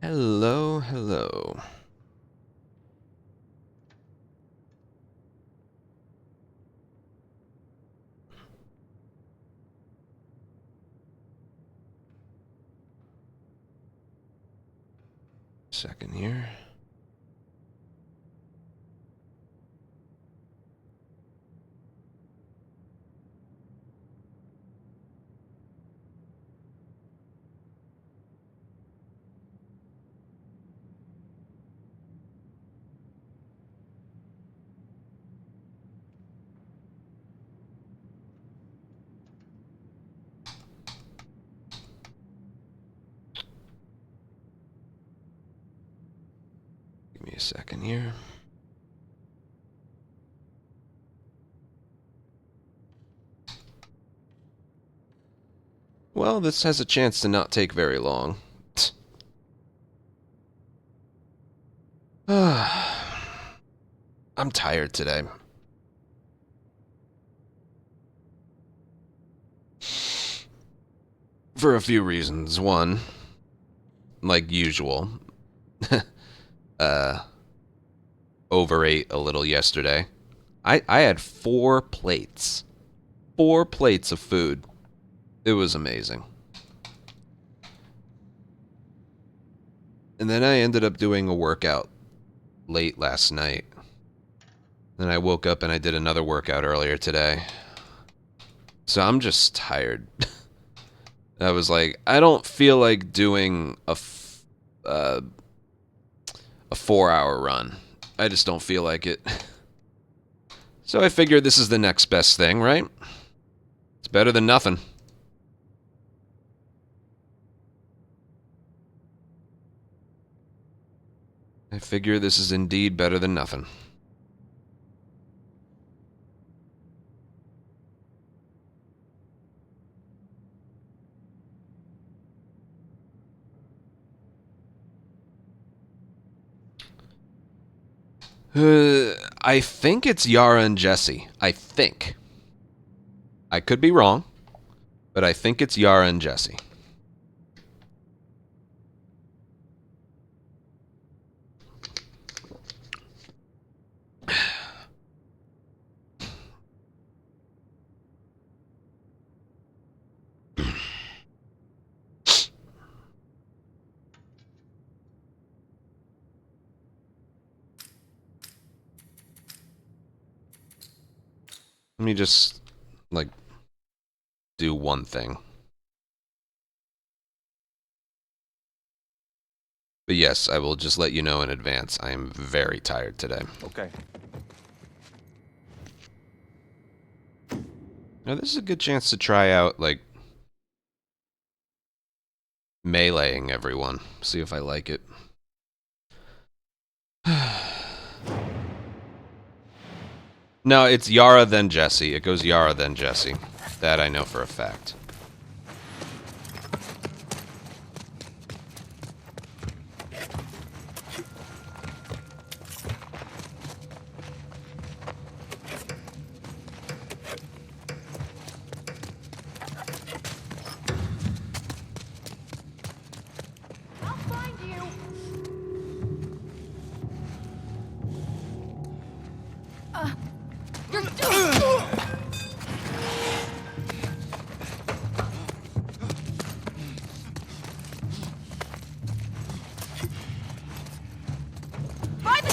Hello, hello. Second here. Give me a second here. Well, this has a chance to not take very long. I'm tired today. For a few reasons. One, like usual, overate a little yesterday. I had 4 plates. 4 plates of food. It was amazing. And then I ended up doing a workout late last night. Then I woke up and I did another workout earlier today. So I'm just tired. I was like, I don't feel like doing a 4-hour run. I just don't feel like it. So I figured this is the next best thing, right? It's better than nothing. I figure this is indeed better than nothing. I think it's Yara and Jesse. I think. I could be wrong, but I think it's Yara and Jesse. Let me just, like, do one thing. But yes, I will just let you know in advance. I am very tired today. Okay. Now, this is a good chance to try out, like, meleeing everyone. See if I like it. No, it's Yara then Jesse. It goes Yara then Jesse. That I know for a fact. I'll find you. You're Find the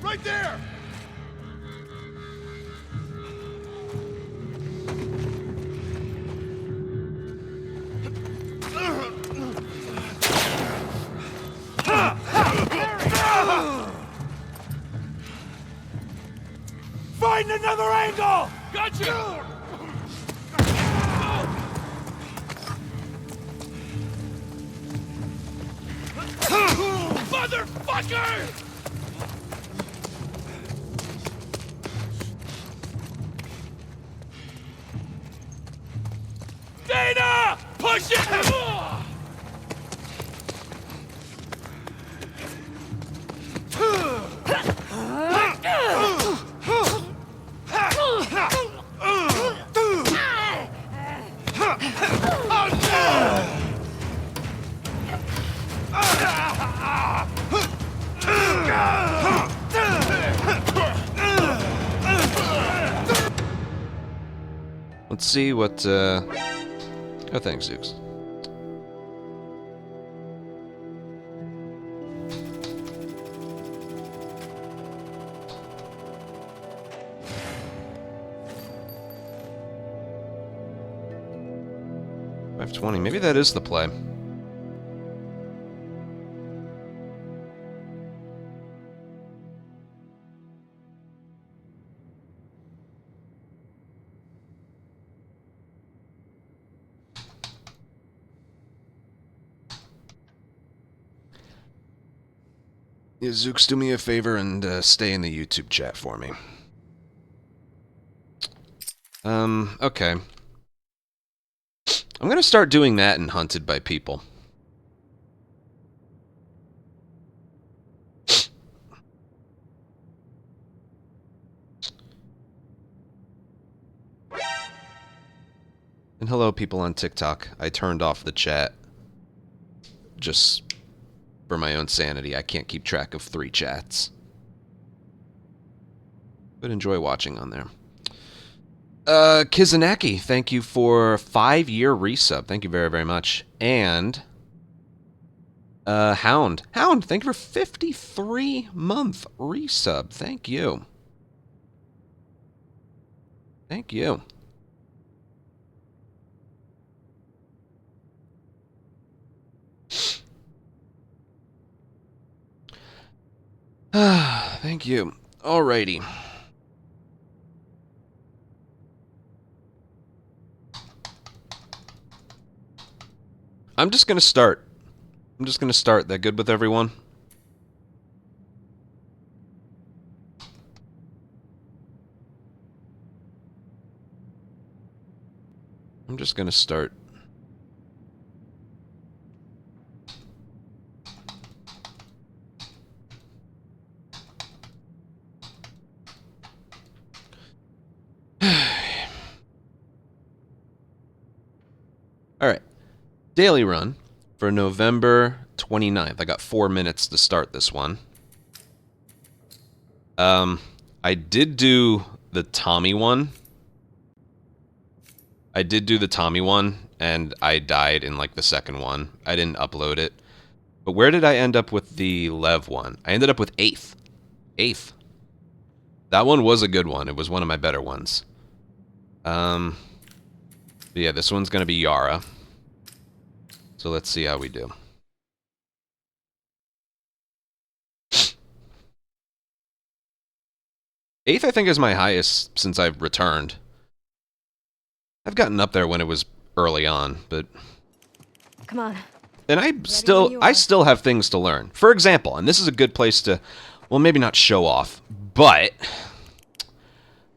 Right there! Find another angle! Gotcha! Motherfucker! Dana! Push it! Let's see what, oh, thanks, Zooks. $520. Maybe that is the play. Yeah, Zooks, do me a favor and stay in the YouTube chat for me. Okay. I'm gonna start doing that in Hunted by People. And hello, people on TikTok. I turned off the chat just for my own sanity. I can't keep track of 3 chats. But enjoy watching on there. Kizanaki, thank you for 5-year resub. Thank you very, very much. And Hound, thank you for 53-month resub. Thank you. Thank you. Thank you. Alrighty. I'm just gonna start. That good with everyone? I'm just gonna start. Alright. Daily run for November 29th. I got 4 minutes to start this one. I did do the Tommy one. And I died in, like, the second one. I didn't upload it. But where did I end up with the Lev one? I ended up with 8th. 8th. That one was a good one. It was one of my better ones. But yeah, this one's gonna be Yara. So let's see how we do. Eighth, I think, is my highest since I've returned. I've gotten up there when it was early on, but... Come on. And I still have things to learn. For example, and this is a good place to, well, maybe not show off, but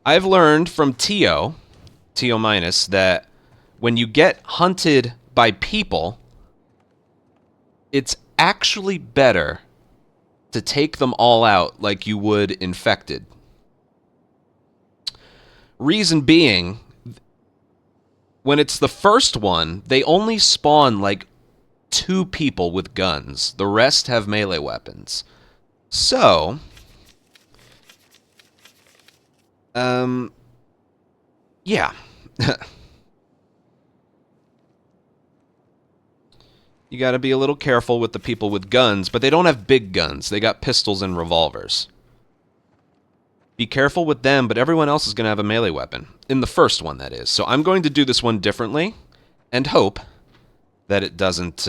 I've learned from Tio minus, that when you get hunted by people, it's actually better to take them all out like you would infected. Reason being, when it's the first one, they only spawn like 2 people with guns. The rest have melee weapons. So, yeah. You gotta be a little careful with the people with guns, but they don't have big guns. They got pistols and revolvers. Be careful with them, but everyone else is gonna have a melee weapon. In the first one, that is. So I'm going to do this one differently, and hope that it doesn't,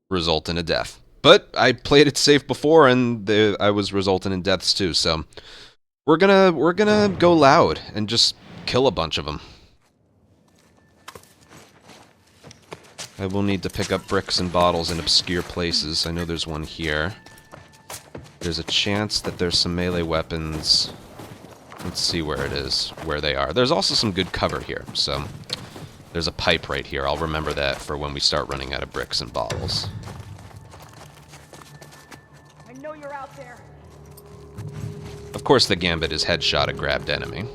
result in a death. But I played it safe before, and I was resulting in deaths too, so... We're gonna go loud, and just kill a bunch of them. I will need to pick up bricks and bottles in obscure places. I know there's one here. There's a chance that there's some melee weapons. Let's see where it is, where they are. There's also some good cover here, so... There's a pipe right here. I'll remember that for when we start running out of bricks and bottles. I know you're out there. Of course, the gambit is headshot a grabbed enemy.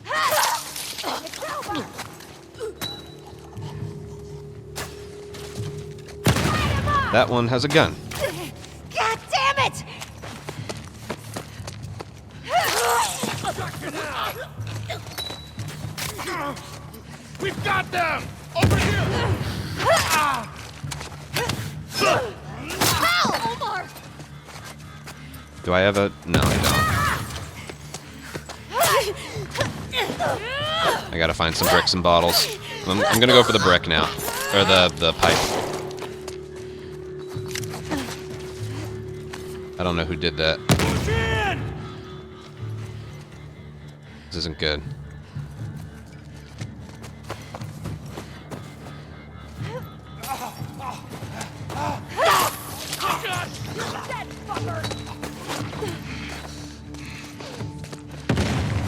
Light him up! That one has a gun. God damn it! We've got them! Over here! Help! Omar! Do I have a... No, I don't. I gotta find some bricks and bottles. I'm gonna go for the brick now. Or the pipe. I don't know who did that. Push in! This isn't good.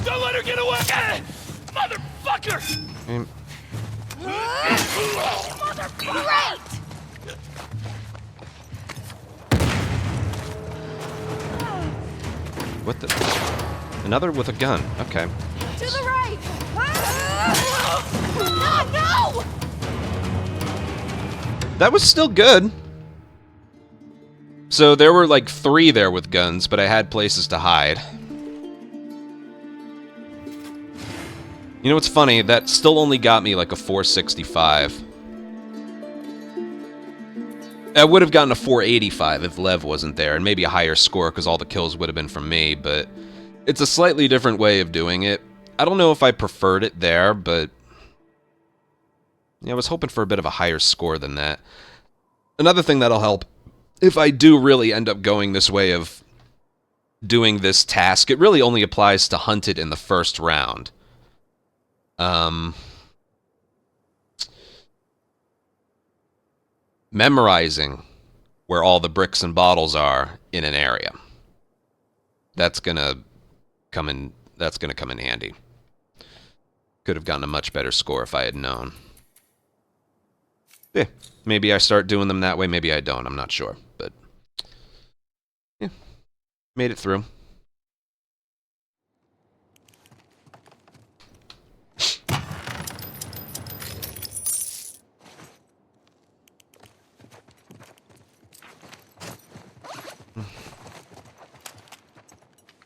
Don't let her get away! Motherfucker! Great! What the... Another with a gun. Okay. To the right! No! That was still good. So there were like 3 there with guns, but I had places to hide. You know what's funny? That still only got me like a 465. I would have gotten a 485 if Lev wasn't there, and maybe a higher score because all the kills would have been from me, but it's a slightly different way of doing it. I don't know if I preferred it there, but yeah, I was hoping for a bit of a higher score than that. Another thing that'll help, if I do really end up going this way of doing this task, it really only applies to Hunted in the first round. Memorizing where all the bricks and bottles are in an area. That's gonna come in handy. Could have gotten a much better score if I had known. Yeah, maybe I start doing them that way, maybe I don't, I'm not sure. But yeah, made it through.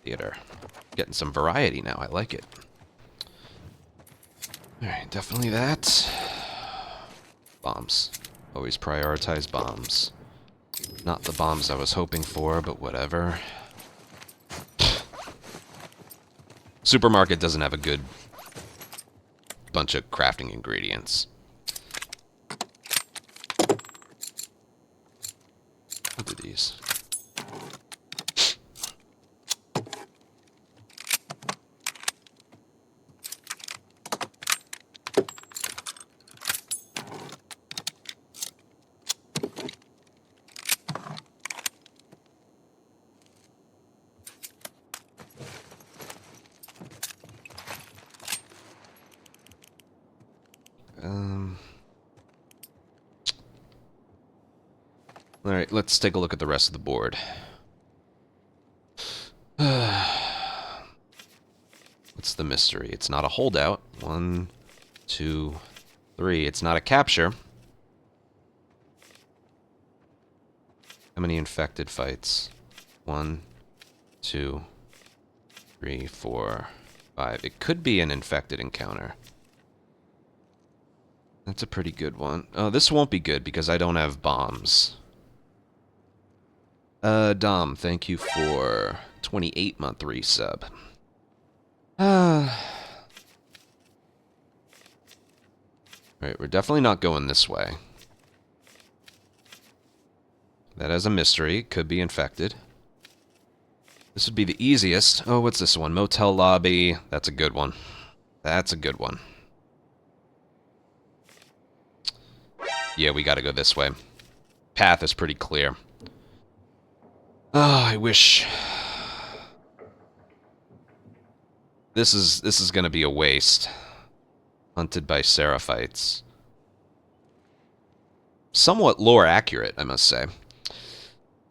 Theater. Getting some variety now, I like it. Alright, definitely that. Bombs. Always prioritize bombs. Not the bombs I was hoping for, but whatever. Supermarket doesn't have a good bunch of crafting ingredients. What are these? Alright, let's take a look at the rest of the board. What's the mystery? It's not a holdout. 1, 2, 3. It's not a capture. How many infected fights? 1, 2, 3, 4, 5. It could be an infected encounter. That's a pretty good one. Oh, this won't be good because I don't have bombs. Dom, thank you for 28-month resub. Alright, we're definitely not going this way. That has a mystery. Could be infected. This would be the easiest. Oh, what's this one? Motel lobby. That's a good one. That's a good one. Yeah, we gotta go this way. Path is pretty clear. Oh, I wish... This is gonna be a waste. Hunted by Seraphites. Somewhat lore accurate, I must say.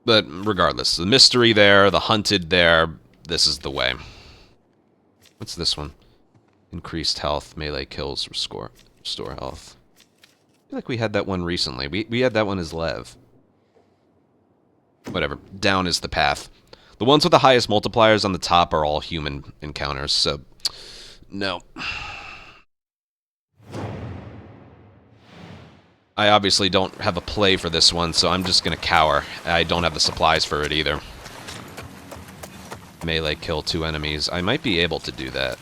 But regardless, the mystery there, the hunted there, this is the way. What's this one? Increased health, melee kills, restore health. I feel like we had that one recently. We had that one as Lev. Whatever. Down is the path. The ones with the highest multipliers on the top are all human encounters, so... No. I obviously don't have a play for this one, so I'm just gonna cower. I don't have the supplies for it either. Melee kill 2 enemies. I might be able to do that.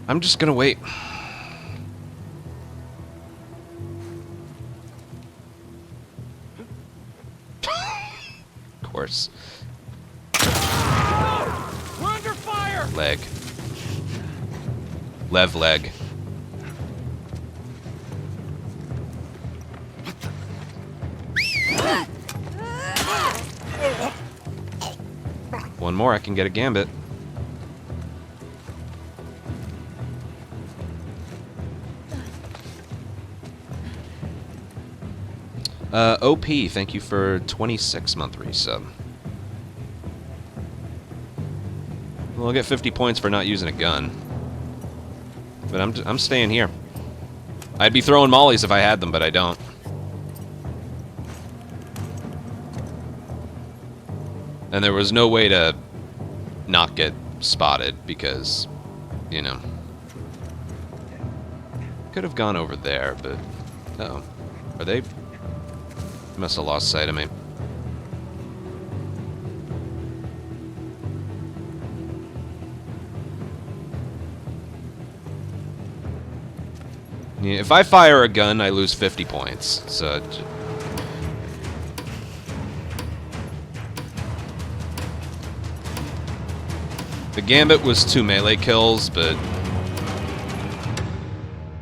I'm just gonna wait. Of course. We're under fire! Leg. Lev leg. One more, I can get a gambit. OP, thank you for 26-month resub. Well, I'll get 50 points for not using a gun. But I'm staying here. I'd be throwing mollies if I had them, but I don't. And there was no way to not get spotted because, you know. Could have gone over there, but... Uh-oh. Are they... Must have lost sight of me. Yeah, if I fire a gun, I lose 50 points. So... The gambit was 2 melee kills, but...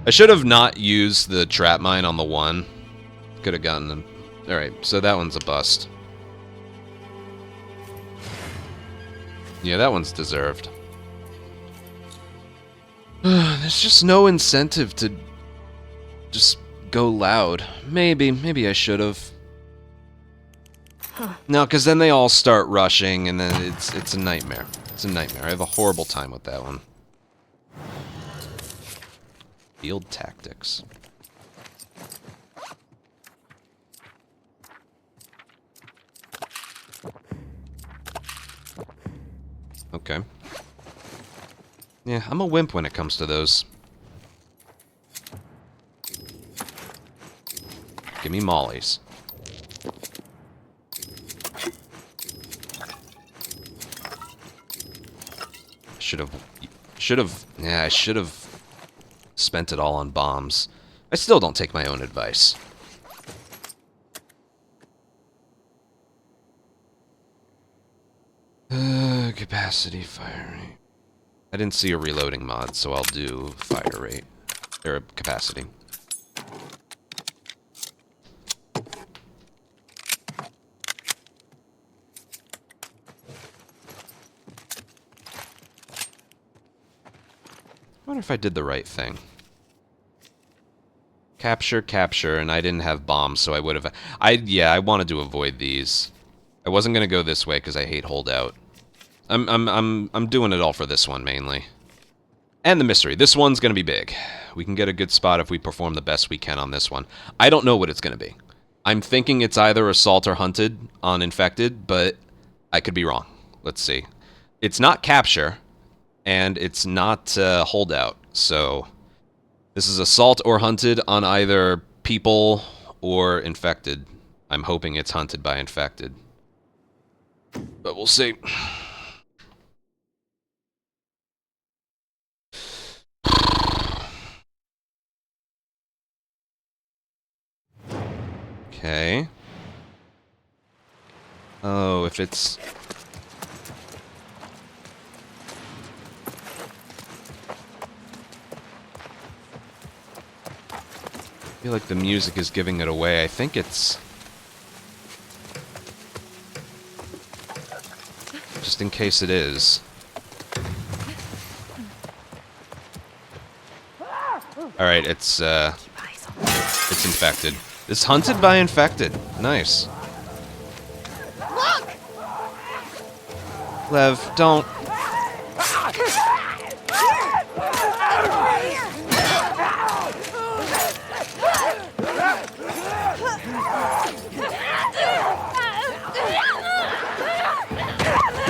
I should have not used the trap mine on the one. Could have gotten them. Alright, so that one's a bust. Yeah, that one's deserved. There's just no incentive to just go loud. Maybe I should have. Huh. No, because then they all start rushing, and then it's a nightmare. It's a nightmare. I have a horrible time with that one. Field tactics. Okay. Yeah, I'm a wimp when it comes to those. Give me mollies. I should have spent it all on bombs. I still don't take my own advice. Capacity, fire rate. I didn't see a reloading mod, so I'll do fire rate. Or capacity. I wonder if I did the right thing. Capture, and I didn't have bombs, so I would have... I wanted to avoid these. I wasn't gonna go this way because I hate holdout. I'm doing it all for this one mainly. And the mystery. This one's gonna be big. We can get a good spot if we perform the best we can on this one. I don't know what it's gonna be. I'm thinking it's either assault or hunted on infected, but I could be wrong. Let's see. It's not capture, and it's not holdout. So this is assault or hunted on either people or infected. I'm hoping it's hunted by infected. But we'll see. Okay. Oh, if it's... I feel like the music is giving it away. I think it's... Just in case it is. Alright, it's infected. It's hunted by infected. Nice. Lev, don't.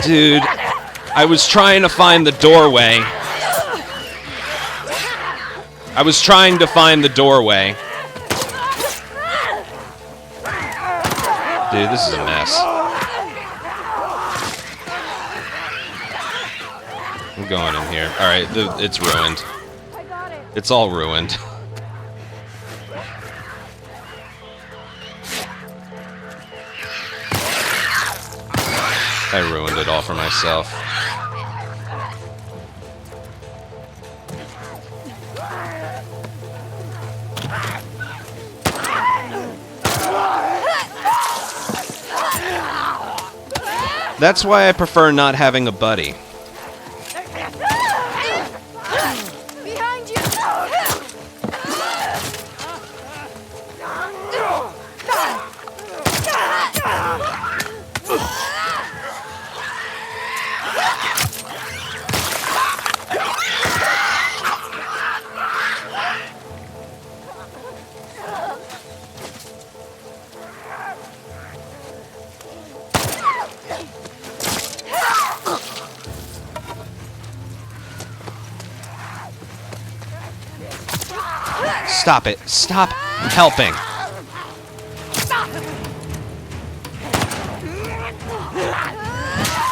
Dude, I was trying to find the doorway. Dude, this is a mess. I'm going in here. Alright, it's ruined. I got it. It's all ruined. I ruined it all for myself. That's why I prefer not having a buddy. Behind you. Stop it. Stop helping.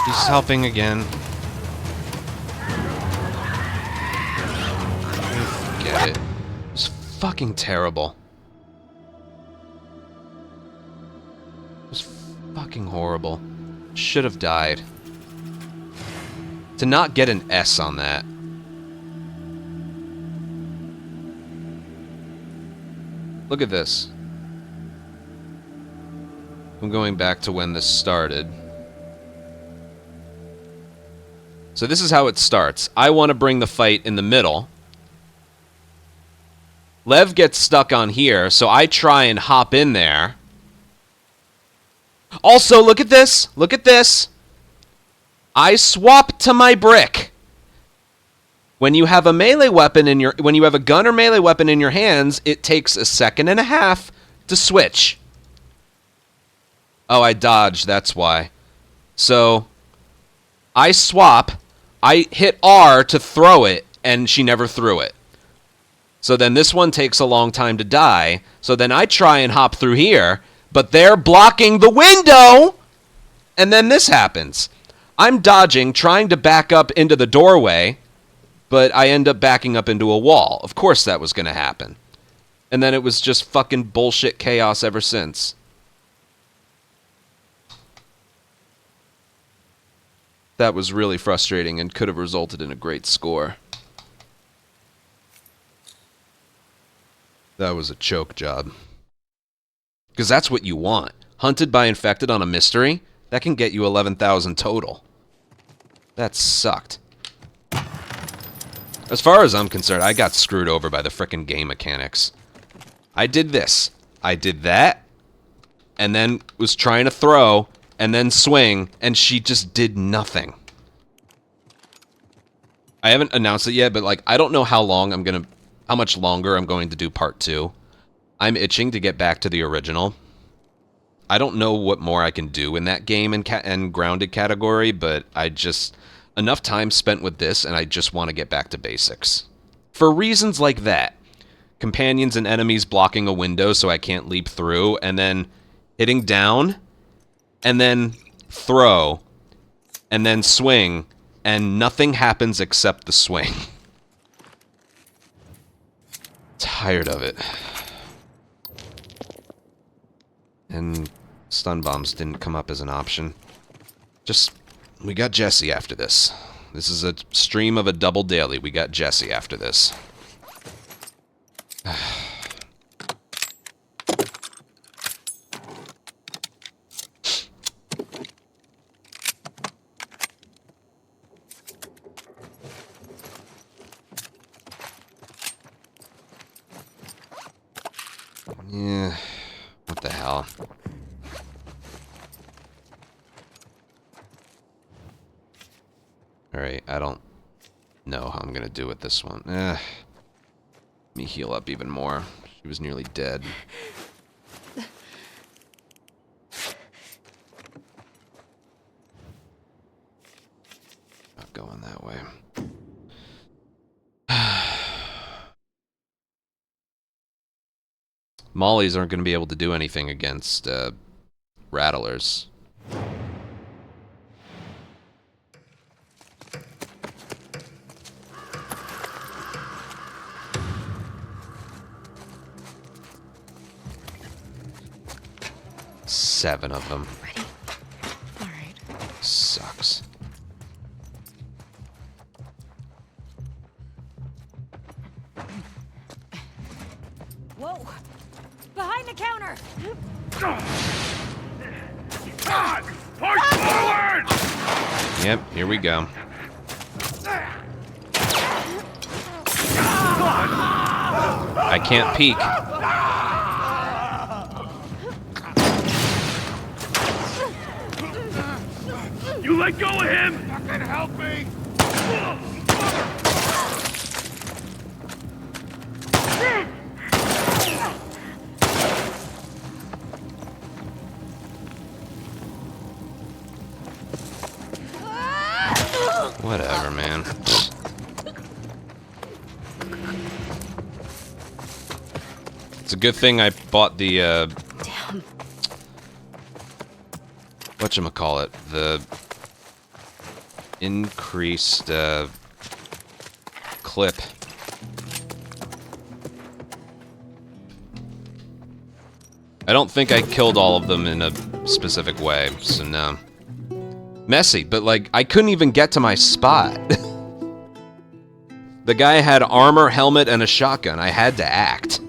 He's helping again. Get it. It's fucking terrible. It was fucking horrible. Should have died. To not get an S on that. Look at this. I'm going back to when this started. So this is how it starts. I want to bring the fight in the middle. Lev gets stuck on here, so I try and hop in there. Also, look at this. Look at this. I swap to my brick. When you have a melee weapon in your, when you have a gun or melee weapon in your hands, it takes a second and a half to switch. Oh, I dodged, that's why. So, I swap, I hit R to throw it, and she never threw it. So then this one takes a long time to die, so then I try and hop through here, but they're blocking the window, and then this happens. I'm dodging, trying to back up into the doorway, but I end up backing up into a wall. Of course that was going to happen. And then it was just fucking bullshit chaos ever since. That was really frustrating and could have resulted in a great score. That was a choke job. Because that's what you want. Hunted by infected on a mystery, that can get you 11,000 total. That sucked. As far as I'm concerned, I got screwed over by the frickin' game mechanics. I did this. I did that. And then was trying to throw, and then swing, and she just did nothing. I haven't announced it yet, but like, I don't know how much longer I'm going to do part 2. I'm itching to get back to the original. I don't know what more I can do in that game and grounded category, but enough time spent with this, and I just want to get back to basics. For reasons like that. Companions and enemies blocking a window so I can't leap through, and then hitting down, and then throw, and then swing, and nothing happens except the swing. Tired of it. And stun bombs didn't come up as an option. We got Jesse after this. This is a stream of a double daily. We got Jesse after this. Yeah, what the hell? Alright, I don't know how I'm gonna do with this one. Let me heal up even more. She was nearly dead. Not going that way. Mollies aren't going to be able to do anything against rattlers. Seven of them. Ready? All right. Sucks. Whoa! Behind the counter! God! Push forward! Yep, here we go. I can't peek. You let go of him! Fucking help me! Whatever, man. It's a good thing I bought the, Damn. whatchamacallit, the increased, clip. I don't think I killed all of them in a specific way, so no. Messy, but like, I couldn't even get to my spot. The guy had armor, helmet, and a shotgun. I had to act.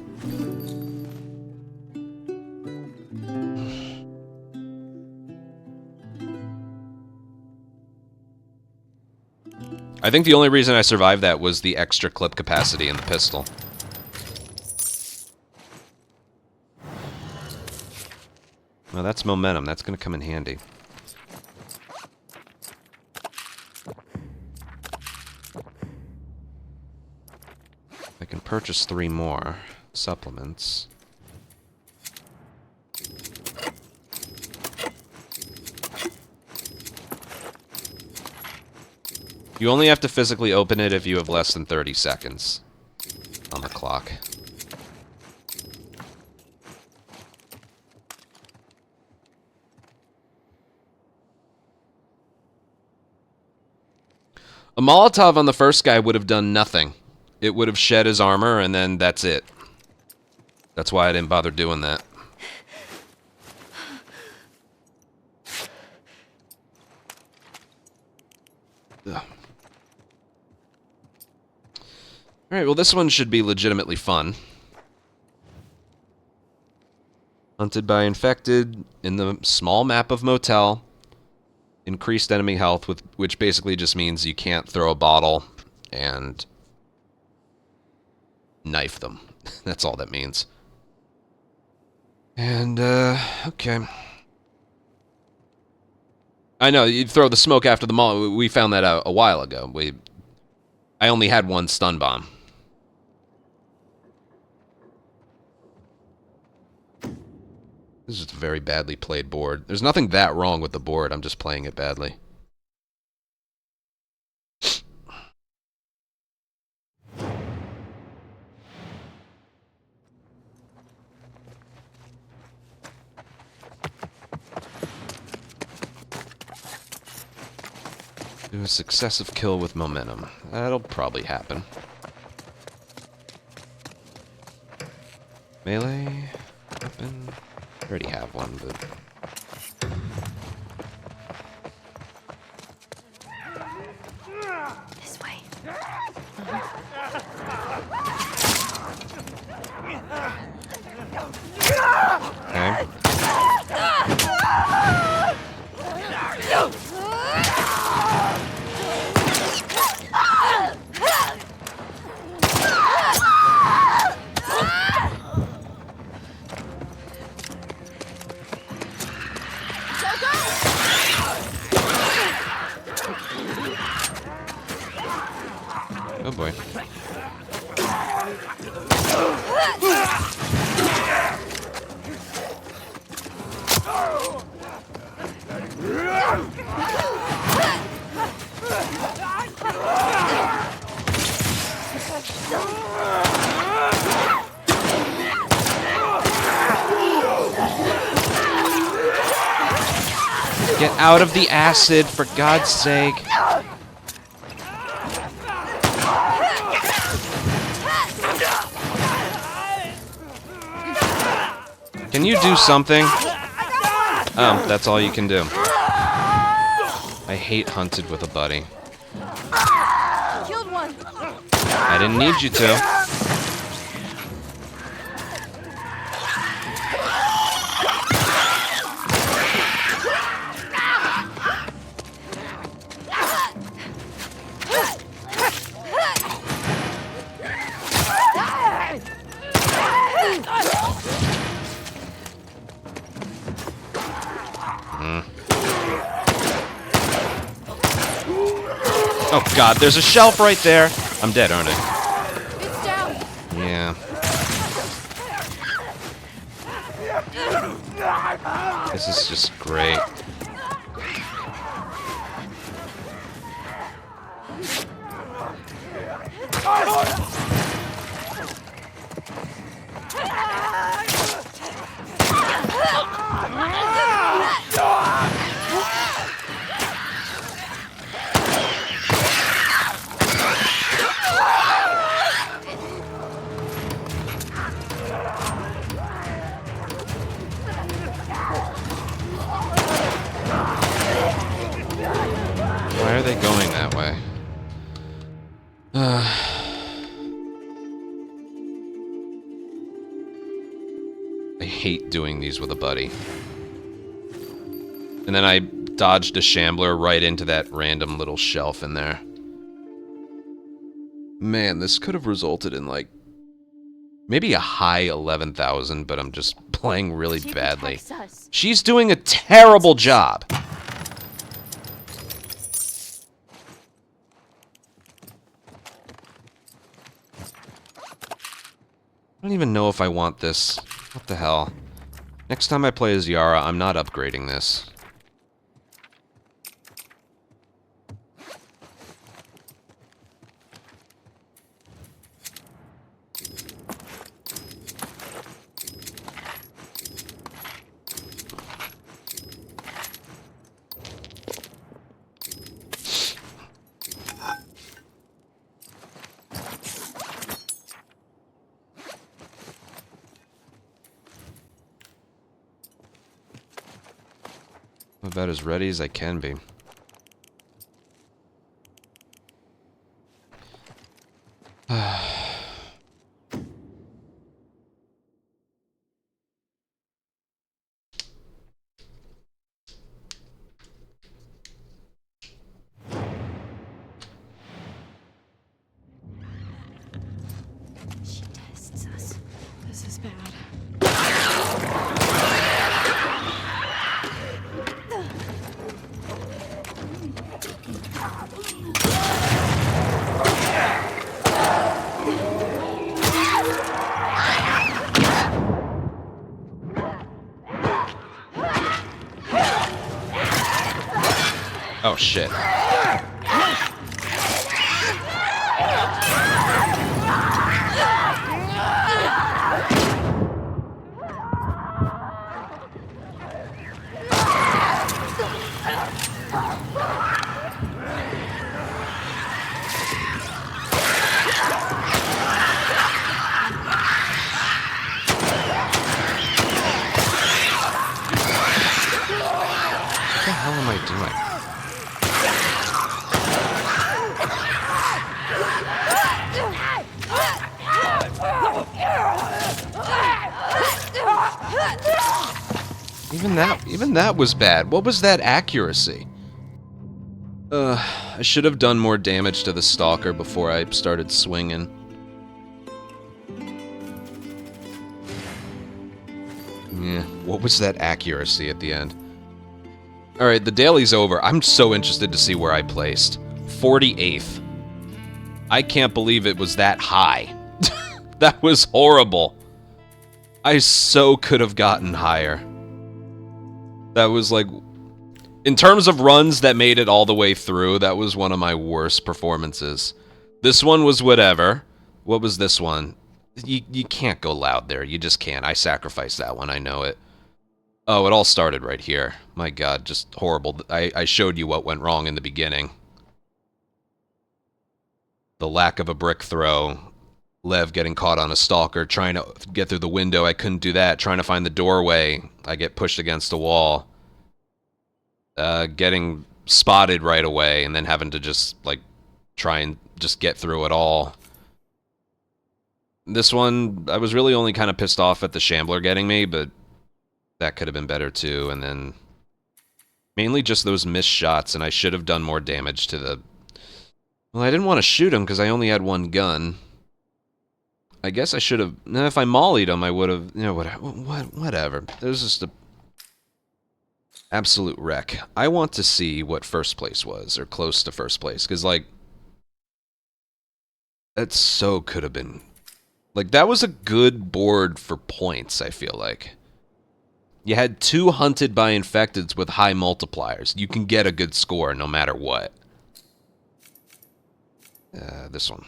I think the only reason I survived that was the extra clip capacity in the pistol. Well, that's momentum. That's going to come in handy. I can purchase 3 more supplements. You only have to physically open it if you have less than 30 seconds on the clock. A Molotov on the first guy would have done nothing. It would have shed his armor, and then that's it. That's why I didn't bother doing that. Ugh. Alright, well this one should be legitimately fun. Hunted by infected in the small map of motel. Increased enemy health, which basically just means you can't throw a bottle and knife them. That's all that means. And, okay. I know, you throw the smoke after the mall. We found that out a while ago. I only had one stun bomb. This is just a very badly played board. There's nothing that wrong with the board. I'm just playing it badly. Do a successive kill with momentum. That'll probably happen. Melee weapon. I already have one, but This way. okay. Oh boy. Get out of the acid, for God's sake. Can you do something? Oh, that's all you can do. I hate hunted with a buddy. Killed one. I didn't need you to. Oh god, there's a shelf right there. I'm dead, aren't I? It's down. Yeah. This is just great. Why are they going that way? I hate doing these with a buddy. And then I dodged a shambler right into that random little shelf in there. Man, this could have resulted in, like, maybe a high 11,000, but I'm just playing really badly. She's doing a terrible job. I don't even know if I want this. What the hell? Next time I play as Yara, I'm not upgrading this. I'm about as ready as I can be. She tests us. This is bad. Oh shit. What the hell am I doing? Even that was bad. What was that accuracy? I should have done more damage to the stalker before I started swinging. Yeah, what was that accuracy at the end? Alright, the daily's over. I'm so interested to see where I placed. 48th. I can't believe it was that high. That was horrible. I so could have gotten higher. That was like... In terms of runs that made it all the way through, that was one of my worst performances. This one was whatever. What was this one? You can't go loud there. You just can't. I sacrificed that one. I know it. Oh, it all started right here. My god, just horrible. I showed you what went wrong in the beginning. The lack of a brick throw. Lev getting caught on a stalker, trying to get through the window. I couldn't do that. Trying to find the doorway. I get pushed against a wall. Getting spotted right away and then having to just, like, try and just get through it all. This one, I was really only kind of pissed off at the Shambler getting me, but that could have been better too. And then mainly just those missed shots, and I should have done more damage to the... Well, I didn't want to shoot him because I only had one gun. I guess I should have... If I mollied him, I would have... You know, whatever. It was just a... absolute wreck. I want to see what first place was, or close to first place, because, like... That so could have been... Like, that was a good board for points, I feel like. You had 2 hunted by infecteds with high multipliers. You can get a good score no matter what. This one.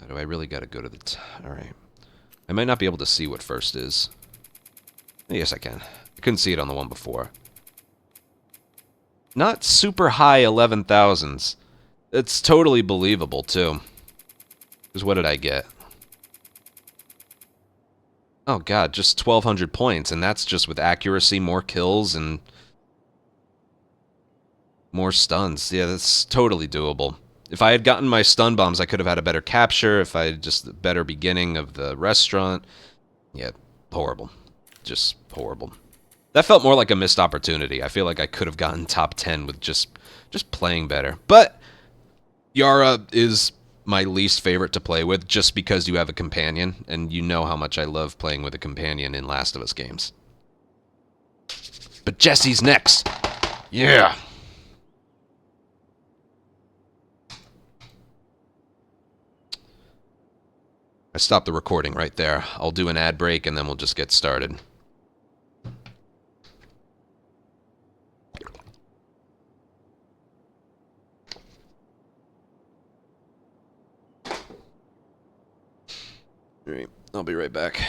Do I really gotta go to the... Alright. I might not be able to see what first is. Yes, I can. I couldn't see it on the one before. Not super high 11,000s. It's totally believable, too. Because what did I get? Oh god, just 1,200 points, and that's just with accuracy, more kills, and... more stuns. Yeah, that's totally doable. If I had gotten my stun bombs, I could have had a better capture. If I had just a better beginning of the restaurant. Yeah, horrible. Just horrible. That felt more like a missed opportunity. I feel like I could have gotten top 10 with just playing better. But Yara is my least favorite to play with just because you have a companion, and you know how much I love playing with a companion in Last of Us games. But Jesse's next. Yeah. I stopped the recording right there. I'll do an ad break and then we'll just get started. Alright, I'll be right back.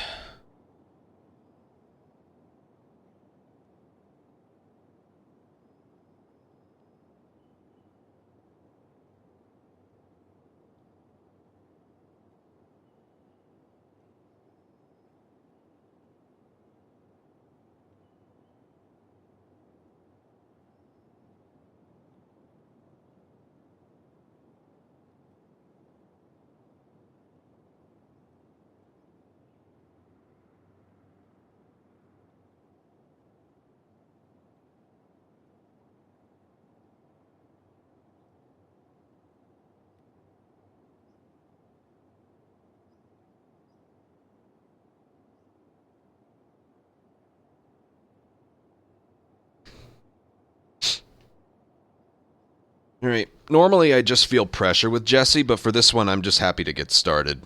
Alright, normally I just feel pressure with Jesse, but for this one I'm just happy to get started.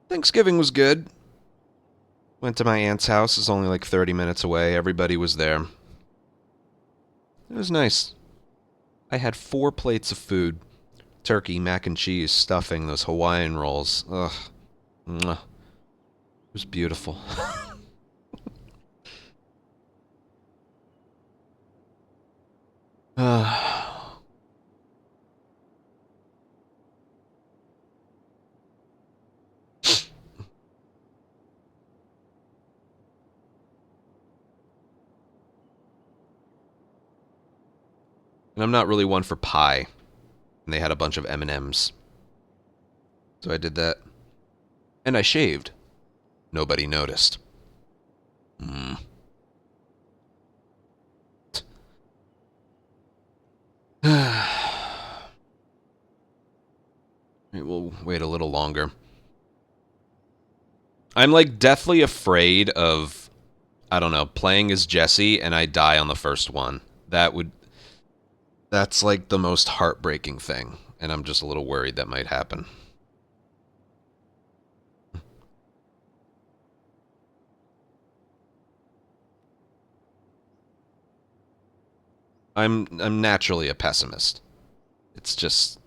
Thanksgiving was good. Went to my aunt's house, it's only like 30 minutes away, everybody was there. It was nice. I had 4 plates of food. Turkey, mac and cheese, stuffing, those Hawaiian rolls. Ugh. Mwah. It was beautiful. And I'm not really one for pie. And they had a bunch of M&Ms. So I did that. And I shaved. Nobody noticed. We'll wait a little longer. I'm like deathly afraid of, I don't know, playing as Jesse and I die on the first one. That's like the most heartbreaking thing, and I'm just a little worried that might happen. I'm naturally a pessimist. It's just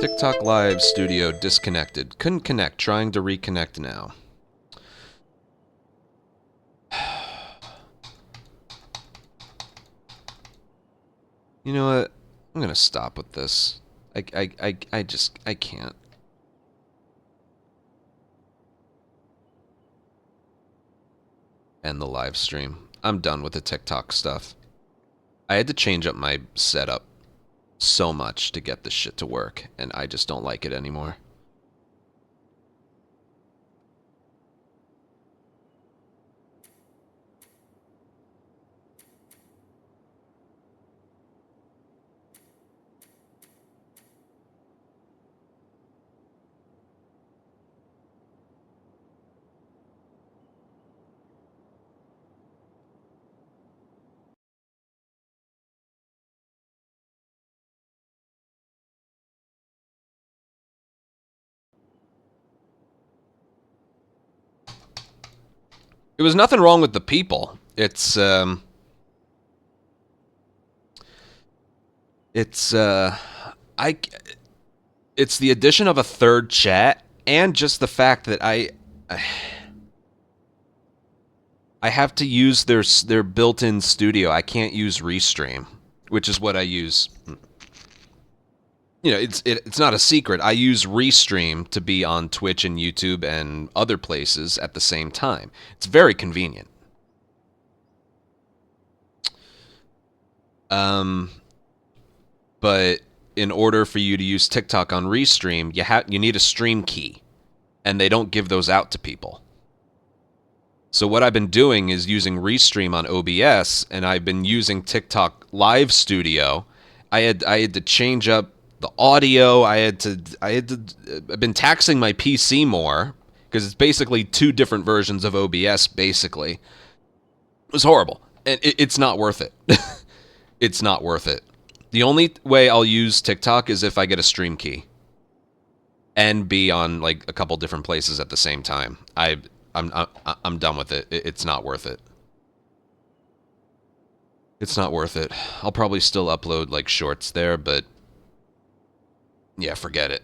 TikTok Live Studio disconnected. Couldn't connect. Trying to reconnect now. You know what? I'm gonna stop with this. I can't. End the live stream. I'm done with the TikTok stuff. I had to change up my setup so much to get this shit to work, and I just don't like it anymore. There was nothing wrong with the people. It's I it's the addition of a third chat and just the fact that I have to use their built-in studio. I can't use Restream, which is what I use. You know, it's not a secret. I use Restream to be on Twitch and YouTube and other places at the same time. It's very convenient. But in order for you to use TikTok on Restream, you need a stream key, and they don't give those out to people. So what I've been doing is using Restream on OBS, and I've been using TikTok Live Studio. I had to change up the audio. I've been taxing my PC more because it's basically two different versions of OBS. Basically, it was horrible, and it's not worth it. It's not worth it. The only way I'll use TikTok is if I get a stream key and be on like a couple different places at the same time. I'm done with it. It's not worth it. It's not worth it. I'll probably still upload like shorts there, but yeah, forget it.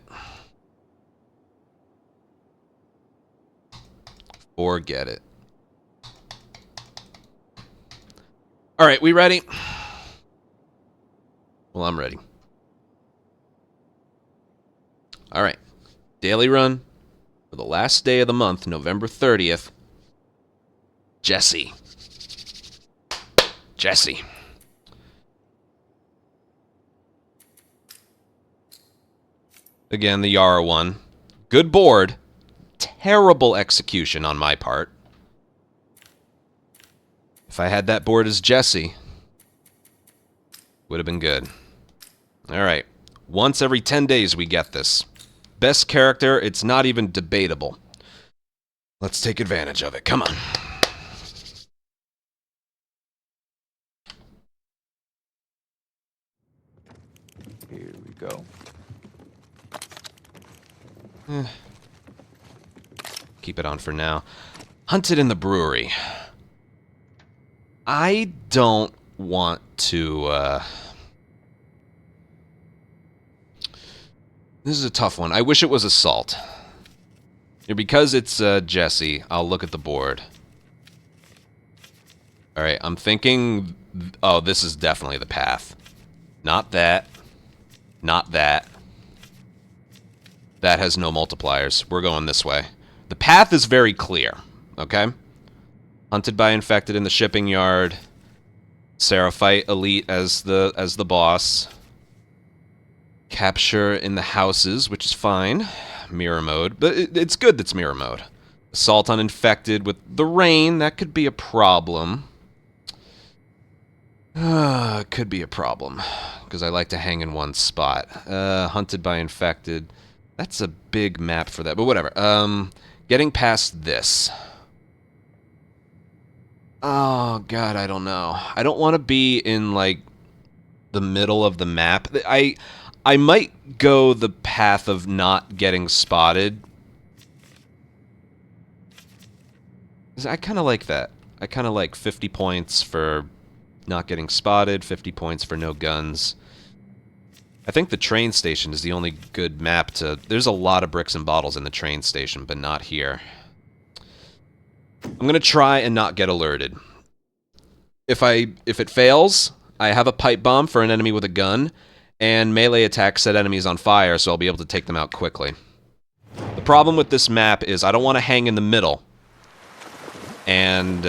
Forget it. All right, we ready? Well, I'm ready. All right. Daily run for the last day of the month, November 30th. Jesse. Jesse. Again, the Yara one. Good board. Terrible execution on my part. If I had that board as Jesse, would have been good. All right. Once every 10 days we get this. Best character, it's not even debatable. Let's take advantage of it. Come on. Here we go. Keep it on for now. Hunted in the brewery. I don't want to, This is a tough one. I wish it was assault. Because it's Jesse, I'll look at the board. Alright, I'm thinking... Oh, this is definitely the path. Not that. Not that. That has no multipliers. We're going this way. The path is very clear, okay? Hunted by infected in the shipping yard. Seraphite elite as the boss. Capture in the houses, which is fine. Mirror mode, but it's good that's mirror mode. Assault on infected with the rain, that could be a problem. Could be a problem. because I like to hang in one spot. Hunted by infected. That's a big map for that, but whatever. Getting past this. Oh, God, I don't know. I don't want to be in, like, the middle of the map. I might go the path of not getting spotted. I kind of like that. I kind of like 50 points for not getting spotted, 50 points for no guns. I think the train station is the only good map to... There's a lot of bricks and bottles in the train station, but not here. I'm going to try and not get alerted. If it fails, I have a pipe bomb for an enemy with a gun, and melee attacks set enemies on fire, so I'll be able to take them out quickly. The problem with this map is I don't want to hang in the middle. And,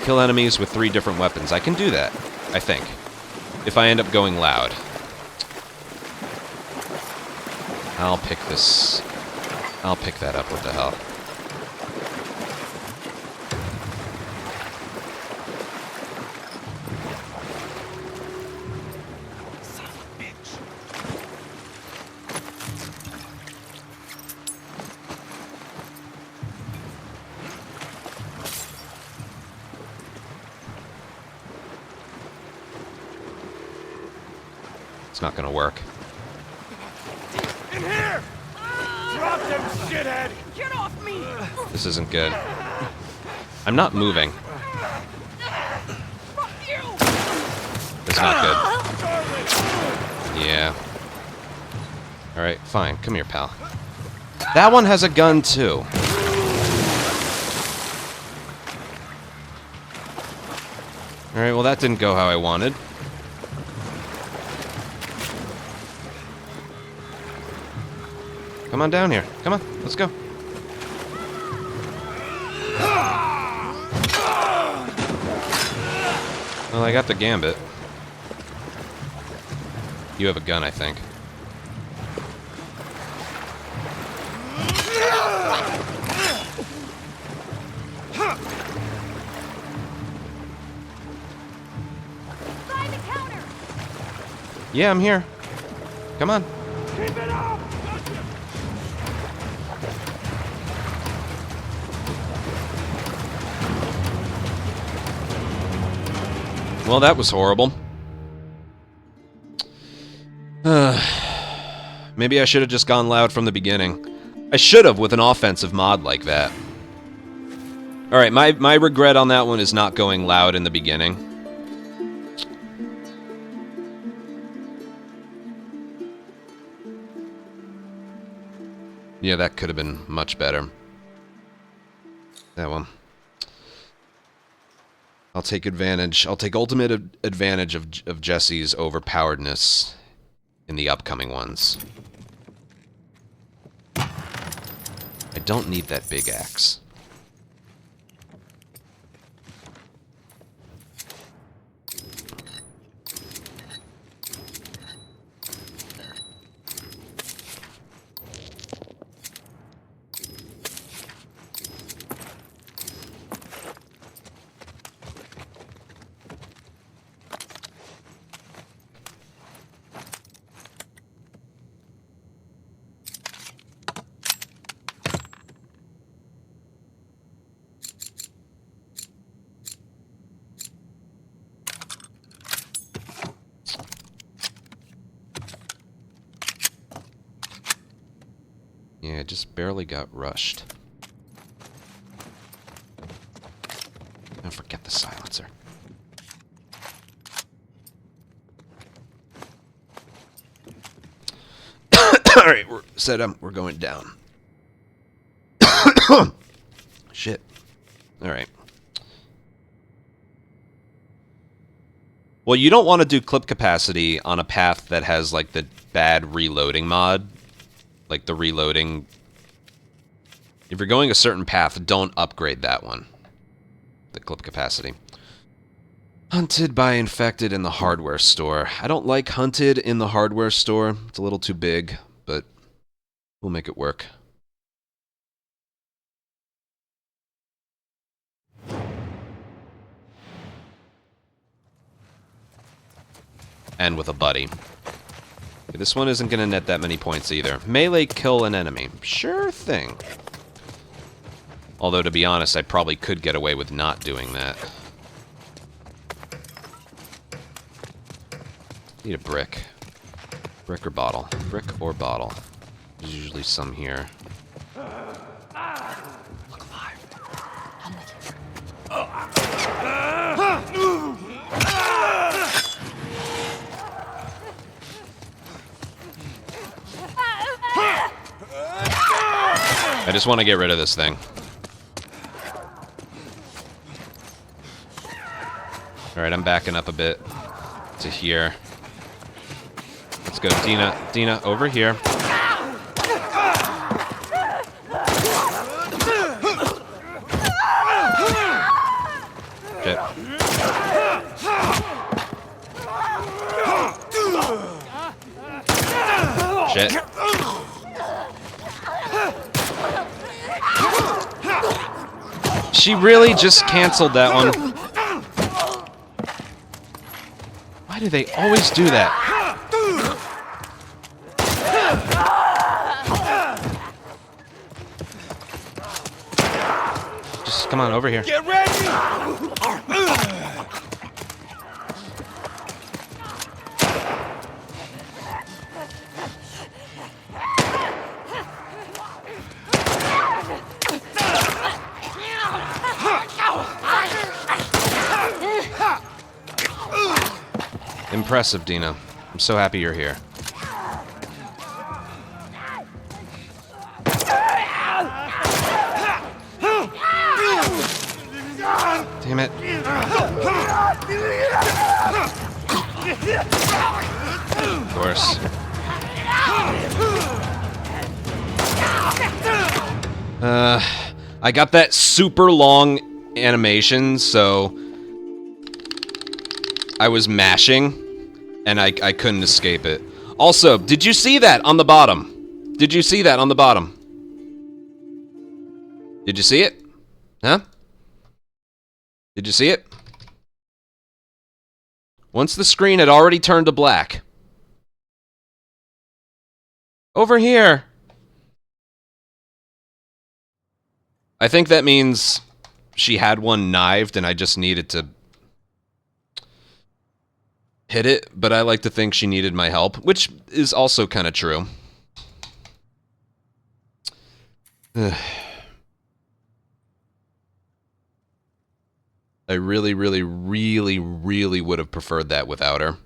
kill enemies with 3 different weapons. I can do that, I think. If I end up going loud. I'll pick this... I'll pick that up, what the hell. It's not gonna work. In here! Drop them, shithead! Get off me! This isn't good. I'm not moving. Fuck you! It's not good. Yeah. Alright, fine. Come here, pal. That one has a gun, too. Alright, well that didn't go how I wanted. Come on down here. Come on, let's go. Well, I got the gambit. You have a gun, I think. Find the counter! Yeah, I'm here. Come on. Keep it up! Well, that was horrible. Maybe I should have just gone loud from the beginning. I should have with an offensive mod like that. Alright, my regret on that one is not going loud in the beginning. Yeah, that could have been much better. That one. I'll take advantage. I'll take ultimate advantage of Jesse's overpoweredness in the upcoming ones. I don't need that big axe. Yeah, just barely got rushed. Don't forget the silencer. Alright, we're set up. We're going down. Shit. Alright. Well, you don't want to do clip capacity on a path that has, like, the bad reloading mod. Like, the reloading... If you're going a certain path, don't upgrade that one. The clip capacity. Hunted by infected in the hardware store. I don't like hunted in the hardware store. It's a little too big, but we'll make it work. and with a buddy. Okay, this one isn't going to net that many points either. Melee kill an enemy. Sure thing. Although, to be honest, I probably could get away with not doing that. Need a brick. Brick or bottle? Brick or bottle? There's usually some here. Look alive. I'm with I just want to get rid of this thing. Alright, I'm backing up a bit to here. Let's go, Dina. Dina, over here. Shit. Shit. She really just canceled that one. Why do they always do that? Just come on over here. Get ready! Impressive, Dina. I'm so happy you're here. Damn it. Of course. I got that super long animation, so I was mashing, and I couldn't escape it. Also, did you see that on the bottom? Did you see that on the bottom? Did you see it? Huh? Did you see it? Once the screen had already turned to black. Over here. I think that means she had one knifed and I just needed to hit it, but I like to think she needed my help, which is also kind of true. I really, really, really, really would have preferred that without her.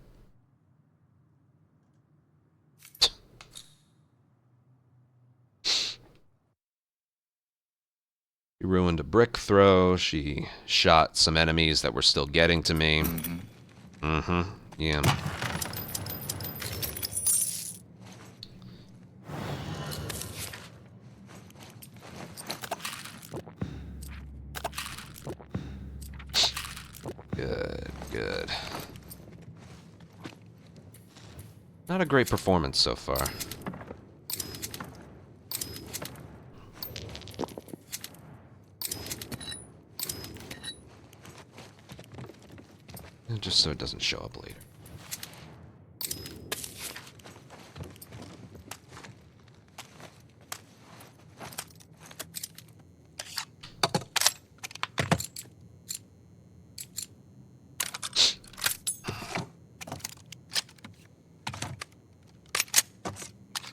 She ruined a brick throw. She shot some enemies that were still getting to me. Mm-hmm. Yeah. Good, good. Not a great performance so far. Just so it doesn't show up later.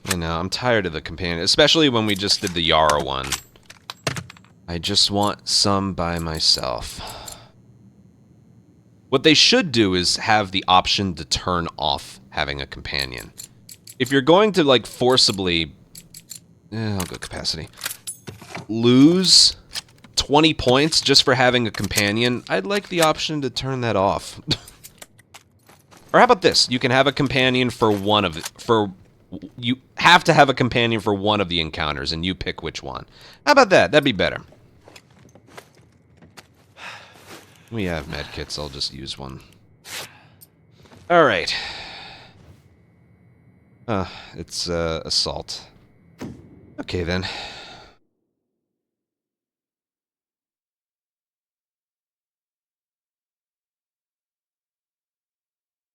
I know, I'm tired of the companion, especially when we just did the Yara one. I just want some by myself. What they should do is have the option to turn off having a companion. If you're going to, like, forcibly... I'll go capacity. Lose 20 points just for having a companion, I'd like the option to turn that off. Or how about this? You can have a companion for one of... You have to have a companion for one of the encounters, and you pick which one. How about that? That'd be better. We have medkits, I'll just use one. Alright. It's, assault. Okay, then.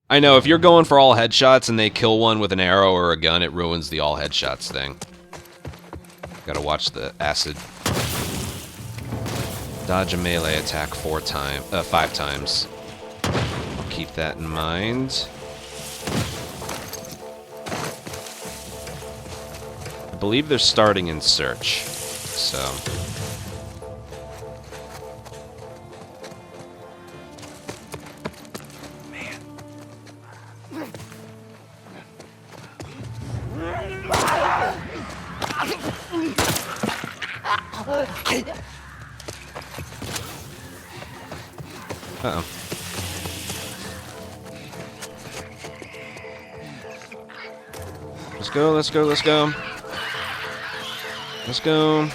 I know, if you're going for all headshots and they kill one with an arrow or a gun, it ruins the all headshots thing. Gotta watch the acid. Dodge a melee attack 5 times. I'll keep that in mind. I believe they're starting in search, so... Uh-oh. Let's go, let's go, let's go. Let's go.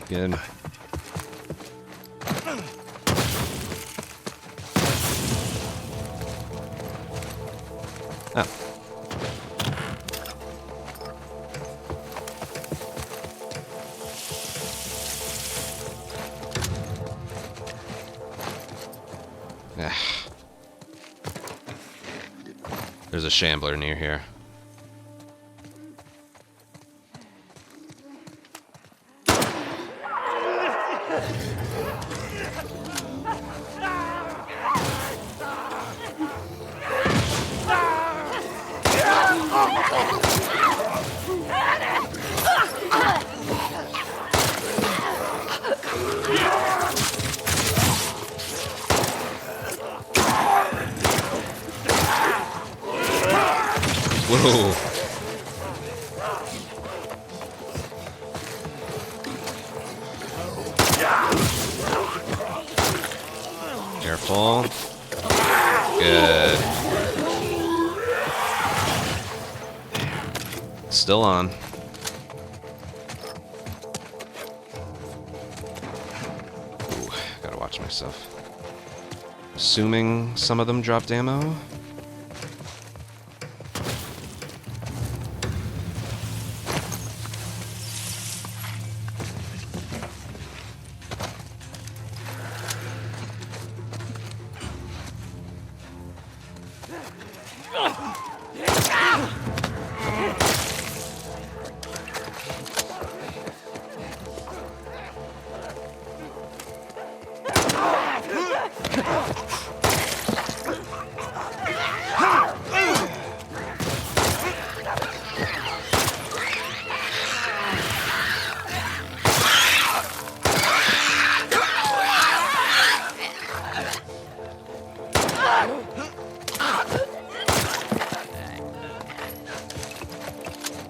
Good. Oh. There's a shambler near here. Whoa. Careful. Good. Still on. Ooh, gotta watch myself. Assuming some of them dropped ammo.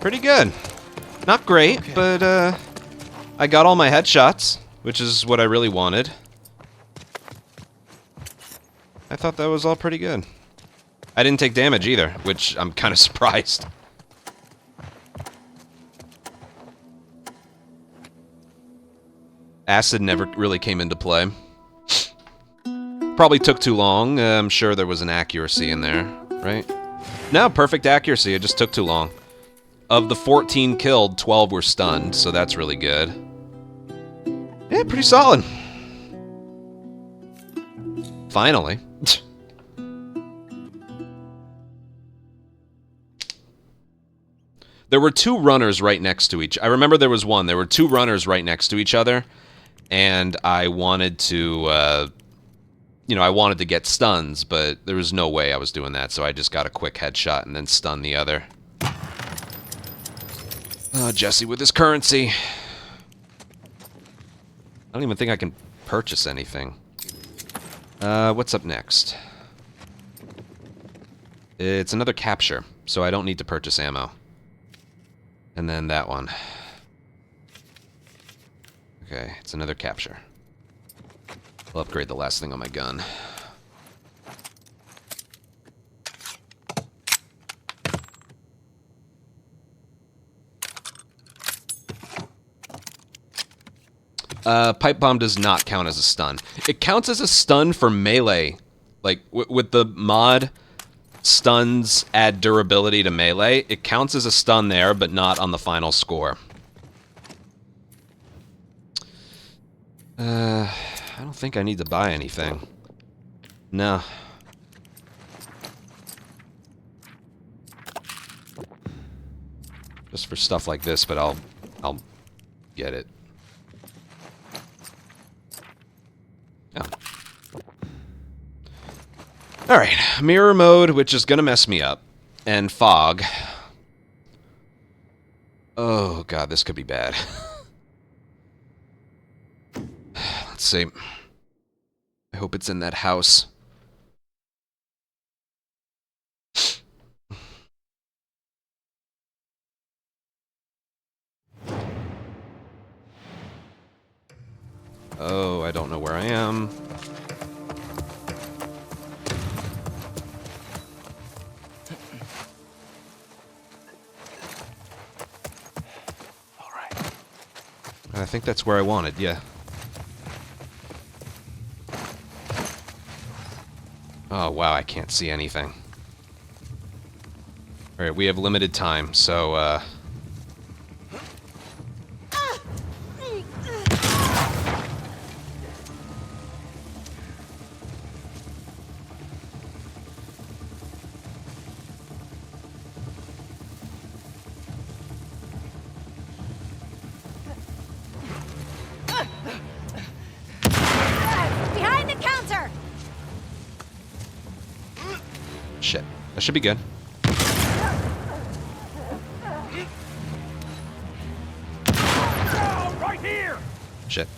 Pretty good. Not great, okay. But I got all my headshots, which is what I really wanted. I thought that was all pretty good. I didn't take damage either, which I'm kind of surprised. Acid never really came into play. Probably took too long. I'm sure there was an accuracy in there, right? No, perfect accuracy. It just took too long. Of the 14 killed, 12 were stunned, so that's really good. Yeah, pretty solid. Finally. There were 2 runners right next to each. I remember there was one. There were 2 runners right next to each other, and I wanted to, you know, I wanted to get stuns, but there was no way I was doing that, so I just got a quick headshot and then stunned the other. Oh, Jesse with his currency. I don't even think I can purchase anything. What's up next? It's another capture, so I don't need to purchase ammo. And then that one. Okay, it's another capture. I'll upgrade the last thing on my gun. Pipe bomb does not count as a stun. It counts as a stun for melee. Like, with the mod, stuns add durability to melee. It counts as a stun there, but not on the final score. I don't think I need to buy anything. No. Just for stuff like this, but I'll get it. Oh. Alright, mirror mode, which is gonna mess me up. And fog. Oh god, this could be bad. Let's see. I hope it's in that house. Oh, I don't know where I am. All right. I think that's where I wanted, yeah. Oh, wow, I can't see anything. Alright, we have limited time, so, Behind the counter! shit. That should be good. Right here! Shit.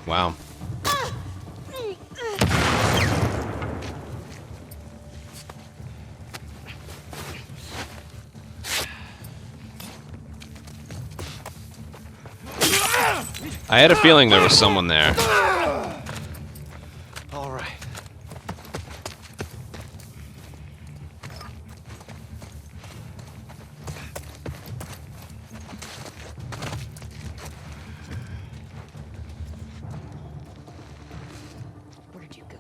Wow. I had a feeling there was someone there. All right. Where did you go?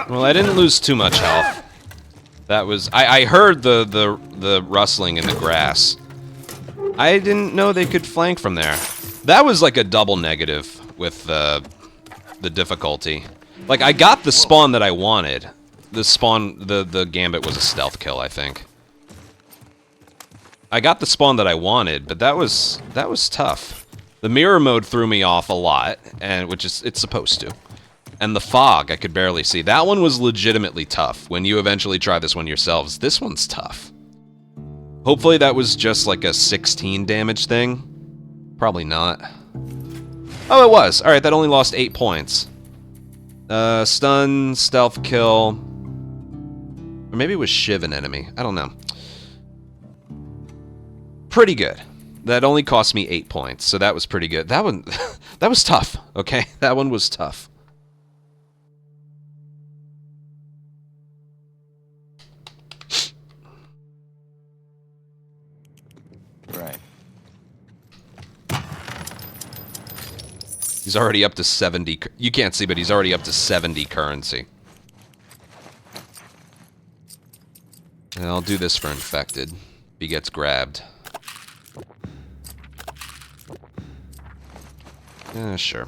Well, I didn't lose too much health. That was... I heard the rustling in the grass. I didn't know they could flank from there. That was like a double negative with the difficulty. Like, I got the spawn that I wanted. The spawn... The Gambit was a stealth kill, I think. I got the spawn that I wanted, but that was tough. The mirror mode threw me off a lot, and which is it's supposed to. And the fog, I could barely see. That one was legitimately tough. When you eventually try this one yourselves, this one's tough. Hopefully that was just like a 16 damage thing. Probably not. Oh, it was. Alright, that only lost 8 points. Stun, stealth kill. Or maybe it was Shiv an enemy. I don't know. Pretty good. That only cost me 8 points, so that was pretty good. That one, that was tough, okay? That one was tough. Right. He's already up to 70. You can't see, but he's already up to 70 currency. And I'll do this for infected. He gets grabbed. Yeah, sure.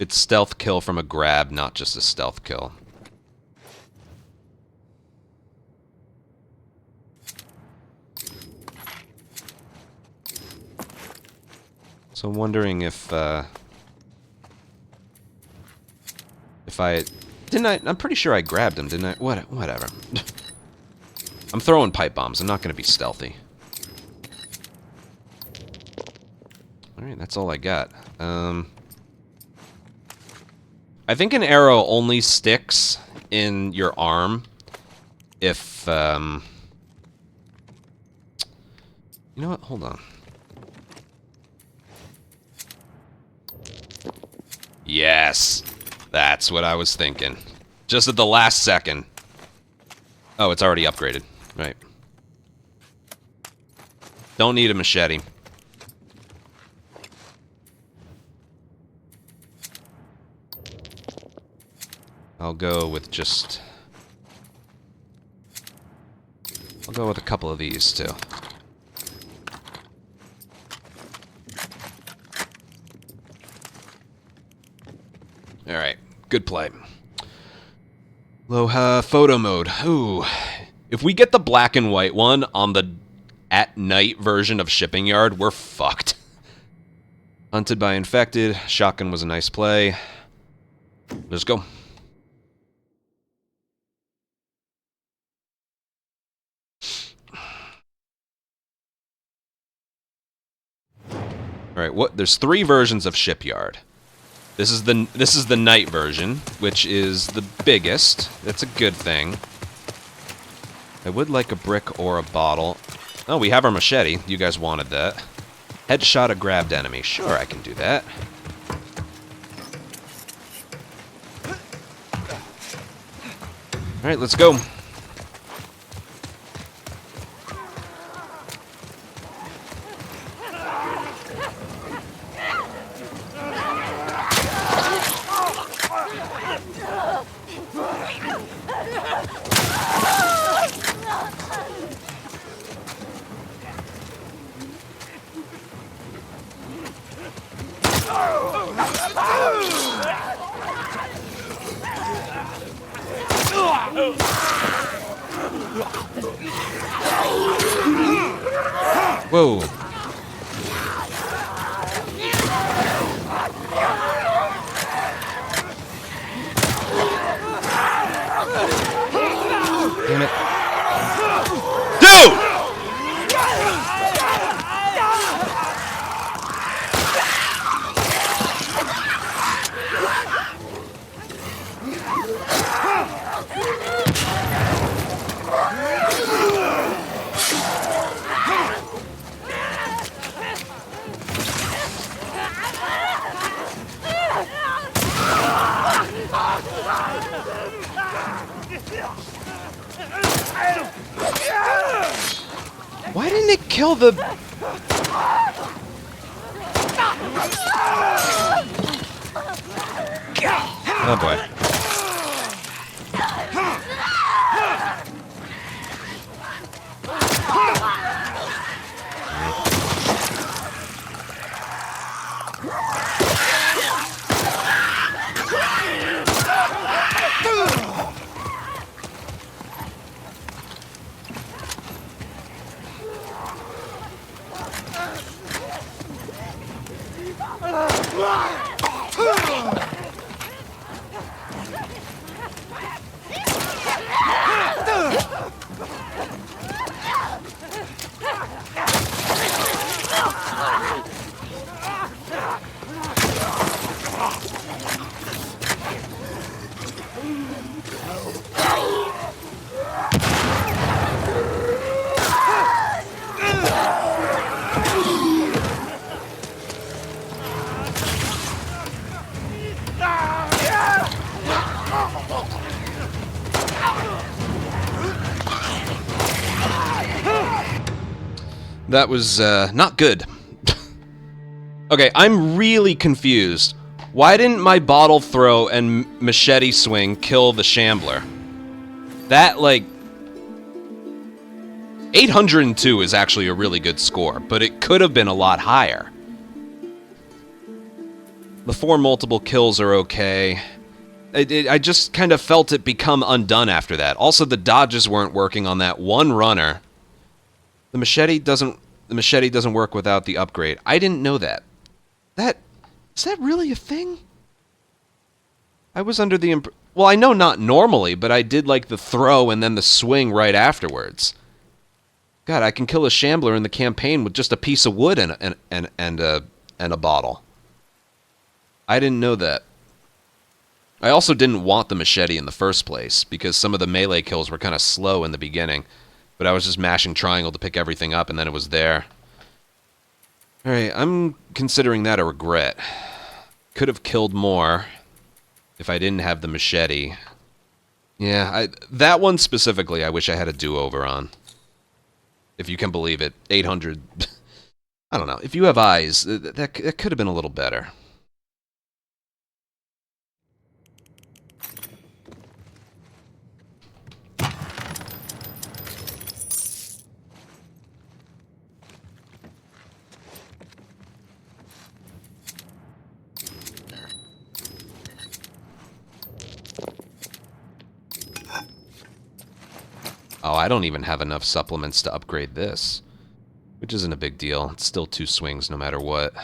It's stealth kill from a grab, not just a stealth kill. So I'm wondering if, If I... Didn't I... I'm pretty sure I grabbed him, didn't I? Whatever. I'm throwing pipe bombs. I'm not going to be stealthy. Alright, that's all I got. I think an arrow only sticks in your arm if, You know what? Hold on. Yes! That's what I was thinking. Just at the last second. Oh, it's already upgraded. Right. Don't need a machete. I'll go with just... I'll go with a couple of these, too. Alright, good play. Low photo mode. Ooh. If we get the black and white one on the at night version of Shipping Yard, we're fucked. Hunted by infected. Shotgun was a nice play. Let's go. Alright, what? There's 3 versions of Shipyard. This is the night version, which is the biggest. That's a good thing. I would like a brick or a bottle. Oh, we have our machete. You guys wanted that. Headshot a grabbed enemy. Sure, I can do that. Alright, let's go. Whoa. Damn it. Dude! Why didn't it kill the... Oh boy. That was, not good. Okay, I'm really confused. Why didn't my bottle throw and machete swing kill the Shambler? That, like... 802 is actually a really good score, but it could have been a lot higher. The 4 multiple kills are okay. I just kind of felt it become undone after that. Also, the dodges weren't working on that one runner. The machete doesn't work without the upgrade. I didn't know that. Is that really a thing? I was under the well, I know not normally, but I did like the throw and then the swing right afterwards. God, I can kill a shambler in the campaign with just a piece of wood and a bottle. I didn't know that. I also didn't want the machete in the first place because some of the melee kills were kind of slow in the beginning, but I was just mashing triangle to pick everything up and then it was there. All right, I'm considering that a regret. Could have killed more if I didn't have the machete. Yeah, that one specifically I wish I had a do-over on. If you can believe it. 800. I don't know. If you have eyes, that could have been a little better. Oh, I don't even have enough supplements to upgrade this. Which isn't a big deal. It's still 2 swings no matter what.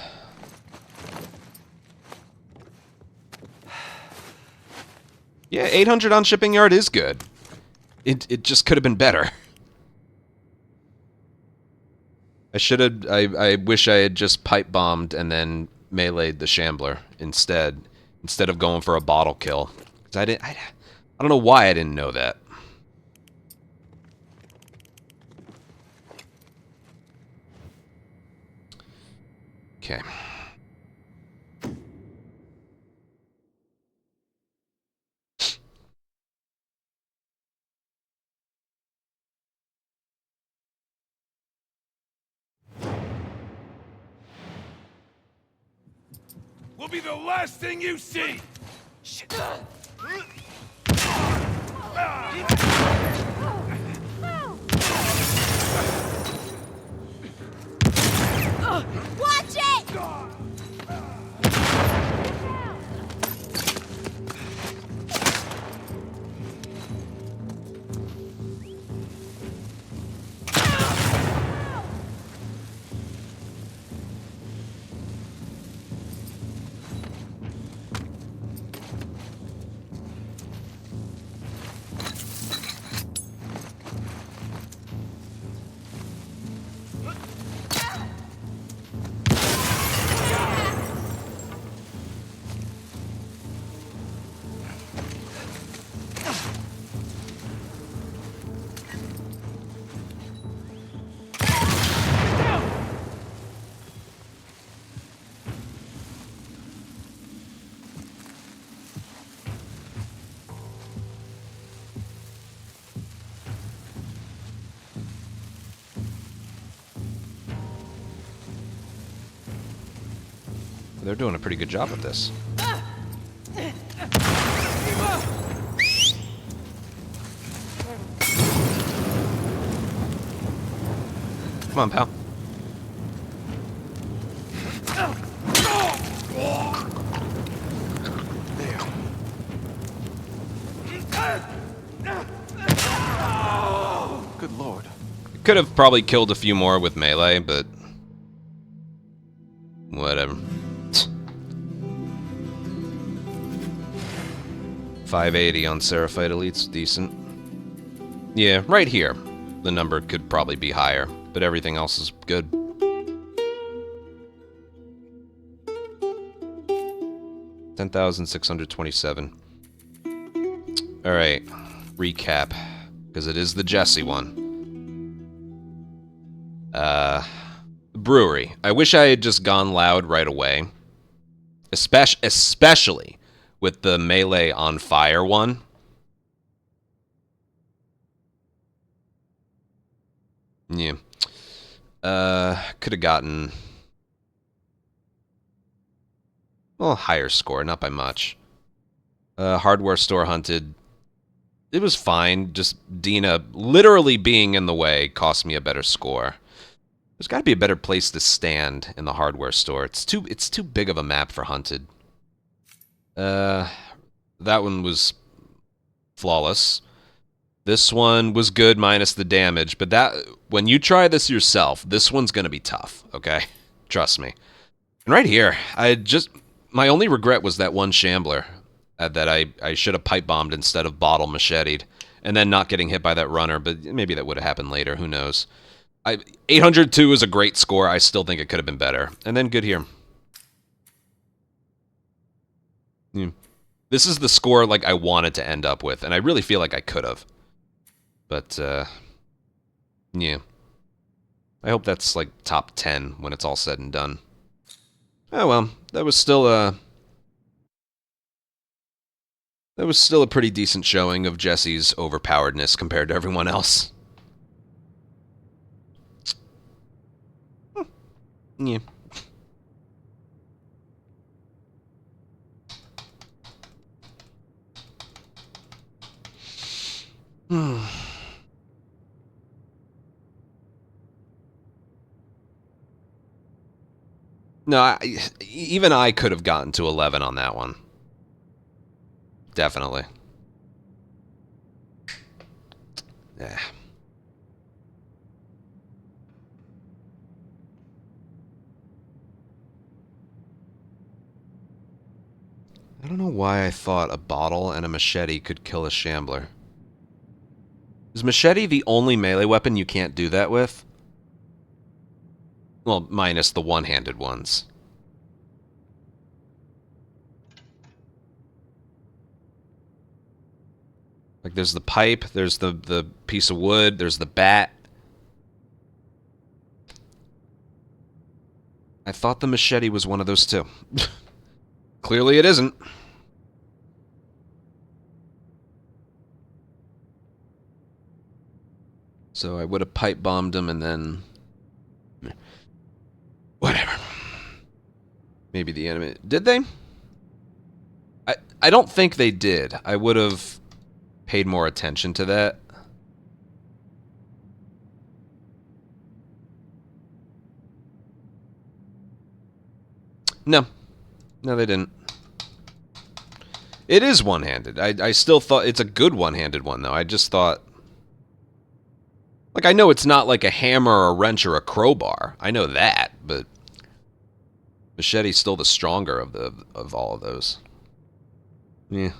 Yeah, 800 on shipping yard is good. It just could have been better. I wish I had just pipe bombed and then meleeed the shambler instead of going for a bottle kill. 'Cause I don't know why I didn't know that. Okay. Will be the last thing you see! Watch it! They're doing a pretty good job of this. Come on, pal. Good lord. Could have probably killed a few more with melee, but whatever. 580 on Seraphite Elite's decent. Yeah, right here. The number could probably be higher, but everything else is good. $10,627. Alright, recap. Because it is the Jesse one. Brewery. I wish I had just gone loud right away. Especially with the melee on fire one. Yeah. Could have gotten... well, higher score, not by much. Hardware store hunted. It was fine, just Dina literally being in the way cost me a better score. There's got to be a better place to stand in the hardware store. It's too big of a map for hunted. That one was flawless. This one was good minus the damage, but that when you try this yourself, this one's going to be tough, okay? Trust me. And right here, my only regret was that one shambler. that I should have pipe bombed instead of bottle macheted, and then not getting hit by that runner. But maybe that would have happened later. Who knows? 802 is a great score. I still think it could have been better. And then good here. Yeah. This is the score like I wanted to end up with, and I really feel like I could have. But yeah. I hope that's like top 10 when it's all said and done. Oh well, that was still a pretty decent showing of Jesse's overpoweredness compared to everyone else. Yeah. No, even I could have gotten to 11 on that one. Definitely. Yeah. I don't know why I thought a bottle and a machete could kill a shambler. Is machete the only melee weapon you can't do that with? Well, minus the one-handed ones. Like, there's the pipe, there's the piece of wood, there's the bat. I thought the machete was one of those too. Clearly it isn't. So I would have pipe bombed him and then... Whatever. Maybe the enemy... Did they? I don't think they did. I would have paid more attention to that. No. No, they didn't. It is one-handed. I still thought... It's a good one-handed one, though. I just thought... Like, I know it's not like a hammer or a wrench or a crowbar. I know that, but... Machete's still the stronger of all of those. Yeah.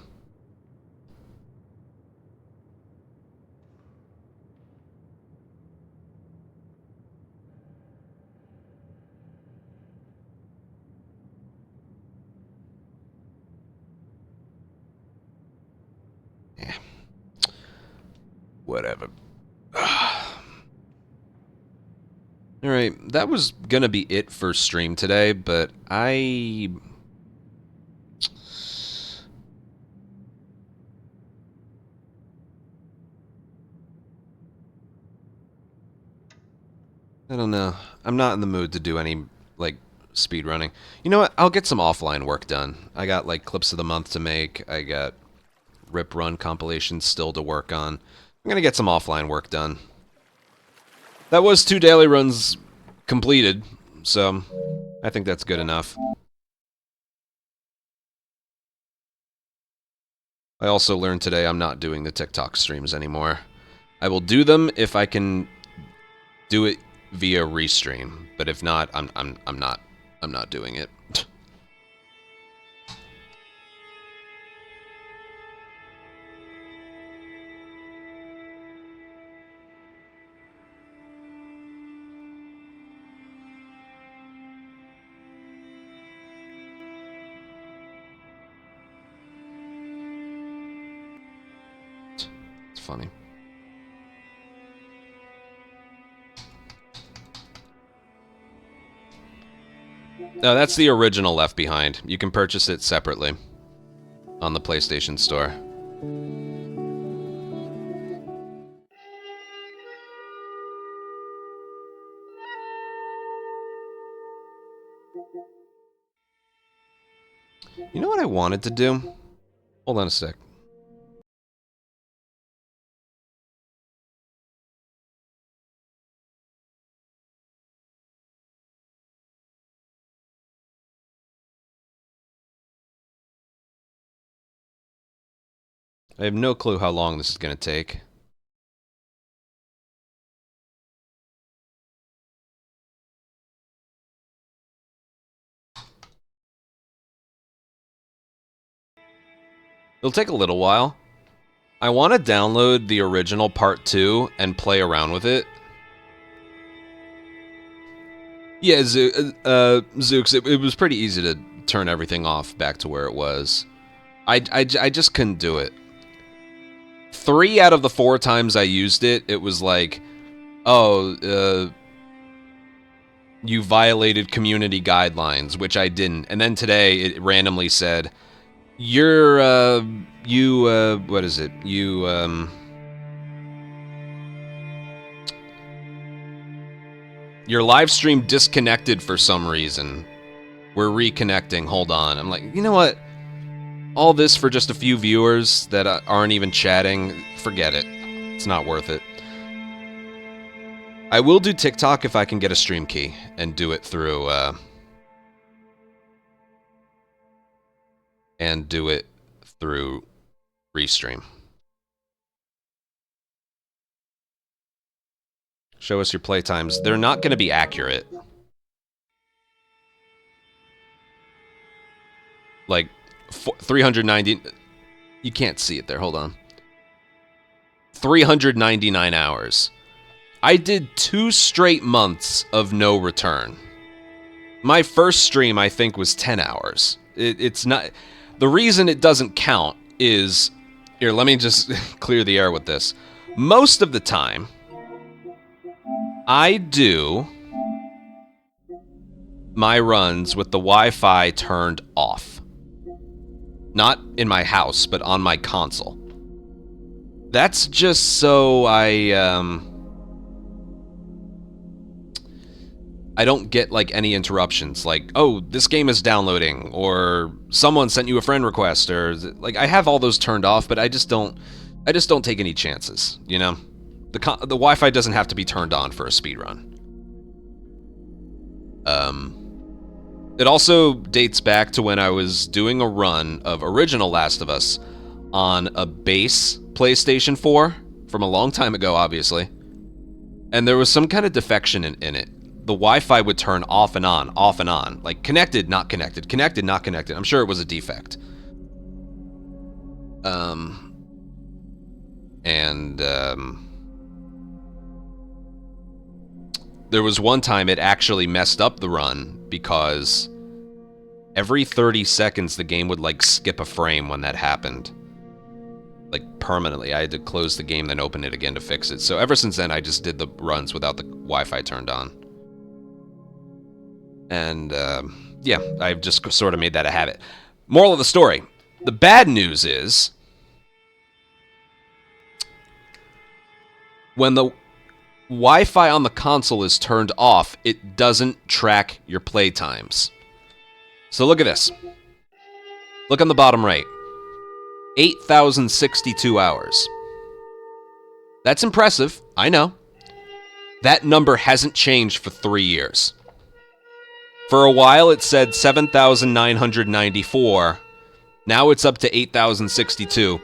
Yeah. Whatever. Alright, that was gonna be it for stream today, but I don't know. I'm not in the mood to do any, like, speed running. You know what? I'll get some offline work done. I got, like, clips of the month to make. I got rip run compilations still to work on. I'm gonna get some offline work done. That was 2 daily runs completed, so I think that's good enough. I also learned today I'm not doing the TikTok streams anymore. I will do them if I can do it via restream, but if not, I'm not doing it. It's funny. No, that's the original Left Behind. You can purchase it separately on the PlayStation Store. You know what I wanted to do? Hold on a sec. I have no clue how long this is going to take. It'll take a little while. I want to download the original part 2 and play around with it. Yeah, Zooks, it was pretty easy to turn everything off back to where it was. I just couldn't do it. 3 out of the 4 times I used it, it was like, oh, you violated community guidelines, which I didn't. And then today, it randomly said, what is it? Your live stream disconnected for some reason. We're reconnecting. Hold on. I'm like, you know what? All this for just a few viewers that aren't even chatting. Forget it. It's not worth it. I will do TikTok if I can get a stream key and do it through Restream. Show us your playtimes. They're not going to be accurate. Like 390. You can't see it there. Hold on. 399 hours. I did 2 straight months of no return. My first stream, I think, was 10 hours. It's not... The reason it doesn't count is... Here, let me just clear the air with this. Most of the time, I do my runs with the Wi-Fi turned off. Not in my house, but on my console. That's just so I don't get, like, any interruptions. Like, oh, this game is downloading, or someone sent you a friend request, or... Like, I have all those turned off, but I just don't take any chances, you know? The Wi-Fi doesn't have to be turned on for a speedrun. It also dates back to when I was doing a run of original Last of Us on a base PlayStation 4 from a long time ago, obviously. And there was some kind of defection in it. The Wi-Fi would turn off and on. Like, connected, not connected, connected, not connected. I'm sure it was a defect. There was one time it actually messed up the run because every 30 seconds the game would, like, skip a frame when that happened. Like, permanently. I had to close the game, then open it again to fix it. So ever since then, I just did the runs without the Wi-Fi turned on. And, yeah, I've just sort of made that a habit. Moral of the story. The bad news is... when the Wi-Fi on the console is turned off, it doesn't track your play times. So look at this. Look on the bottom right. 8,062 hours. That's impressive, I know. That number hasn't changed for 3 years. For a while it said 7,994. Now it's up to 8,062.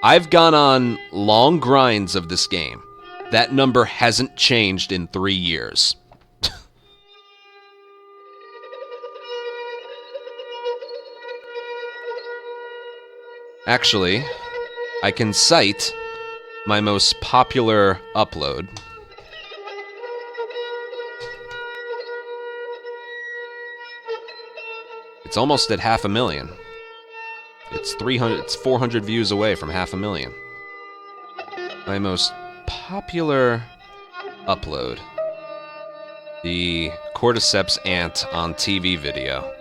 I've gone on long grinds of this game. That number hasn't changed in 3 years. Actually, I can cite my most popular upload. It's almost at 500,000. It's 400 views away from 500,000. My most popular upload. The Cordyceps ant on TV video.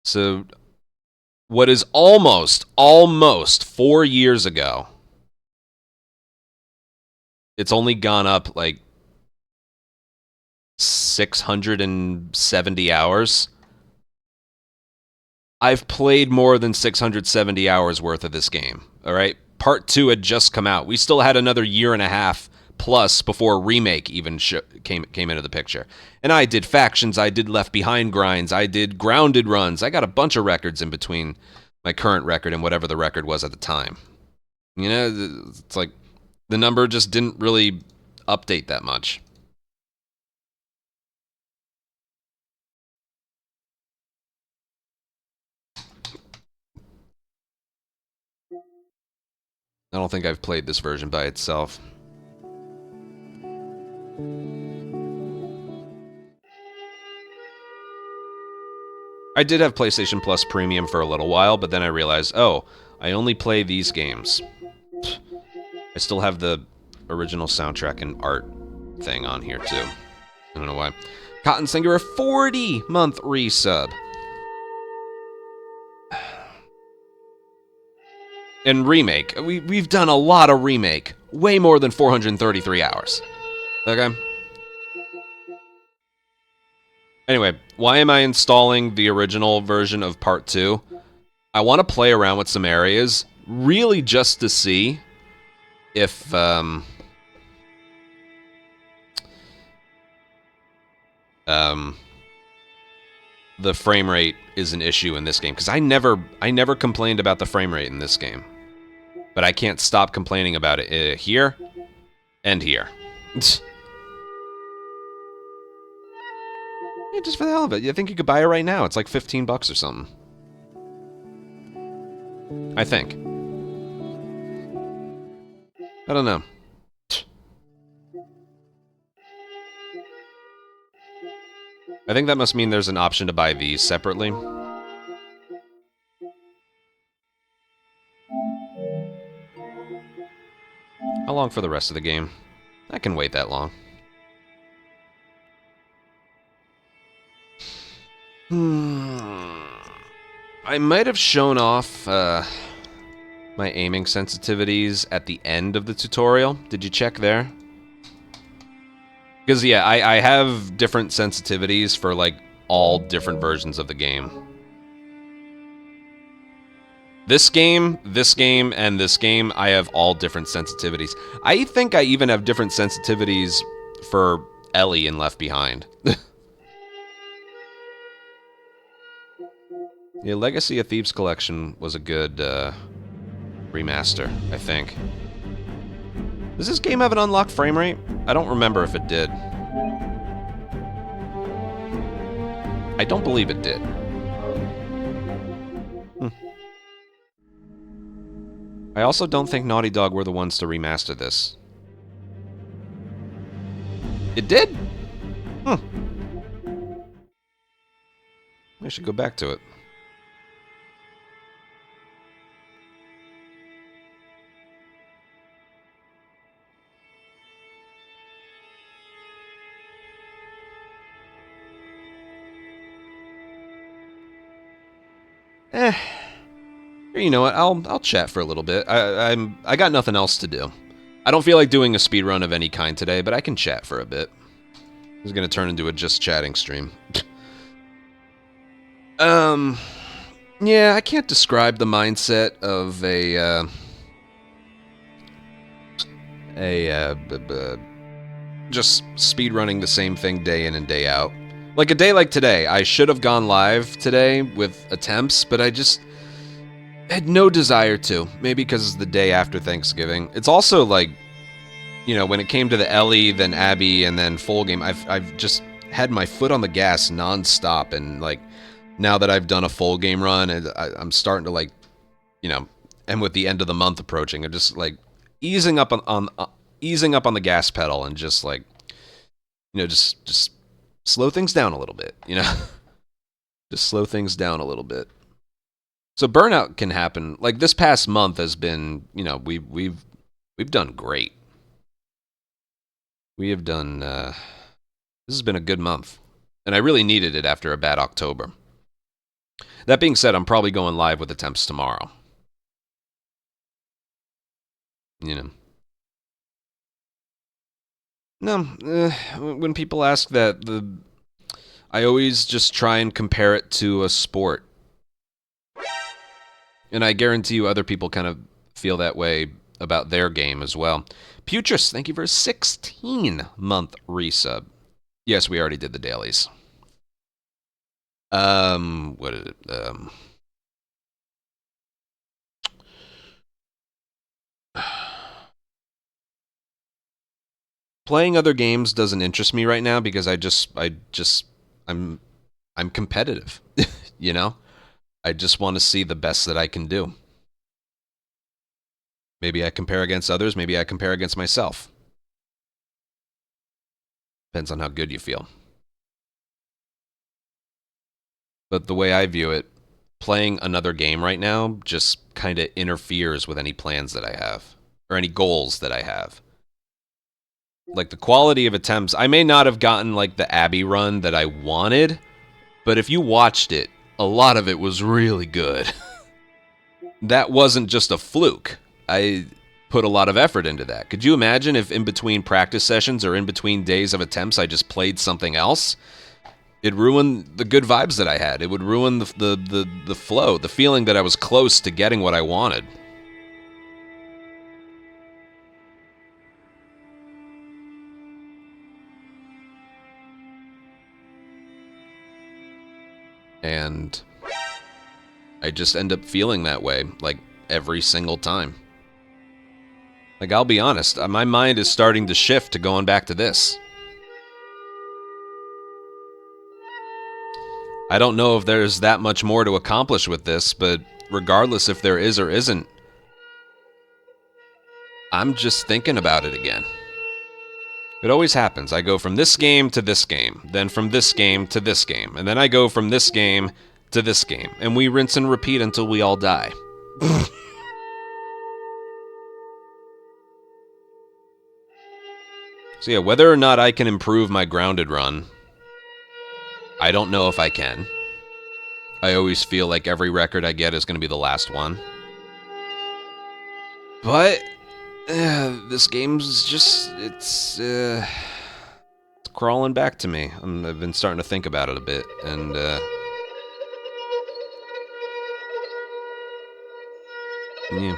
So, what is almost 4 years ago, it's only gone up, like, 670 hours. I've played more than 670 hours worth of this game, all right? Part 2 had just come out. We still had another year and a half plus before a remake even came into the picture. And I did factions, I did Left Behind grinds, I did grounded runs. I got a bunch of records in between my current record and whatever the record was at the time. You know, it's like the number just didn't really update that much. I don't think I've played this version by itself. I did have PlayStation Plus Premium for a little while, but then I realized, oh, I only play these games. I still have the original soundtrack and art thing on here, too. I don't know why. Cotton Singer, a 40-month resub. And remake. We've done a lot of remake. Way more than 433 hours. Okay? Anyway, why am I installing the original version of Part 2? I want to play around with some areas, really just to see if, the frame rate is an issue in this game. Because I never complained about the frame rate in this game. But I can't stop complaining about it here and here. Yeah, just for the hell of it. I think you could buy it right now. It's like $15 or something. I think. I don't know. I think that must mean there's an option to buy these separately. How long for the rest of the game? I can wait that long. I might have shown off my aiming sensitivities at the end of the tutorial. Did you check there? Because, yeah, I have different sensitivities for, like, all different versions of the game. This game, and this game, I have all different sensitivities. I think I even have different sensitivities for Ellie in Left Behind. Yeah, Legacy of Thieves Collection was a good remaster, I think. Does this game have an unlocked frame rate? I don't remember if it did. I don't believe it did. I also don't think Naughty Dog were the ones to remaster this. It did? I should go back to it. You know what? I'll chat for a little bit. I got nothing else to do. I don't feel like doing a speedrun of any kind today, but I can chat for a bit. This is gonna turn into a just chatting stream. Yeah, I can't describe the mindset of just speedrunning the same thing day in and day out. Like a day like today, I should have gone live today with attempts, but I just had no desire to. Maybe because it's the day after Thanksgiving. It's also like, you know, when it came to the Ellie, then Abby, and then full game, I've just had my foot on the gas nonstop, and like now that I've done a full game run, and I'm starting to like, you know, and with the end of the month approaching, I'm just like easing up on the gas pedal and just like, you know, just slow things down a little bit, you know, just slow things down a little bit. So burnout can happen. Like this past month has been, you know, we've done great. We have done. This has been a good month, and I really needed it after a bad October. That being said, I'm probably going live with attempts tomorrow. You know. No, when people ask that, I always just try and compare it to a sport. And I guarantee you other people kind of feel that way about their game as well. Putris, thank you for a 16-month resub. Yes, we already did the dailies. What is it? Playing other games doesn't interest me right now because I'm competitive, you know? I just want to see the best that I can do. Maybe I compare against others. Maybe I compare against myself. Depends on how good you feel. But the way I view it, playing another game right now just kind of interferes with any plans that I have, or any goals that I have. Like, the quality of attempts, I may not have gotten, like, the Abby run that I wanted, but if you watched it, a lot of it was really good. That wasn't just a fluke. I put a lot of effort into that. Could you imagine if in between practice sessions or in between days of attempts I just played something else? It'd ruin the good vibes that I had. It would ruin the flow, the feeling that I was close to getting what I wanted. And I just end up feeling that way, like, every single time. Like, I'll be honest, my mind is starting to shift to going back to this. I don't know if there's that much more to accomplish with this, but regardless if there is or isn't, I'm just thinking about it again. It always happens. I go from this game to this game, then from this game to this game, and then I go from this game to this game, and we rinse and repeat until we all die. So yeah, whether or not I can improve my grounded run, I don't know if I can. I always feel like every record I get is going to be the last one. But this game's just, it's crawling back to me. I've been starting to think about it a bit, and yeah.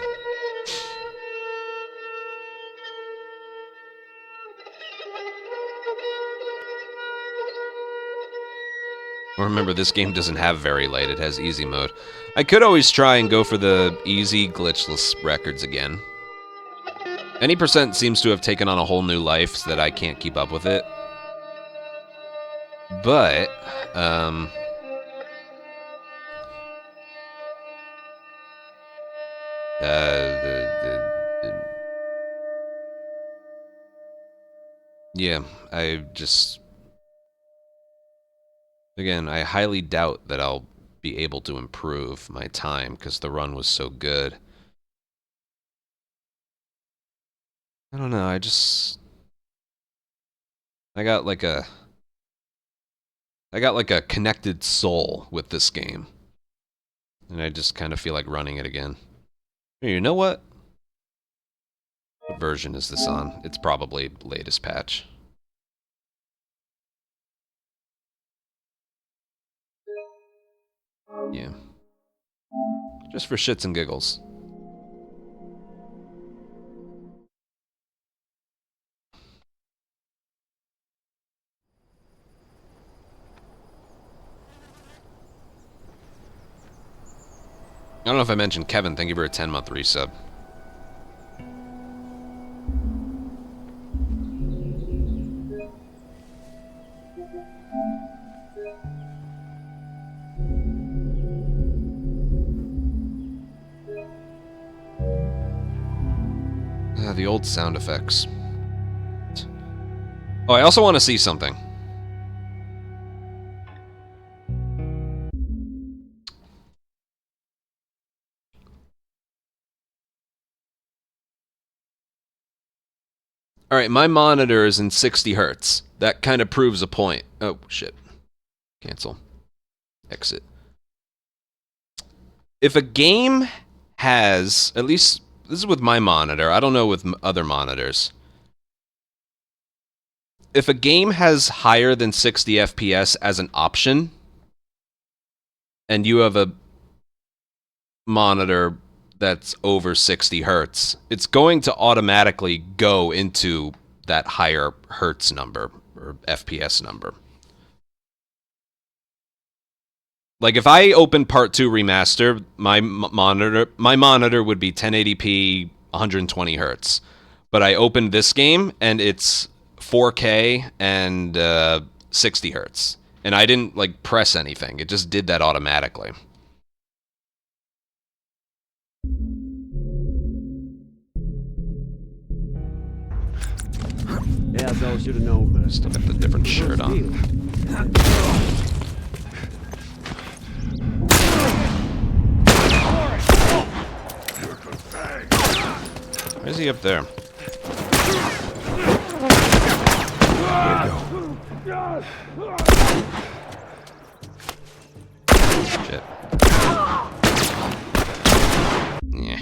Remember, this game doesn't have very light, it has easy mode. I could always try and go for the easy, glitchless records again. Any percent seems to have taken on a whole new life so that I can't keep up with it. But, yeah, I just... Again, I highly doubt that I'll be able to improve my time because the run was so good. I don't know, I got like a connected soul with this game. And I just kind of feel like running it again. You know what? What version is this on? It's probably latest patch. Yeah. Just for shits and giggles. I don't know if I mentioned Kevin. Thank you for a 10-month resub. The old sound effects. Oh, I also want to see something. Alright, my monitor is in 60 hertz. That kind of proves a point. Oh, shit. Cancel. Exit. If a game has, at least, this is with my monitor, I don't know with other monitors. If a game has higher than 60 FPS as an option, and you have a monitor that's over 60 hertz, it's going to automatically go into that higher hertz number, or FPS number. Like, if I open Part 2 Remaster, my monitor would be 1080p, 120 hertz. But I opened this game, and it's 4K and 60 hertz. And I didn't, like, press anything. It just did that automatically. Asshole should have known better. Still got the different shirt on. Why is he up there? Shit. Yeah.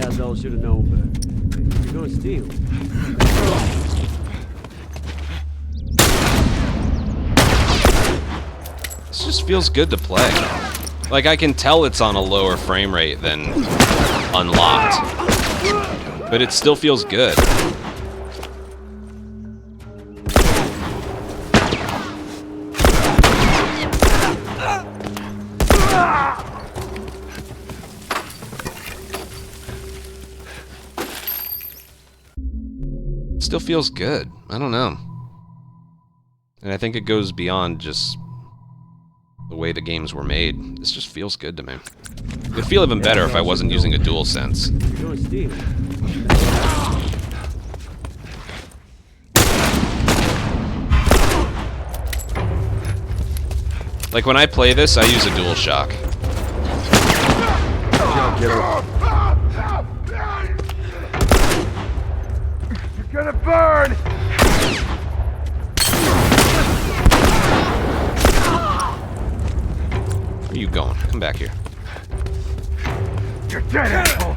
Asshole should have known better. You're gonna steal. This just feels good to play. Like, I can tell it's on a lower frame rate than unlocked, but it still feels good. It still feels good. I don't know. And I think it goes beyond just the way the games were made. This just feels good to me. It'd feel even better if I wasn't using a DualSense. You're gonna steal. Like, when I play this, I use a DualShock. You're gonna burn! Where are you going? Come back here. You're dead, asshole!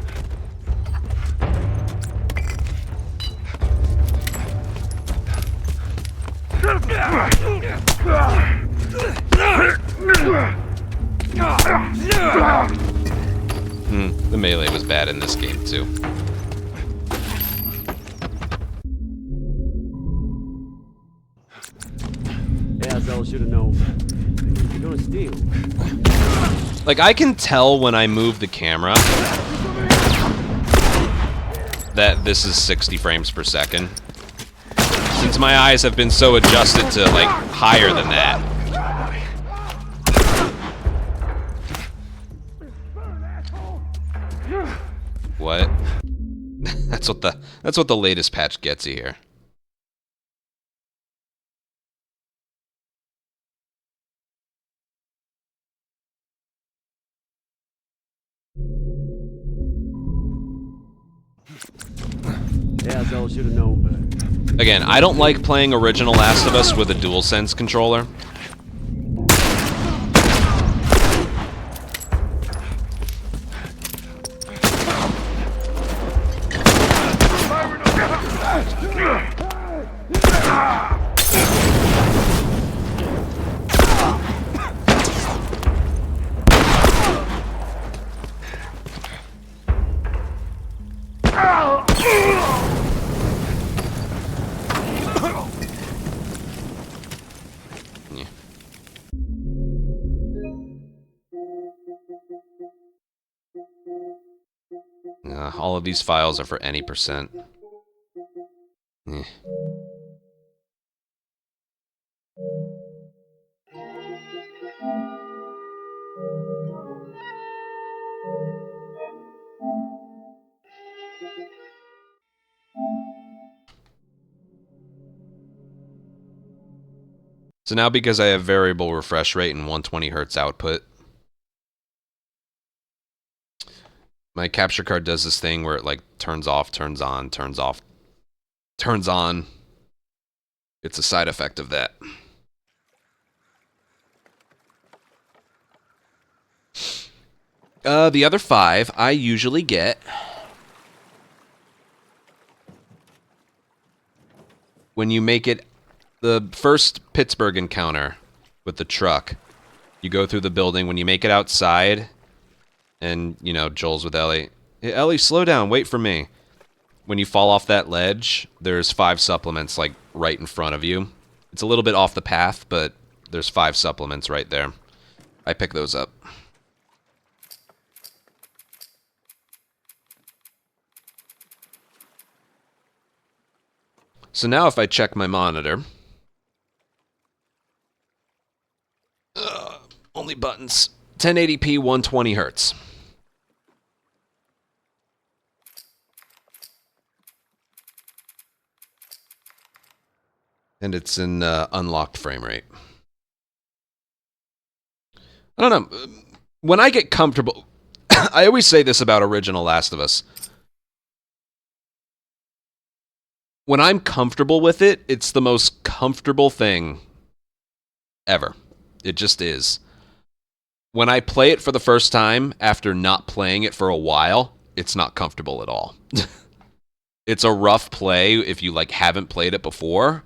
The melee was bad in this game, too. Asshole should have known better. You're gonna steal. Like, I can tell when I move the camera that this is 60 frames per second. Since my eyes have been so adjusted to, like, higher than that. What? That's what the latest patch gets you here. Asshole should have known better. Again, I don't like playing original Last of Us with a DualSense controller. All of these files are for any percent. Eh. So now, because I have variable refresh rate and 120 Hz output, my capture card does this thing where it like turns off, turns on, turns off, turns on. It's a side effect of that. The other 5 I usually get when you make it the first Pittsburgh encounter with the truck. You go through the building. When you make it outside, and, you know, Joel's with Ellie. Hey, Ellie, slow down. Wait for me. When you fall off that ledge, there's 5 supplements, like, right in front of you. It's a little bit off the path, but there's 5 supplements right there. I pick those up. So now if I check my monitor... only buttons. 1080p, 120 Hz. And it's in unlocked frame rate. I don't know. When I get comfortable... I always say this about original Last of Us. When I'm comfortable with it, it's the most comfortable thing ever. It just is. When I play it for the first time, after not playing it for a while, it's not comfortable at all. It's a rough play if you like haven't played it before,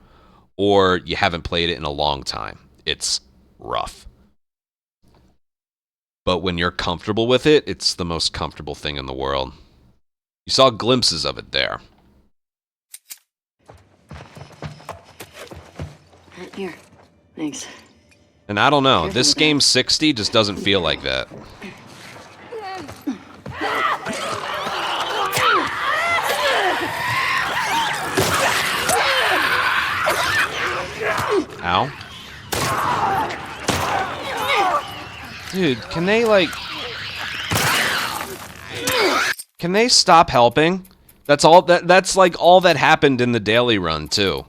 or you haven't played it in a long time. It's rough. But when you're comfortable with it, it's the most comfortable thing in the world. You saw glimpses of it there. Here. Thanks. And I don't know, Careful this with game that. 60 just doesn't feel like that. Ow. Dude, can they, like... Can they stop helping? That's all that's like all that happened in the daily run, too.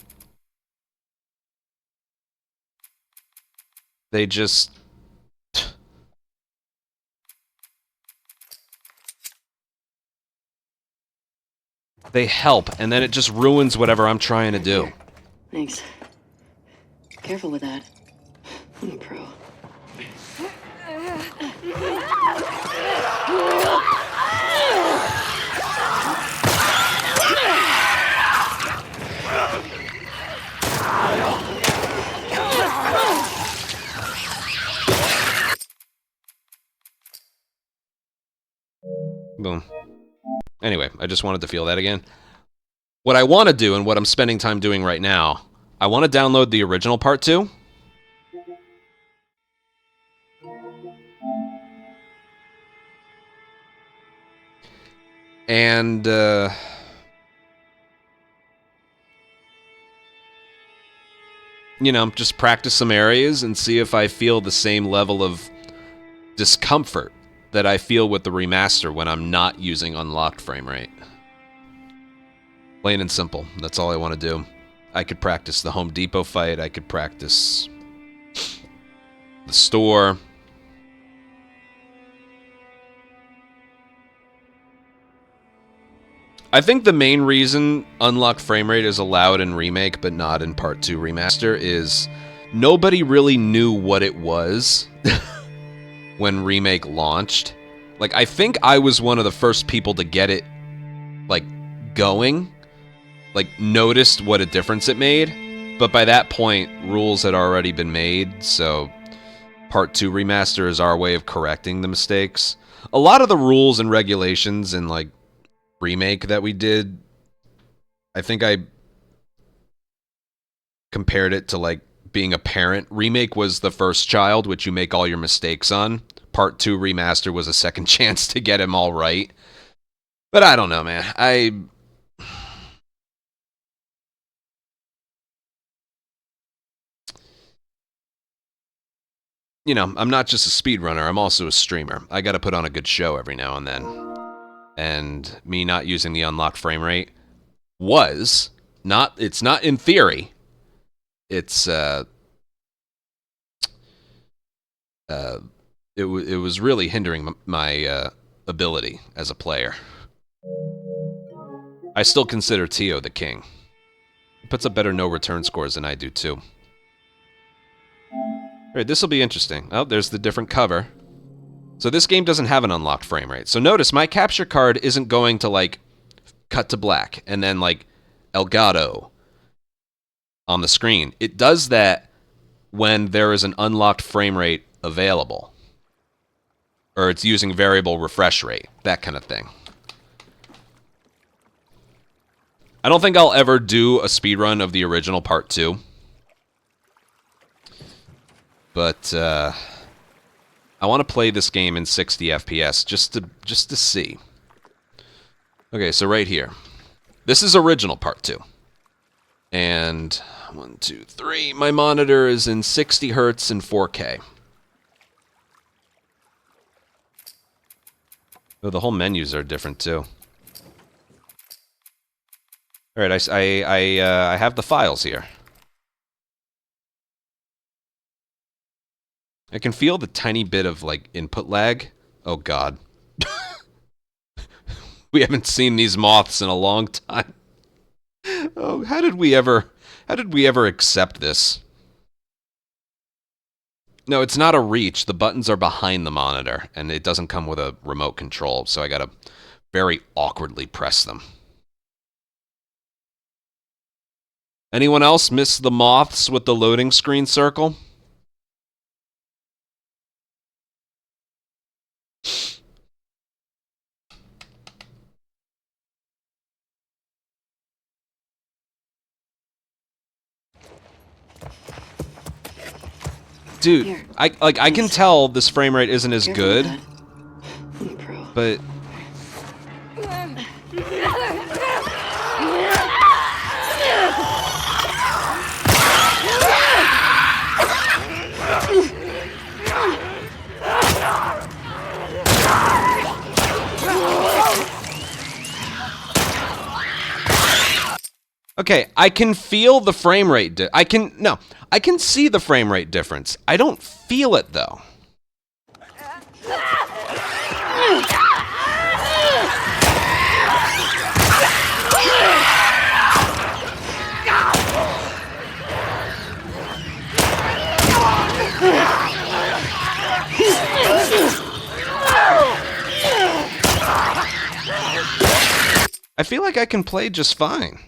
They just... They help, and then it just ruins whatever I'm trying to do. Thanks. Careful with that. I'm a pro. Boom. Anyway, I just wanted to feel that again. What I want to do, and what I'm spending time doing right now, I want to download the original Part 2. And, you know, just practice some areas and see if I feel the same level of discomfort that I feel with the remaster when I'm not using unlocked frame rate. Plain and simple. That's all I want to do. I could practice the Home Depot fight. I could practice the store. I think the main reason unlocked frame rate is allowed in Remake but not in Part 2 Remaster is nobody really knew what it was when Remake launched. Like, I think I was one of the first people to get it, like, going. Like, noticed what a difference it made. But by that point, rules had already been made, so Part 2 Remaster is our way of correcting the mistakes. A lot of the rules and regulations in, like, Remake that we did, I think I compared it to, like, being a parent. Remake was the first child, which you make all your mistakes on. Part 2 Remaster was a second chance to get him all right. But I don't know, man. You know, I'm not just a speedrunner, I'm also a streamer. I gotta put on a good show every now and then. And me not using the unlocked frame rate was not, it's not in theory. It's, it was really hindering my ability as a player. I still consider Tio the king. He puts up better no-return scores than I do, too. Alright, this will be interesting. Oh, there's the different cover. So this game doesn't have an unlocked frame rate. So notice, my capture card isn't going to, like, cut to black, and then, like, Elgato on the screen. It does that when there is an unlocked frame rate available. Or it's using variable refresh rate, that kind of thing. I don't think I'll ever do a speedrun of the original Part 2. But, I want to play this game in 60 FPS just to see. Okay, so right here. This is original Part 2. And 1, 2, 3. My monitor is in 60 hertz and 4K. Oh, the whole menus are different too. All right, I have the files here. I can feel the tiny bit of, like, input lag. Oh, God. We haven't seen these moths in a long time. Oh, how did we ever accept this? No, it's not a reach. The buttons are behind the monitor, and it doesn't come with a remote control, so I gotta very awkwardly press them. Anyone else miss the moths with the loading screen circle? Dude, Here. I can tell this frame rate isn't as Careful good, with that. I'm a pro. but okay, I can feel the frame rate. I can see the frame rate difference. I don't feel it though. I feel like I can play just fine.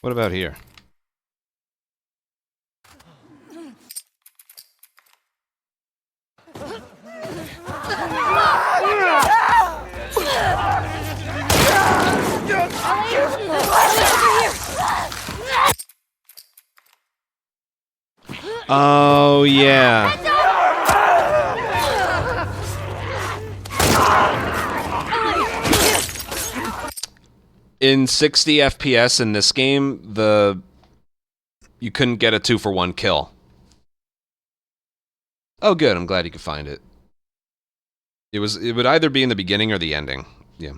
What about here? Oh, yeah. In 60 FPS in this game, you couldn't get a 2-for-1 kill. Oh, good. I'm glad you could find it. It would either be in the beginning or the ending. Yeah.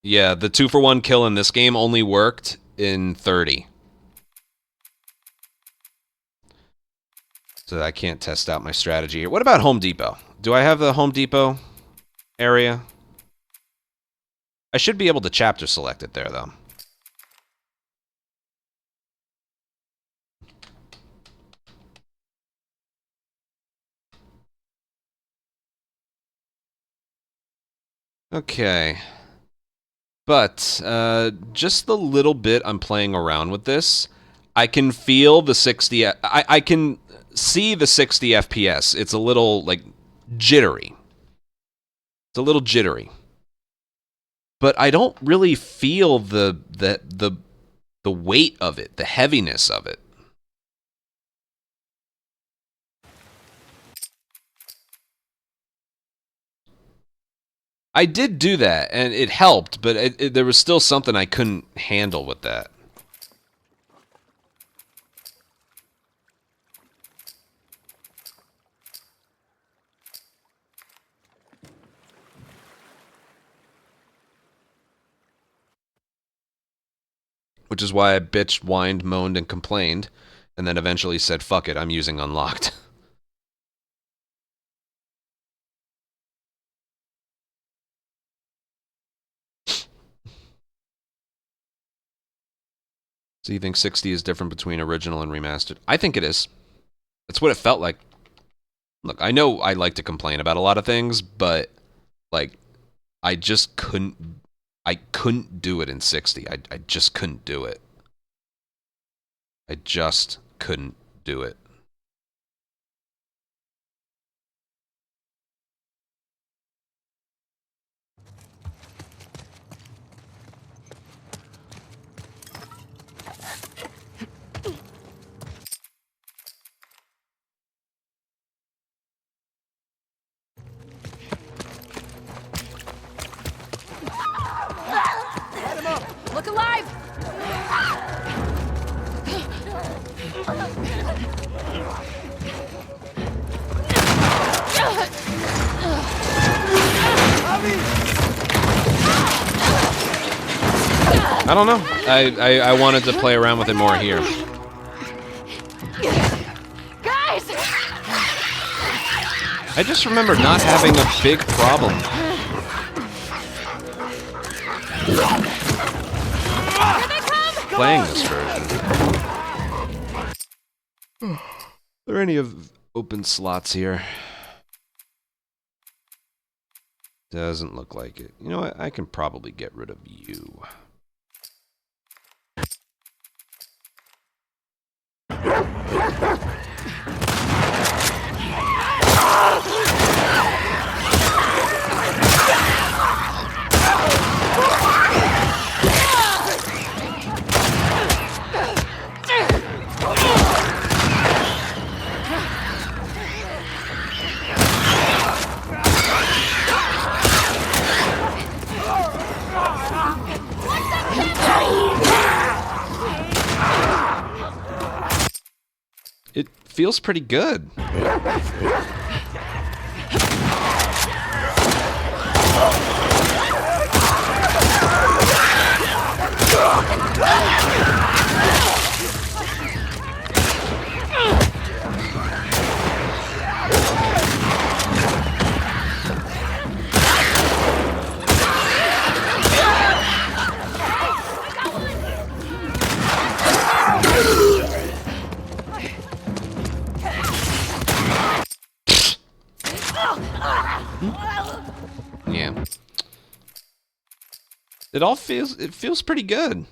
Yeah, the 2-for-1 kill in this game only worked in 30. So I can't test out my strategy here. What about Home Depot? Do I have the Home Depot area? I should be able to chapter select it there, though. Okay. But, just the little bit I'm playing around with this, I can feel the 60... I can see the 60 FPS. It's a little, like, jittery. It's a little jittery. But I don't really feel the weight of it, the heaviness of it. I did do that, and it helped, but there was still something I couldn't handle with that. Which is why I bitched, whined, moaned, and complained, and then eventually said, fuck it, I'm using unlocked. So you think 60 is different between original and remastered? I think it is. That's what it felt like. Look, I know I like to complain about a lot of things, but, like, I just couldn't... I couldn't do it in 60. I just couldn't do it. I just couldn't do it. Look alive! I don't know. I wanted to play around with it more here. Guys! I just remember not having a big problem. Playing this version. Are there any open slots here? Doesn't look like it. You know what? I can probably get rid of you. It feels pretty good. Yeah. It feels pretty good.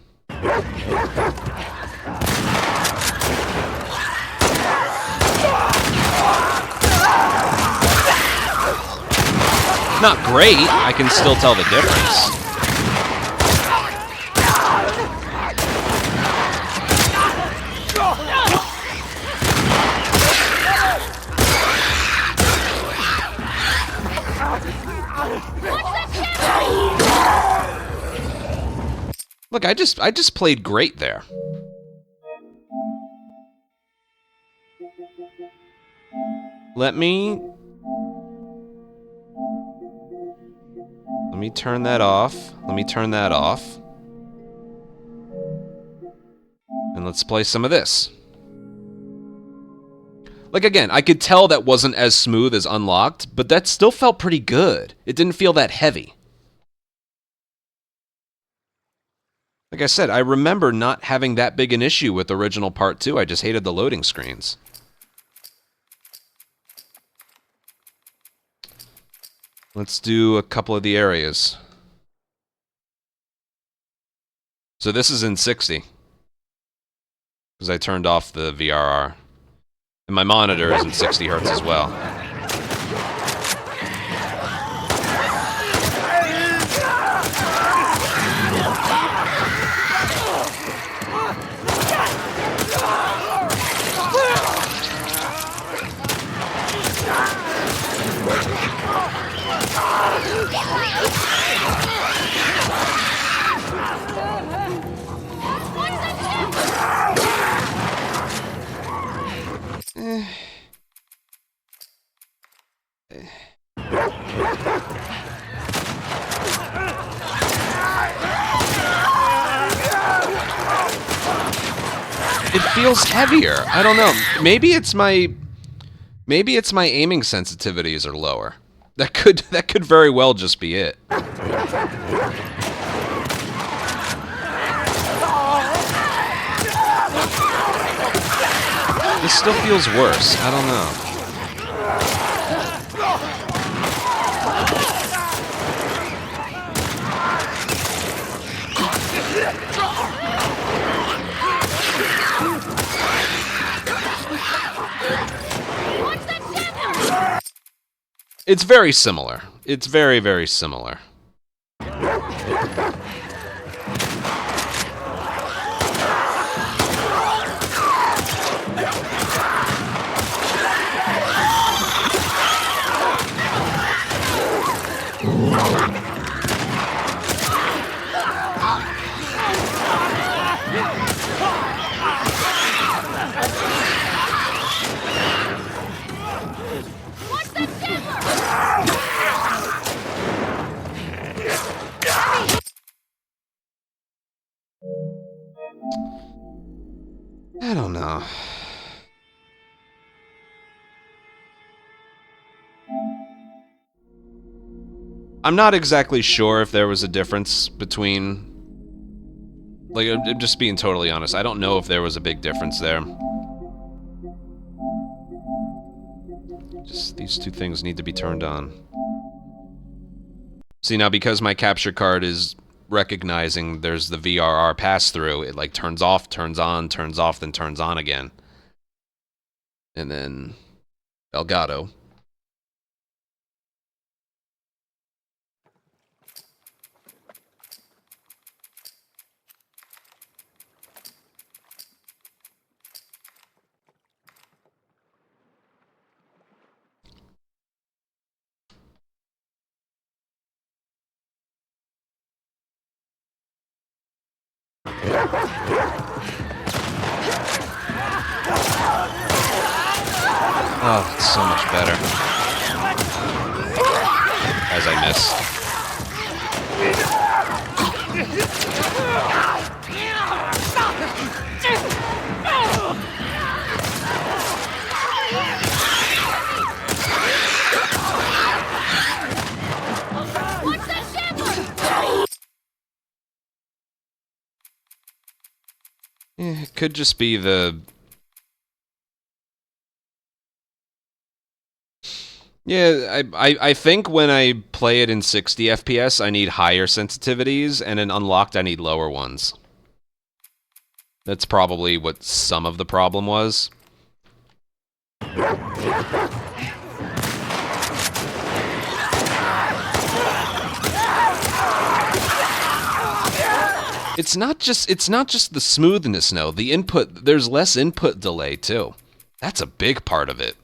Not great. I can still tell the difference. Look, I just played great there. Let me turn that off. Let me turn that off. And let's play some of this. Like, again, I could tell that wasn't as smooth as Unlocked, but that still felt pretty good. It didn't feel that heavy. Like I said, I remember not having that big an issue with original Part 2. I just hated the loading screens. Let's do a couple of the areas. So this is in 60. Because I turned off the VRR. And my monitor is in 60 hertz as well. It feels heavier. I don't know. Maybe it's my aiming sensitivities are lower. That could very well just be it. This still feels worse. I don't know. It's very similar. It's very, very similar. No. I'm not exactly sure if there was a difference between... Like, I'm just being totally honest. I don't know if there was a big difference there. Just these two things need to be turned on. See, now because my capture card is recognizing there's the VRR pass-through, it like turns off, turns on, turns off, then turns on again. And then Elgato. Oh, it's so much better. As I miss. It could just be the... Yeah, I think when I play it in 60 FPS, I need higher sensitivities, and in Unlocked, I need lower ones. That's probably what some of the problem was. It's not just the smoothness, no. The input, there's less input delay too. That's a big part of it.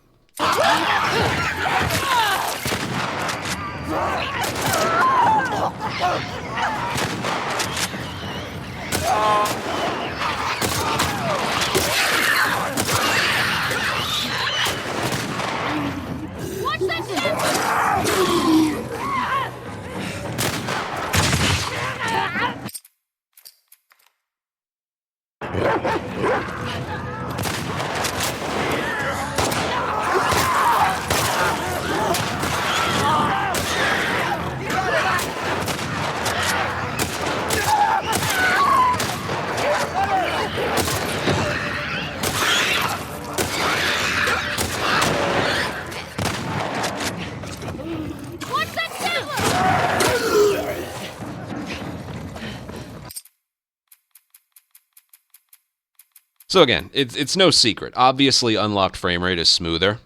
So again, it's no secret. Obviously, unlocked frame rate is smoother.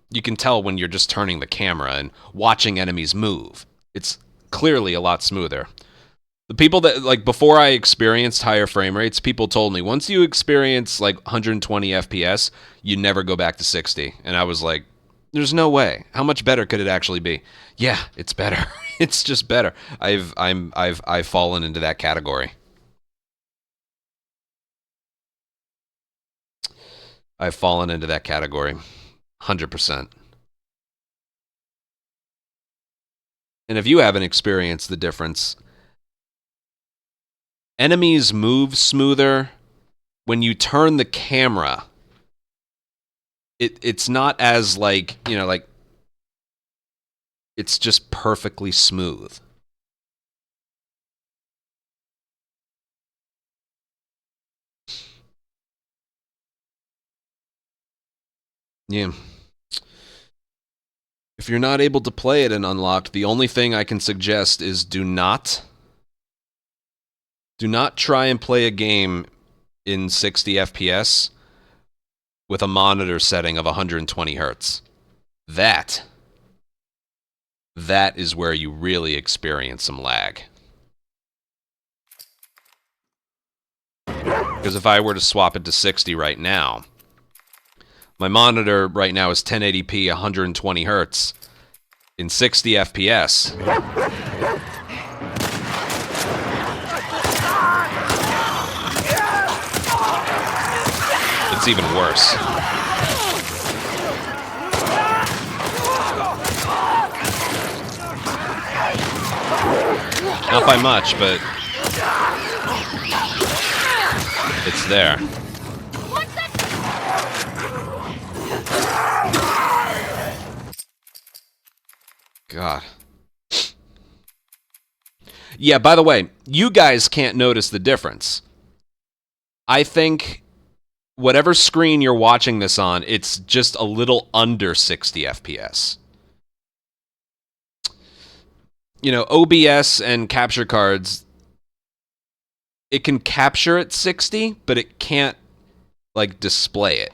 You can tell when you're just turning the camera and watching enemies move. It's clearly a lot smoother. The people that, like, before I experienced higher frame rates, people told me, once you experience, like, 120 FPS, you never go back to 60. And I was like, there's no way. How much better could it actually be? Yeah, it's better. It's just better. I've fallen into that category. I've fallen into that category. 100%. And if you haven't experienced the difference, enemies move smoother when you turn the camera. It's not as, like, you know, like, it's just perfectly smooth. Yeah. If you're not able to play it in Unlocked, the only thing I can suggest is do not try and play a game in 60 FPS with a monitor setting of 120 hertz. That is where you really experience some lag. Because if I were to swap it to 60 right now, my monitor right now is 1080p, 120 hertz, in 60 FPS. It's even worse. Not by much, but it's there. God. Yeah, by the way, you guys can't notice the difference. I think whatever screen you're watching this on, it's just a little under 60 FPS. You know, OBS and capture cards, it can capture at 60, but it can't, like, display it,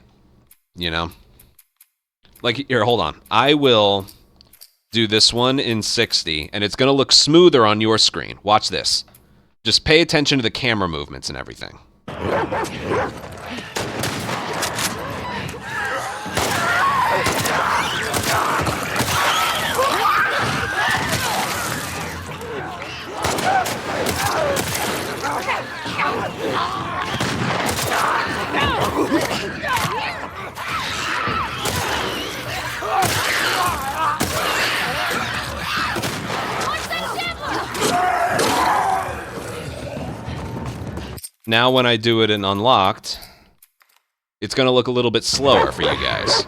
you know? Like, here, hold on. I will do this one in 60, and it's going to look smoother on your screen. Watch this. Just pay attention to the camera movements and everything. Now when I do it in unlocked, it's going to look a little bit slower for you guys.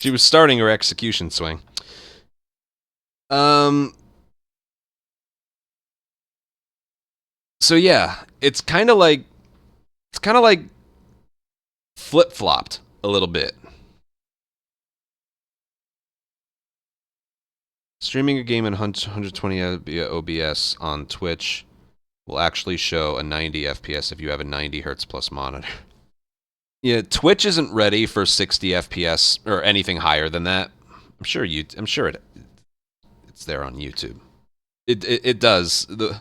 She was starting her execution swing. So yeah, it's kind of like flip-flopped a little bit. Streaming a game in 120 via OBS on Twitch will actually show a 90 FPS if you have a 90 Hz plus monitor. Yeah, Twitch isn't ready for 60 FPS or anything higher than that. I'm sure it's there on YouTube. It does. I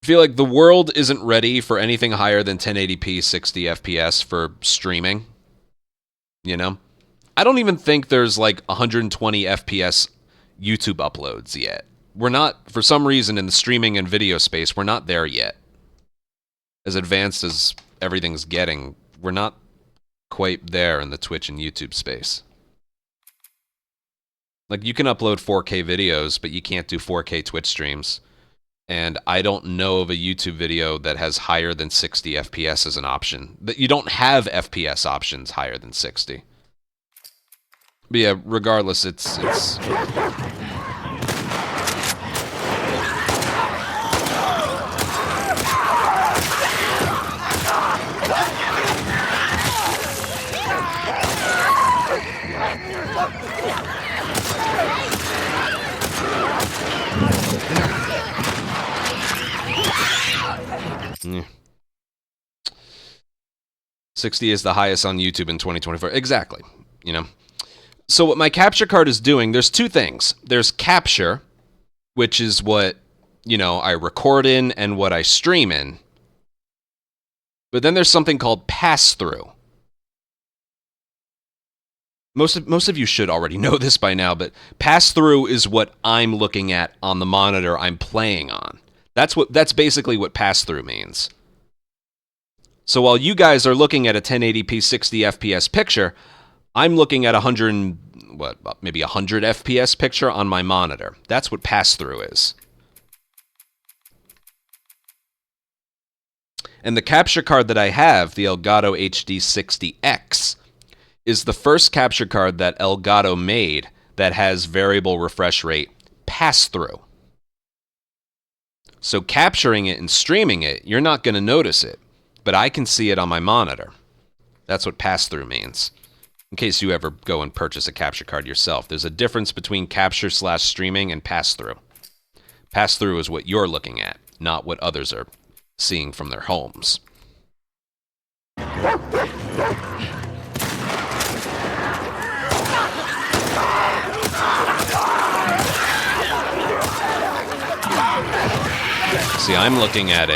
feel like the world isn't ready for anything higher than 1080p 60 FPS for streaming. You know? I don't even think there's like 120 FPS YouTube uploads yet. We're not, for some reason, in the streaming and video space, we're not there yet. As advanced as everything's getting, we're not quite there in the Twitch and YouTube space. Like, you can upload 4K videos, but you can't do 4K Twitch streams. And I don't know of a YouTube video that has higher than 60 FPS as an option. But you don't have FPS options higher than 60. But yeah, regardless, it's yeah. 60 is the highest on YouTube in 2024. Exactly. You know. So what my capture card is doing, there's two things. There's capture, which is what, you know, I record in and what I stream in. But then there's something called pass-through. Most of you should already know this by now, but pass-through is what I'm looking at on the monitor I'm playing on. That's basically what pass-through means. So while you guys are looking at a 1080p 60 FPS picture, I'm looking at maybe 100 FPS picture on my monitor. That's what pass-through is. And the capture card that I have, the Elgato HD60X, is the first capture card that Elgato made that has variable refresh rate pass-through. So capturing it and streaming it, you're not going to notice it, but I can see it on my monitor. That's what pass-through means. In case you ever go and purchase a capture card yourself, there's a difference between capture/streaming and pass-through. Pass-through is what you're looking at, not what others are seeing from their homes. See, I'm looking at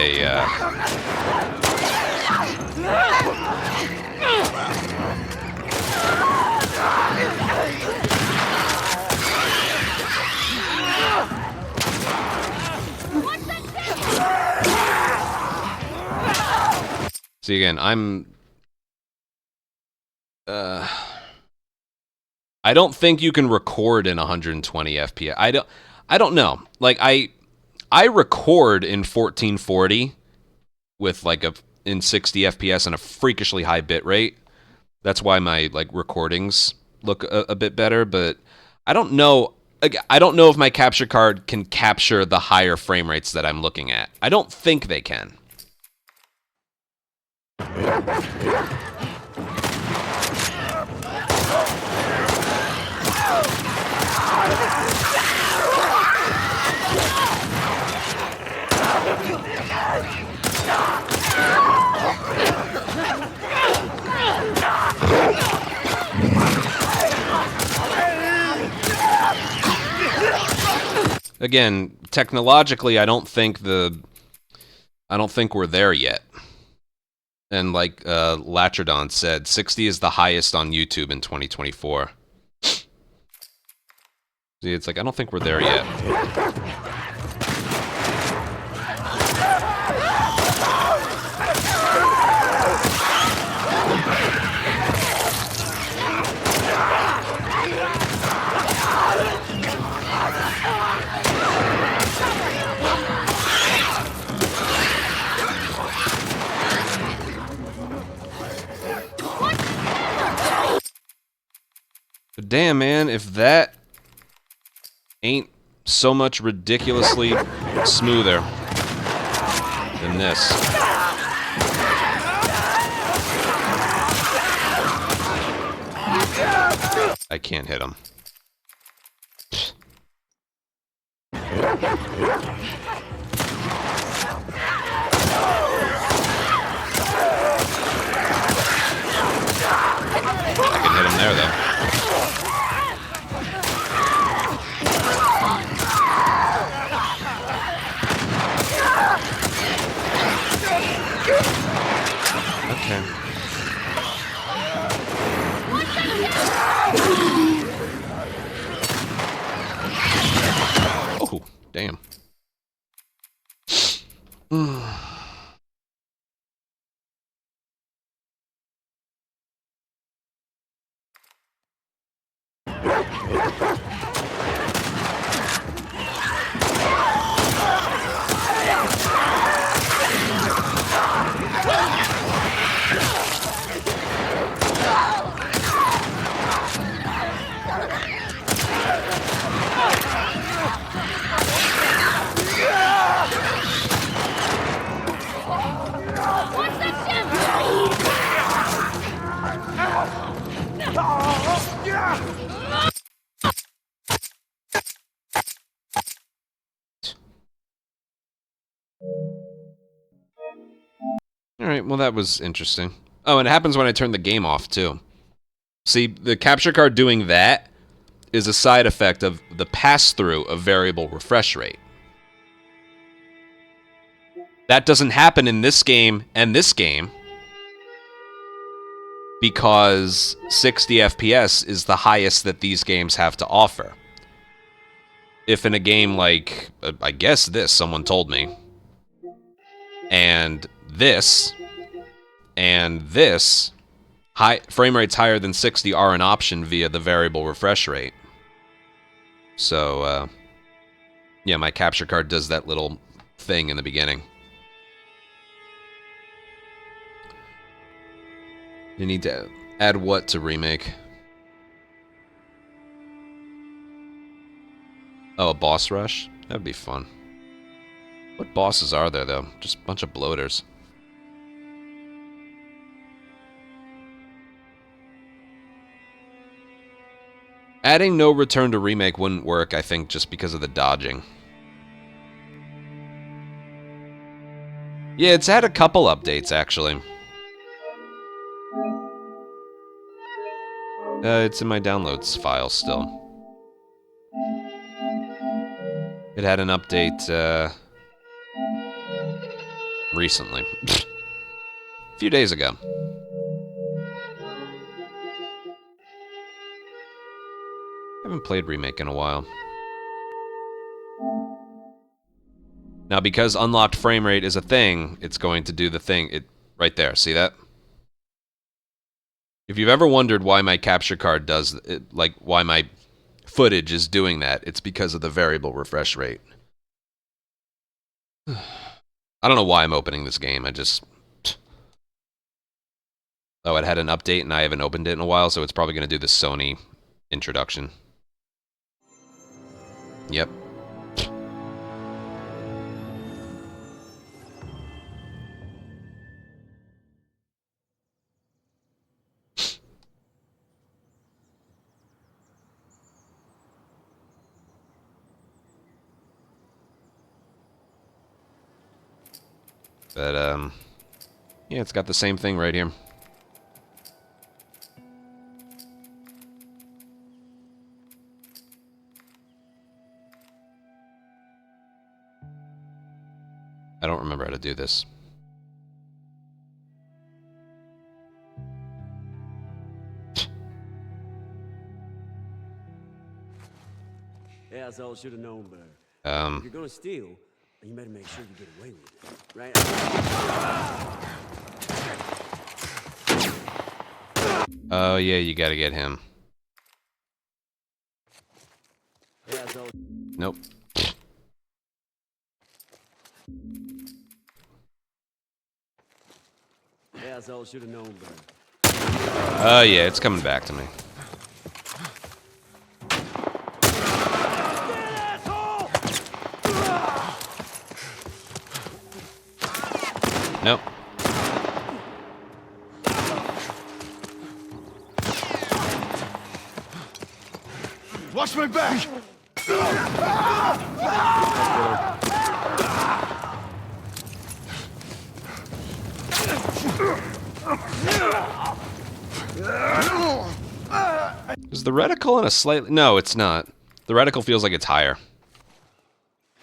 See, again, I don't think you can record in 120 FPS. I don't know. Like I record in 1440 with like in 60 FPS and a freakishly high bit rate. That's why my like recordings look a bit better, but I don't know. I don't know if my capture card can capture the higher frame rates that I'm looking at. I don't think they can. Again, technologically, I don't think we're there yet. And like Latrodon said, 60 is the highest on YouTube in 2024. See, it's like I don't think we're there yet. But damn, man, if that ain't so much ridiculously smoother than this. I can't hit him. I can hit him there, though. Okay. Oh, damn. Alright, well that was interesting. Oh, and it happens when I turn the game off, too. See, the capture card doing that is a side effect of the pass-through of variable refresh rate. That doesn't happen in this game and this game because 60 FPS is the highest that these games have to offer. If in a game like, I guess this, someone told me, and this, high frame rates higher than 60 are an option via the variable refresh rate. So, yeah, my capture card does that little thing in the beginning. You need to add what to remake? Oh, a boss rush? That'd be fun. What bosses are there, though? Just a bunch of bloaters. Adding no return to remake wouldn't work, I think, just because of the dodging. Yeah, it's had a couple updates, actually. It's in my downloads file still. It had an update, recently. A few days ago. Haven't played Remake in a while. Now, because unlocked frame rate is a thing, it's going to do the thing. Right there. See that? If you've ever wondered why my capture card does it, like why my footage is doing that, it's because of the variable refresh rate. I don't know why I'm opening this game. I just... Oh, it had an update and I haven't opened it in a while, so it's probably going to do the Sony introduction. Yep. But, yeah, it's got the same thing right here. I don't remember how to do this. Yeah, so I should have known better. If you're gonna steal, you better make sure you get away with it, right? Oh, yeah, you gotta get him. Yeah, so Nope. yeah, so I should have known better. Oh, yeah, it's coming back to me. Nope. Watch my back! Is the reticle in a slightly... No, it's not. The reticle feels like it's higher.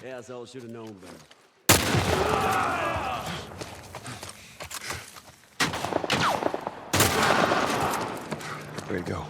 Yeah, so I should have known better. Way to go.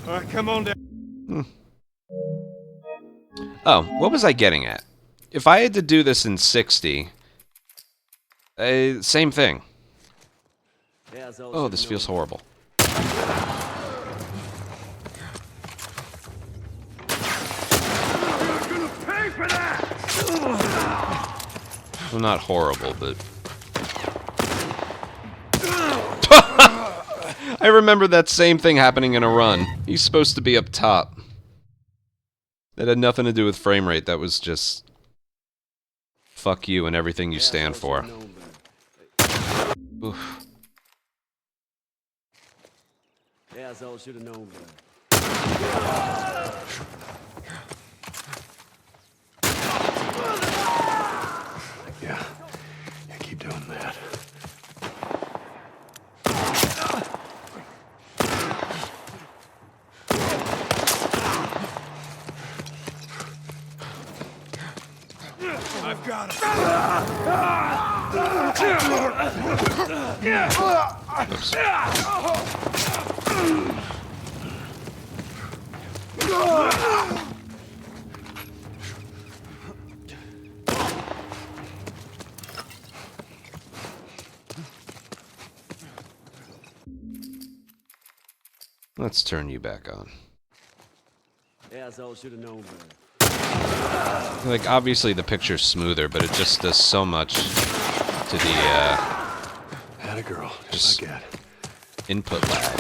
All right, come on down. Oh, what was I getting at? If I had to do this in 60... same thing. Yeah, so Oh, this feels horrible. You're gonna pay for that! Well, not horrible, but... I remember that same thing happening in a run. He's supposed to be up top. That had nothing to do with frame rate. That was just... Fuck you and everything you stand for. Oof. Yeah, so I should have known better. Yeah, keep doing that. I've got him. Oops. Let's turn you back on. Yeah, so I should have known better. Like, obviously the picture's smoother, but it just does so much to the, Atta girl, just just like that. input lag.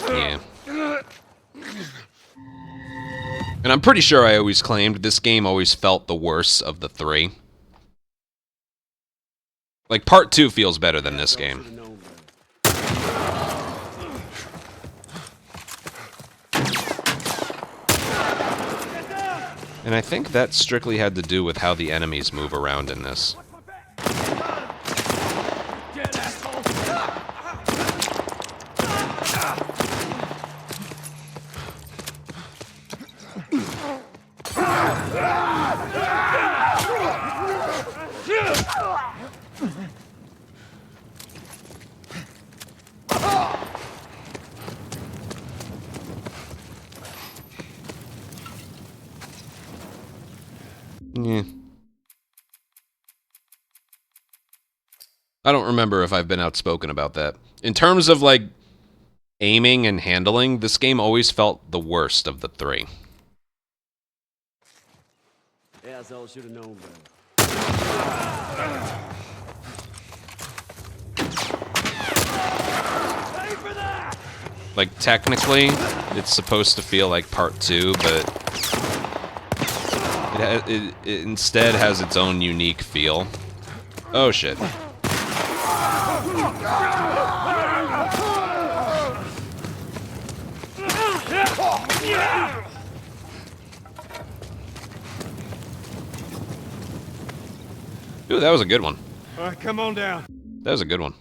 Yeah. And I'm pretty sure I always claimed this game always felt the worst of the three. Like, part 2 feels better than this game. And I think that strictly had to do with how the enemies move around in this. Yeah. I don't remember if I've been outspoken about that. In terms of, like, aiming and handling, this game always felt the worst of the three. Asshole should have known better. Pay for that! Like, technically, it's supposed to feel like part 2, but it instead has its own unique feel. Oh, shit. Ooh, that was a good one. All right, come on down. That was a good one.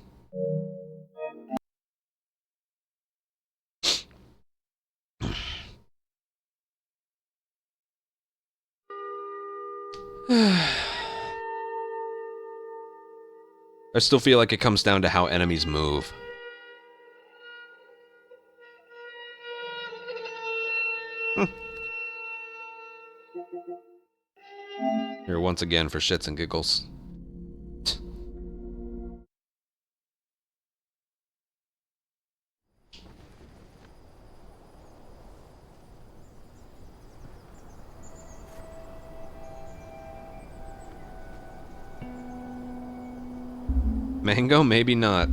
I still feel like it comes down to how enemies move. Here once again for shits and giggles. Mango? Maybe not.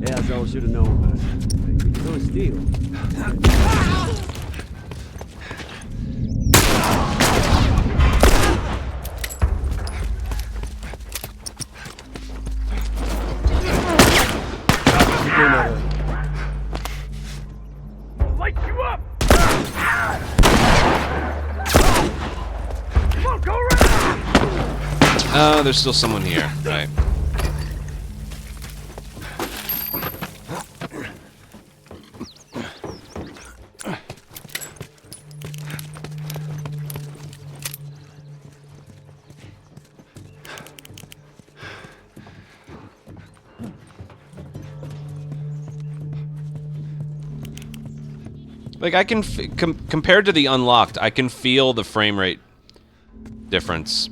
Asshole should have known better. You're gonna steal. Light you up! Come on, go around! There's still someone here. Right. Like, I can, compared to the unlocked, I can feel the frame rate difference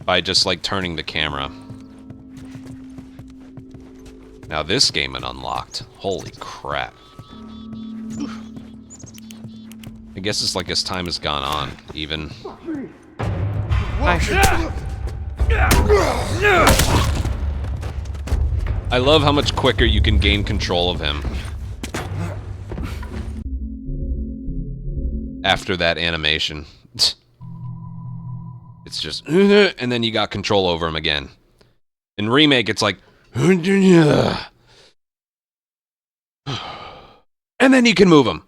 by just, like, turning the camera. Now this game in unlocked, holy crap. I guess it's like as time has gone on, even. I love how much quicker you can gain control of him. After that animation. It's just, and then you got control over him again. In Remake, it's like, and then you can move him.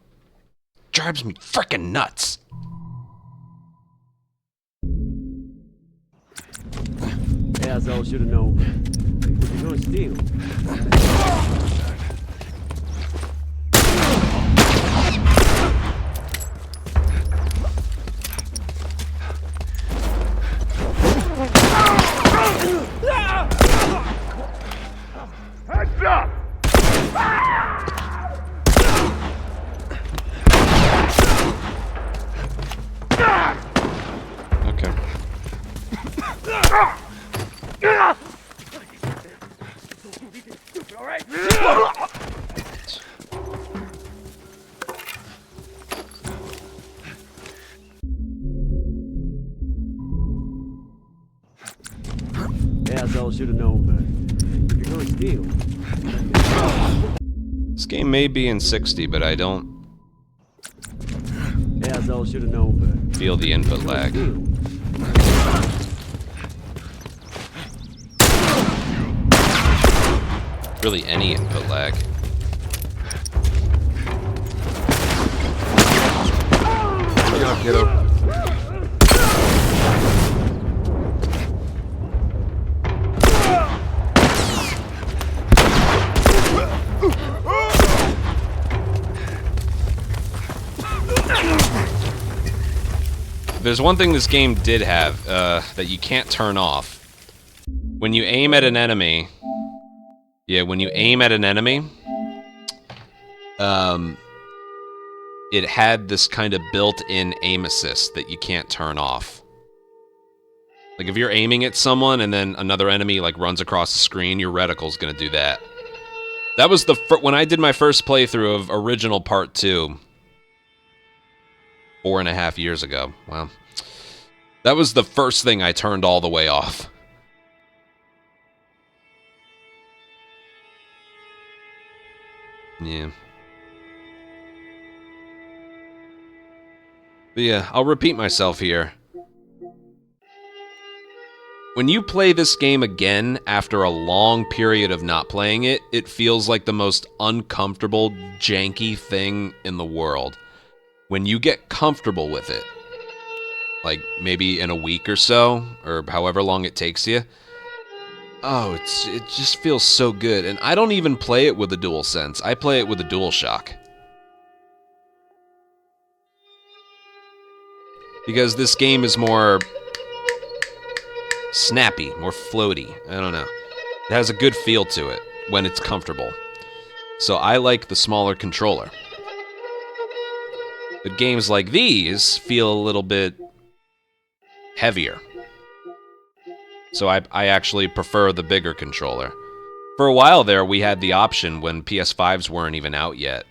Drives me frickin' nuts. Asshole should have known better. You're gonna steal. Heads up! Okay. All right. Asshole should have known better. You're gonna steal. This game may be in 60, but I don't Asshole should have known better. feel the input lag. Steal. Really any input lag. Get up, kiddo. There's one thing this game did have that you can't turn off. When you aim at an enemy... Yeah, when you aim at an enemy... it had this kind of built-in aim assist that you can't turn off. Like, if you're aiming at someone and then another enemy, like, runs across the screen, your reticle's gonna do that. That was the when I did my first playthrough of original Part 2... 4.5 years ago. Wow. That was the first thing I turned all the way off. Yeah. But yeah, I'll repeat myself here. When you play this game again after a long period of not playing it, it feels like the most uncomfortable, janky thing in the world. When you get comfortable with it, like maybe in a week or so, or however long it takes you, oh, it just feels so good. And I don't even play it with a DualSense. I play it with a DualShock. Because this game is more snappy, more floaty. I don't know. It has a good feel to it when it's comfortable. So I like the smaller controller. But games like these feel a little bit heavier. So I actually prefer the bigger controller. For a while there, we had the option when PS5s weren't even out yet,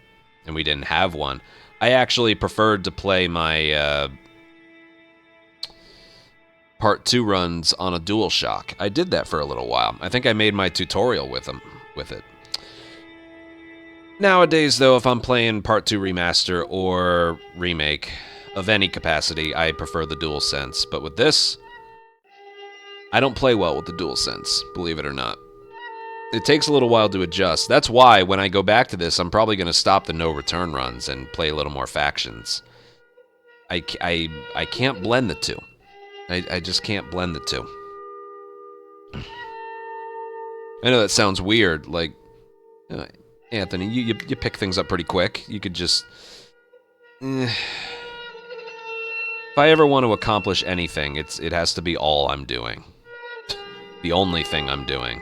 and we didn't have one. I actually preferred to play my Part 2 runs on a DualShock. I did that for a little while. I think I made my tutorial with it. Nowadays, though, if I'm playing Part 2 Remaster or Remake of any capacity, I prefer the DualSense. But with this, I don't play well with the DualSense, believe it or not. It takes a little while to adjust. That's why, when I go back to this, I'm probably going to stop the no-return runs and play a little more factions. I can't blend the two. I just can't blend the two. I know that sounds weird, like... Anthony, you pick things up pretty quick. You could just... If I ever want to accomplish anything, it has to be all I'm doing. The only thing I'm doing.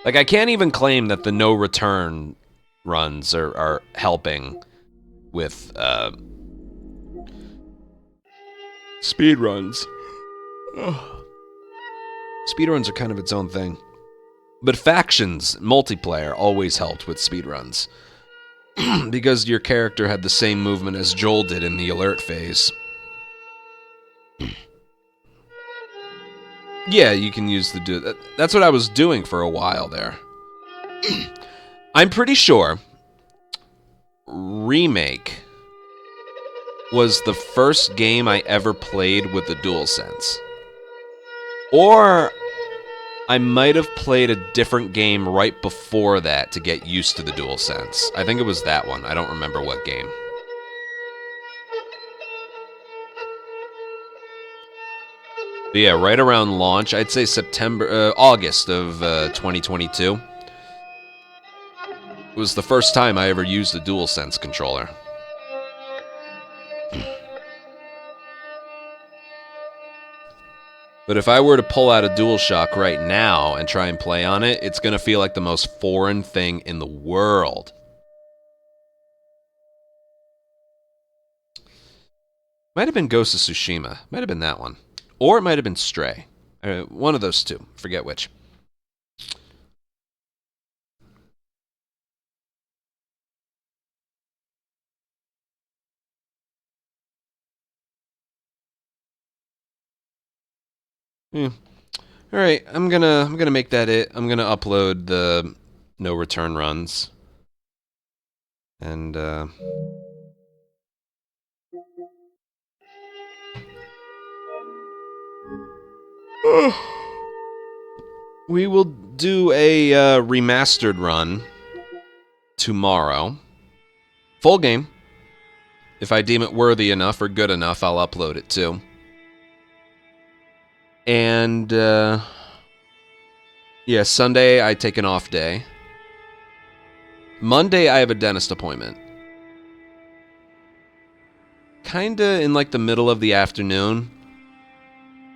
Like, I can't even claim that the no-return runs are helping with, speed runs. Speed runs are kind of its own thing. But factions, multiplayer, always helped with speedruns. Because your character had the same movement as Joel did in the alert phase. Yeah, you can use the... That's what I was doing for a while there. I'm pretty sure Remake was the first game I ever played with the DualSense. Or I might have played a different game right before that to get used to the DualSense. I think it was that one. I don't remember what game. But yeah, right around launch, I'd say August of 2022. It was the first time I ever used a DualSense controller. But if I were to pull out a DualShock right now and try and play on it, it's going to feel like the most foreign thing in the world. Might have been Ghost of Tsushima. Might have been that one. Or it might have been Stray. One of those two. Forget which. Yeah. All right, I'm gonna make that it. I'm gonna upload the no return runs, and we will do a remastered run tomorrow. Full game. If I deem it worthy enough or good enough, I'll upload it too. And, yeah, Sunday I take an off day. Monday I have a dentist appointment. kinda in like the middle of the afternoon.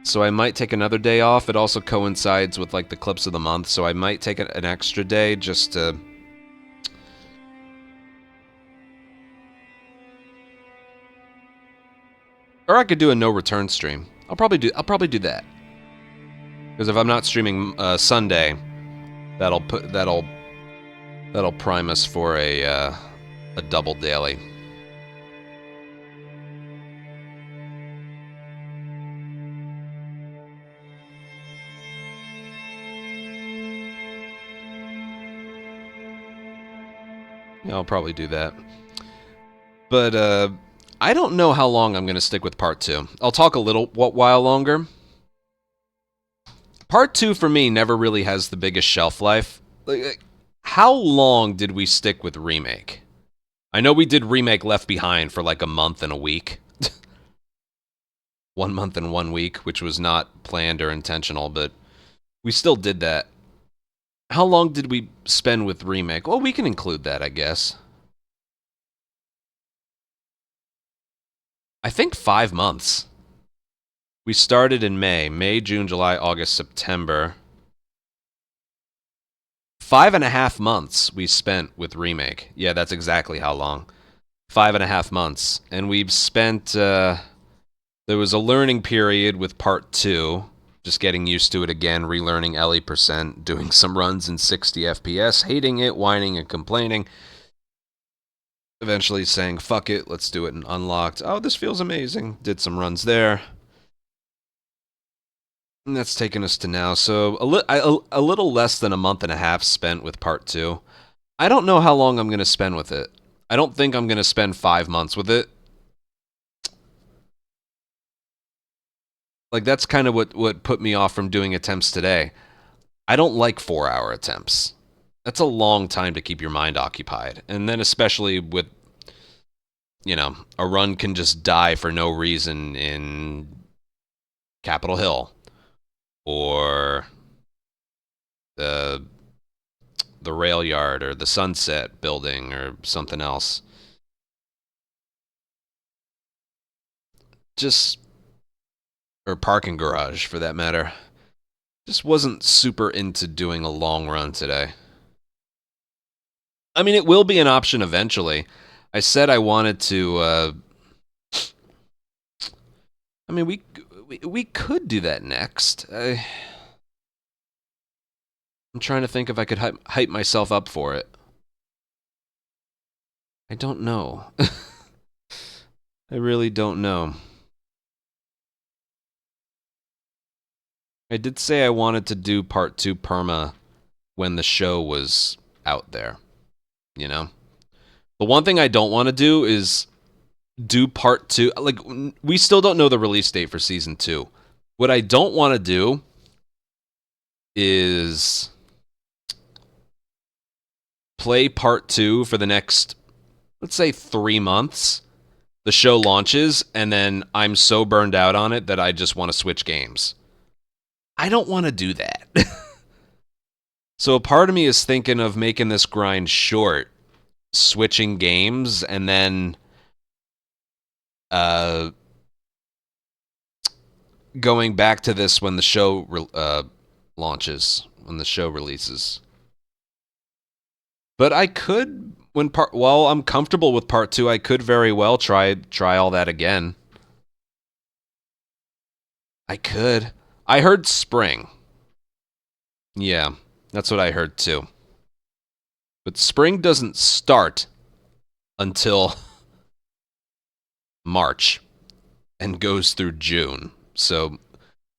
So I might take another day off. It also coincides with like the clips of the month, so I might take an extra day just to... Or I could do a no return stream. I'll probably do that. Because if I'm not streaming Sunday, that'll prime us for a double daily. Yeah, I'll probably do that. But I don't know how long I'm going to stick with part 2. I'll talk a little while longer. Part 2 for me never really has the biggest shelf life. Like, how long did we stick with Remake? I know we did Remake Left Behind for like a month and a week. 1 month and 1 week, which was not planned or intentional, but we still did that. How long did we spend with Remake? Well, we can include that, I guess. I think 5 months. We started in May, June, July, August, September. 5.5 months we spent with Remake. Yeah, that's exactly how long. 5.5 months. And we've spent, there was a learning period with part 2. Just getting used to it again, relearning LE%, doing some runs in 60 FPS, hating it, whining and complaining. Eventually saying, fuck it, let's do it in Unlocked. Oh, this feels amazing. Did some runs there. And that's taken us to now. So a little less than a month and a half spent with part 2. I don't know how long I'm going to spend with it. I don't think I'm going to spend 5 months with it. Like, that's kind of what put me off from doing attempts today. I don't like 4-hour attempts. That's a long time to keep your mind occupied. And then especially with, you know, a run can just die for no reason in Capitol Hill. Or the rail yard, or the Sunset building, or something else. Or parking garage, for that matter. Just wasn't super into doing a long run today. I mean, it will be an option eventually. I said I wanted to, I mean, we could do that next. I'm trying to think if I could hype myself up for it. I don't know. I really don't know. I did say I wanted to do part 2 perma when the show was out there. You know? The one thing I don't want to do is do part 2. Like, we still don't know the release date for season 2. What I don't want to do is play part 2 for the next, let's say, 3 months. The show launches, and then I'm so burned out on it that I just want to switch games. I don't want to do that. So a part of me is thinking of making this grind short, switching games, and then going back to this when the show launches, when the show releases. But I could, while I'm comfortable with part 2, I could very well try all that again. I could. I heard spring. Yeah, that's what I heard too. But spring doesn't start until March and goes through June. So,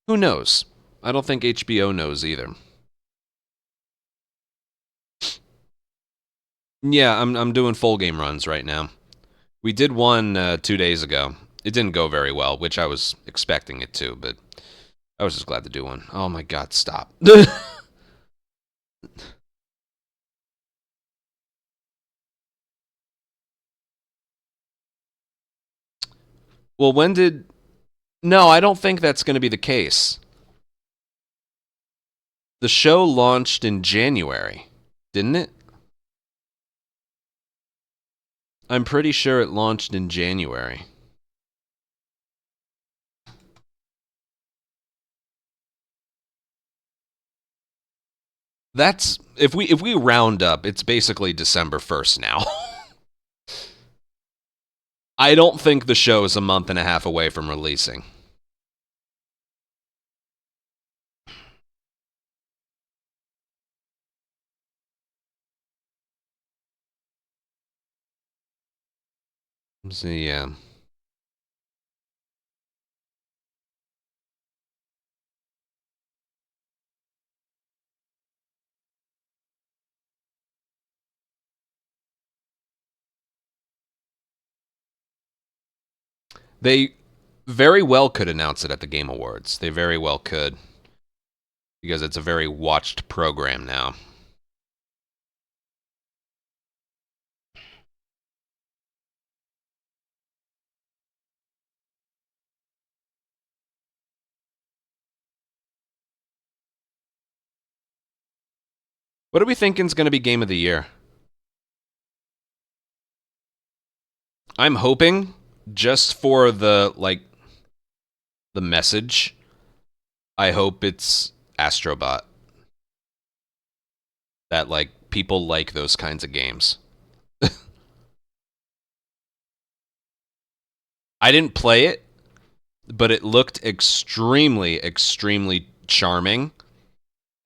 who knows? I don't think HBO knows either. Yeah, I'm doing full game runs right now. We did one 2 days ago. It didn't go very well, which I was expecting it to, but I was just glad to do one. Oh my god, stop. Well, when did... No, I don't think that's going to be the case. The show launched in January, didn't it? I'm pretty sure it launched in January. That's if we round up, it's basically December 1st now. I don't think the show is a month and a half away from releasing. So yeah. They very well could announce it at the Game Awards. They very well could. Because it's a very watched program now. What are we thinking is going to be Game of the Year? I'm hoping, just for the message, I hope it's Astrobot. That, people like those kinds of games. I didn't play it, but it looked extremely, extremely charming,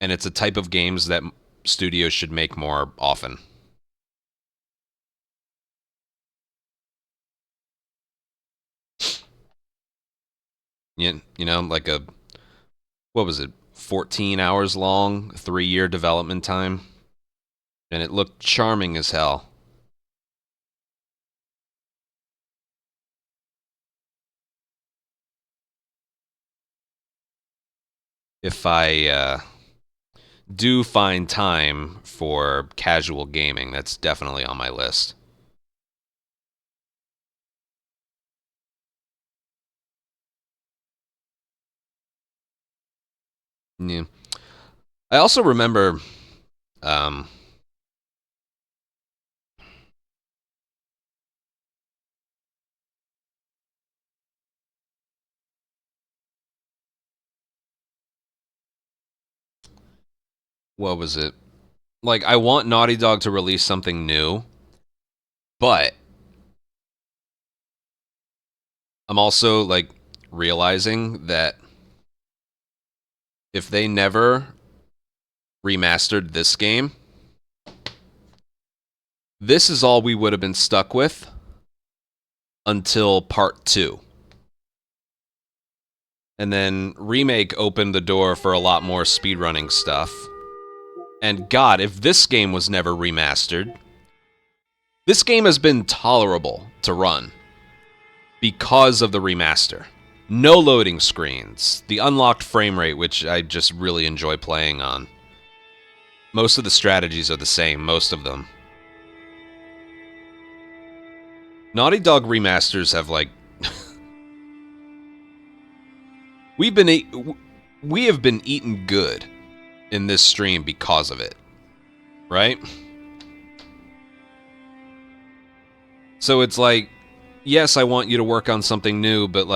and it's a type of games that studios should make more often. You know, like what was it, 14 hours long, 3-year development time, and it looked charming as hell. If I do find time for casual gaming, that's definitely on my list. Yeah. I also remember what was it? I want Naughty Dog to release something new, but I'm also, realizing that if they never remastered this game, this is all we would have been stuck with until part 2. And then Remake opened the door for a lot more speedrunning stuff. And God, if this game was never remastered, this game has been tolerable to run because of the remaster. No loading screens, the unlocked frame rate, which I just really enjoy playing on. Most of the strategies are the same, most of them. Naughty Dog remasters have, we have been eaten good in this stream because of it, right? So it's yes, I want you to work on something new, but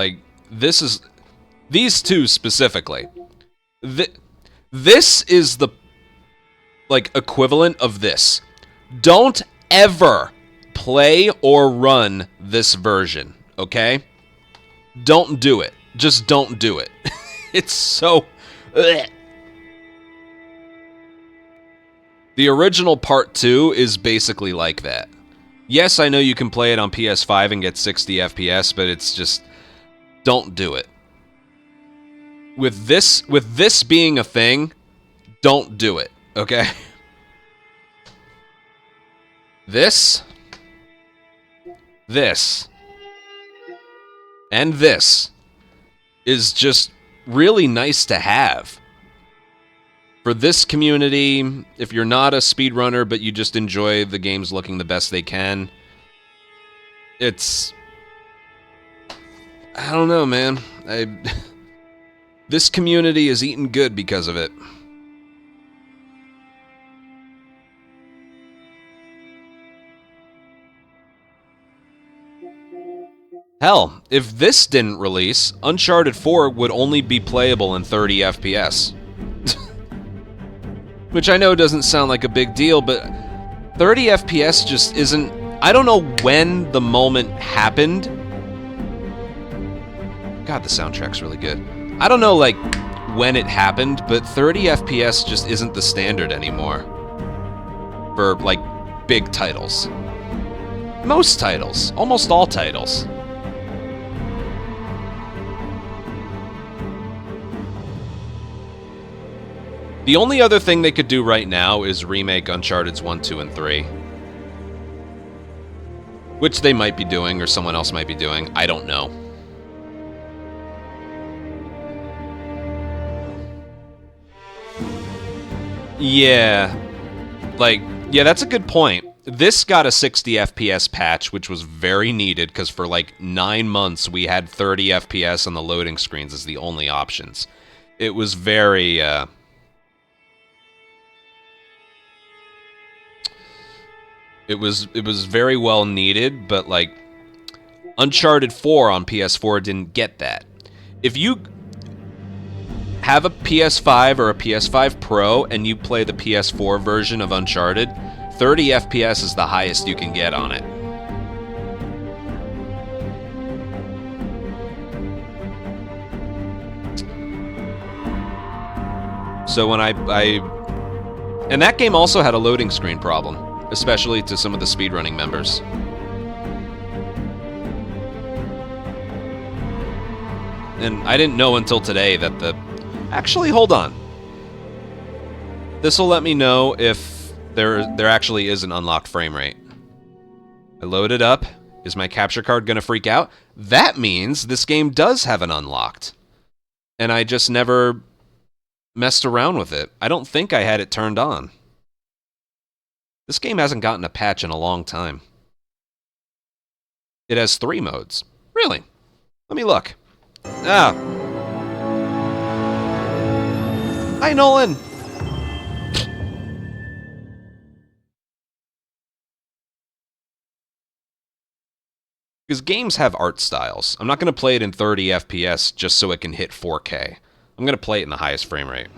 these two specifically. This is the equivalent of this. Don't ever play or run this version, okay? Don't do it. Just don't do it. It's so... Ugh. The original part 2 is basically like that. Yes, I know you can play it on PS5 and get 60 FPS, but it's just... Don't do it. With this being a thing, don't do it, okay? This, and this is just really nice to have. For this community, if you're not a speedrunner but you just enjoy the games looking the best they can, it's... I don't know, man. This community is eating good because of it. Hell, if this didn't release, Uncharted 4 would only be playable in 30 FPS. Which I know doesn't sound like a big deal, but 30 FPS just isn't... I don't know when the moment happened. God, the soundtrack's really good. I don't know, like, when it happened, but 30 FPS just isn't the standard anymore. For, like, big titles. Most titles. Almost all titles. The only other thing they could do right now is remake Uncharted's 1, 2, and 3. Which they might be doing, or someone else might be doing. I don't know. Yeah. Like, yeah, that's a good point. This got a 60 FPS patch, which was very needed, because for like 9 months we had 30 FPS on the loading screens as the only options. It was very, It was very well needed, but like Uncharted 4 on PS4 didn't get that. If you have a PS5 or a PS5 Pro and you play the PS4 version of Uncharted, 30 FPS is the highest you can get on it. So when and that game also had a loading screen problem, especially to some of the speedrunning members. And I didn't know until today that the... Actually, hold on. This will let me know if there actually is an unlocked frame rate. I load it up. Is my capture card going to freak out? That means this game does have an unlocked. And I just never messed around with it. I don't think I had it turned on. This game hasn't gotten a patch in a long time. It has 3 modes. Really? Let me look. Ah. Hi, Nolan. Because games have art styles. I'm not going to play it in 30 FPS just so it can hit 4K. I'm going to play it in the highest frame rate.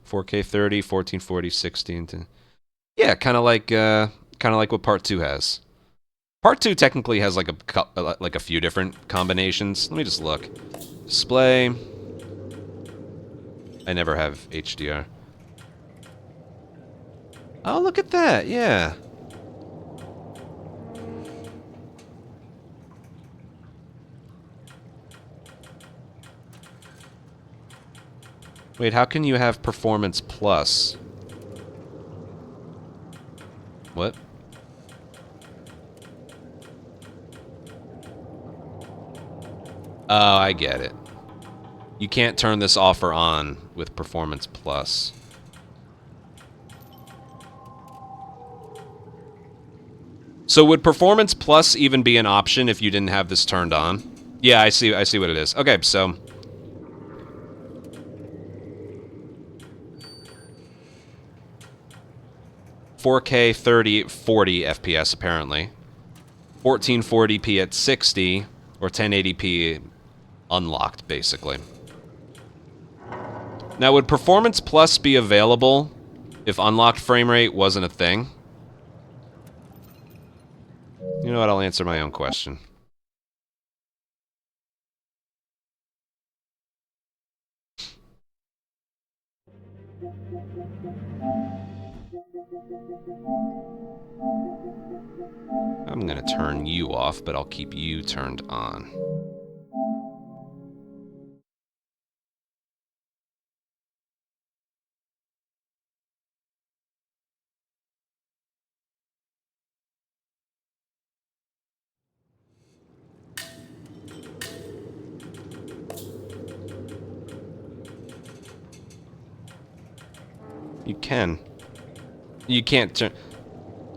"4K 30, 1440, 16... Yeah, kind of like what Part 2 has. Part 2 technically has like a few different combinations. Let me just look. Display. I never have HDR. Oh, look at that. Yeah. Wait, how can you have Performance Plus? What? Oh, I get it. You can't turn this off or on with Performance Plus. So would Performance Plus even be an option if you didn't have this turned on? Yeah, I see what it is. Okay, so 4K 40 FPS apparently. 1440p at 60 or 1080p unlocked basically. Now would Performance Plus be available if unlocked frame rate wasn't a thing? You know what, I'll answer my own question. I'm gonna turn you off, but I'll keep you turned on. You can. You can't turn...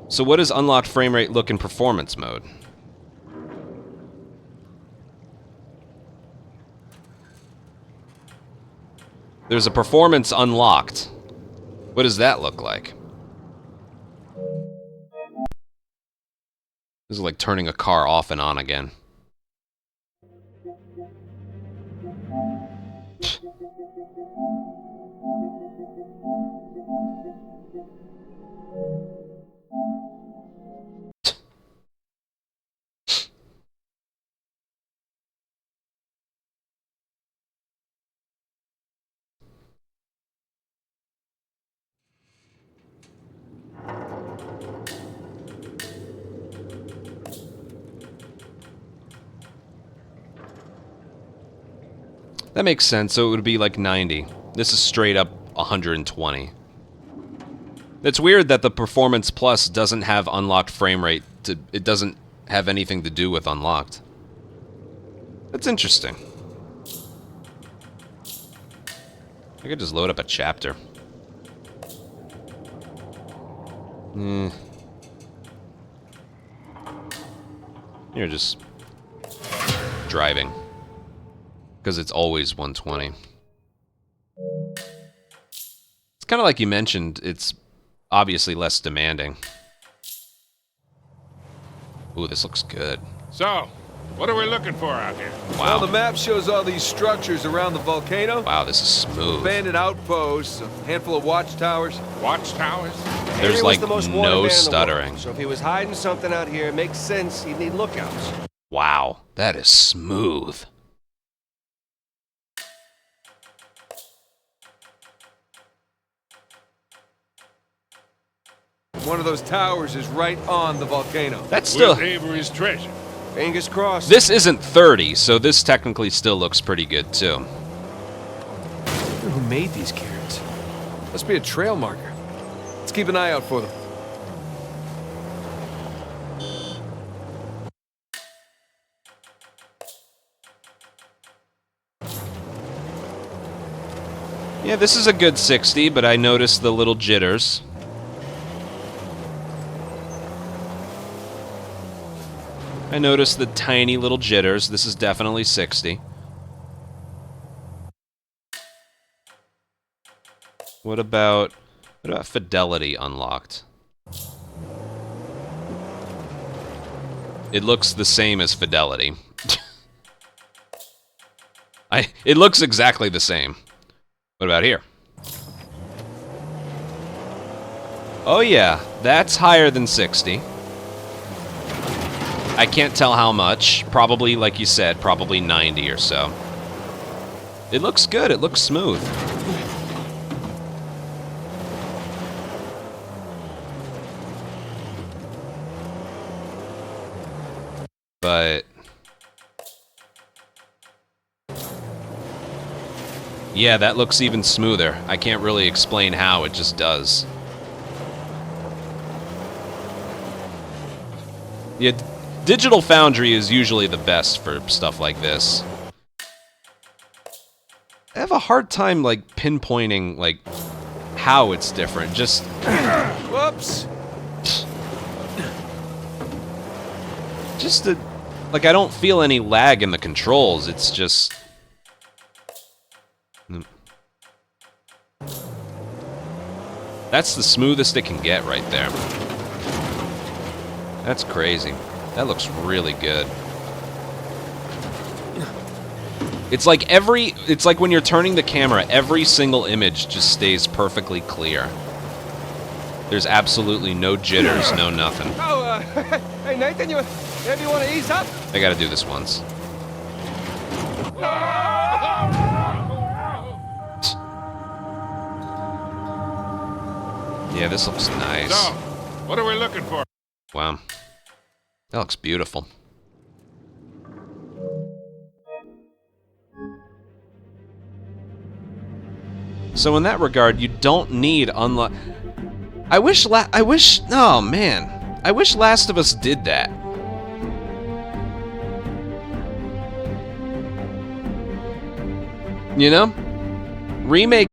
So what does unlocked frame rate look in performance mode? There's a performance unlocked. What does that look like? This is like turning a car off and on again. That makes sense, so it would be like 90. This is straight up 120. It's weird that the Performance Plus doesn't have unlocked frame rate. It doesn't have anything to do with unlocked. That's interesting. I could just load up a chapter. You're just driving. Because it's always 120. It's kind of like you mentioned, it's obviously less demanding. Ooh, this looks good. So, what are we looking for out here? Well, Wow. the map shows all these structures around the volcano. Wow, this is smooth. Abandoned outposts, a handful of watchtowers. Watchtowers? There's Avery was like the most wanted no man in the world, stuttering. so if he was hiding something out here, it makes sense he'd need lookouts. Wow, that is smooth. One of those towers is right on the volcano. That's still... With Avery's treasure. Fingers crossed. This isn't 30, so this technically still looks pretty good, too. I wonder who made these carrots. Must be a trail marker. Let's keep an eye out for them. Yeah, this is a good 60, but I noticed the little jitters. I noticed the tiny little jitters. This is definitely 60. What about fidelity unlocked? It looks the same as fidelity. It looks exactly the same. What about here? Oh yeah, that's higher than 60. I can't tell how much. Probably, like you said, probably 90 or so. It looks good. It looks smooth. But... yeah, that looks even smoother. I can't really explain how, it just does. Yeah, Digital Foundry is usually the best for stuff like this. I have a hard time, like, pinpointing, like, how it's different. Just... Whoops! just the... like, I don't feel any lag in the controls. It's just... that's the smoothest it can get right there. That's crazy. That looks really good. It's like it's like when you're turning the camera, every single image just stays perfectly clear. There's absolutely no jitters, no nothing. Oh, hey Nathan, maybe you want to ease up? I gotta do this once. Yeah, this looks nice. So, what are we looking for? Wow. That looks beautiful. So in that regard, you don't need unlock... I wish, oh man. I wish Last of Us did that. You know? Remake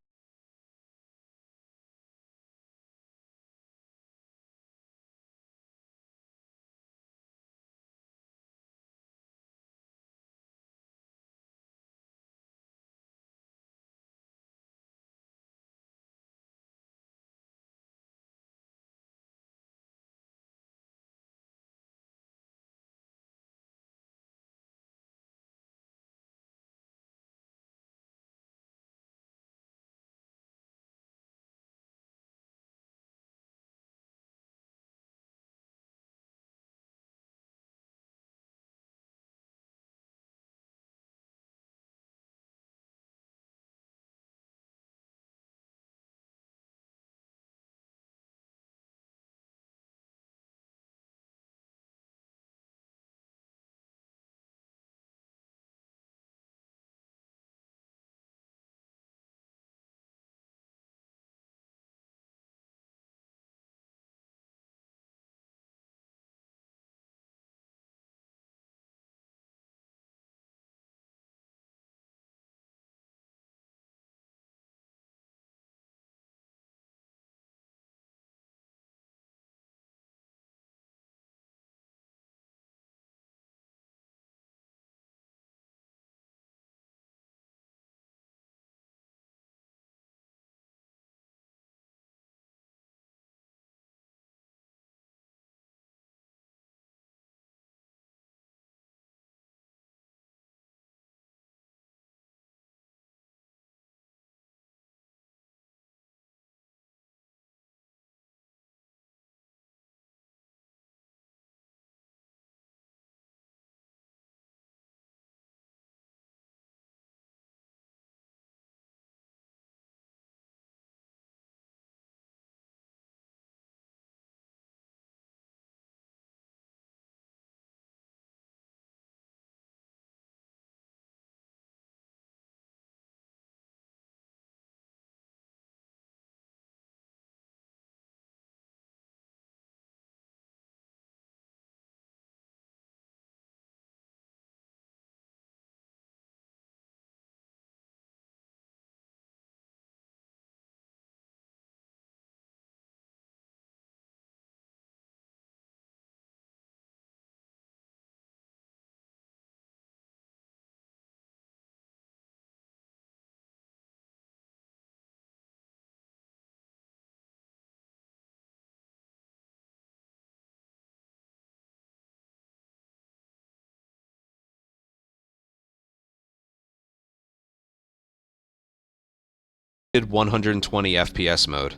120 FPS mode.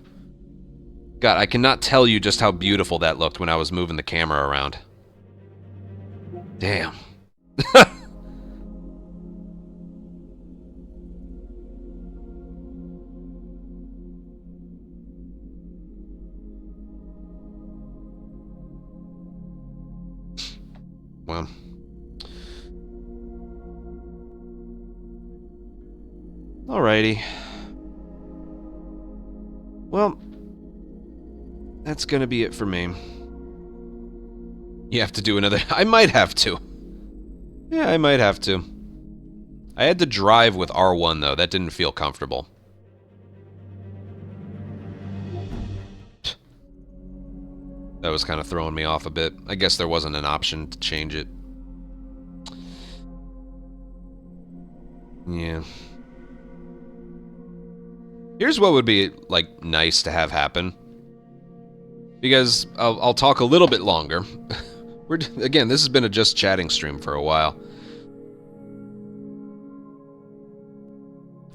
God, I cannot tell you just how beautiful that looked when I was moving the camera around. Damn. Well. Alrighty. Well, that's gonna be it for me. You have to do another... I might have to. Yeah, I might have to. I had to drive with R1, though. That didn't feel comfortable. That was kind of throwing me off a bit. I guess there wasn't an option to change it. Yeah. Here's what would be, like, nice to have happen. Because I'll talk a little bit longer. Again, this has been a just chatting stream for a while.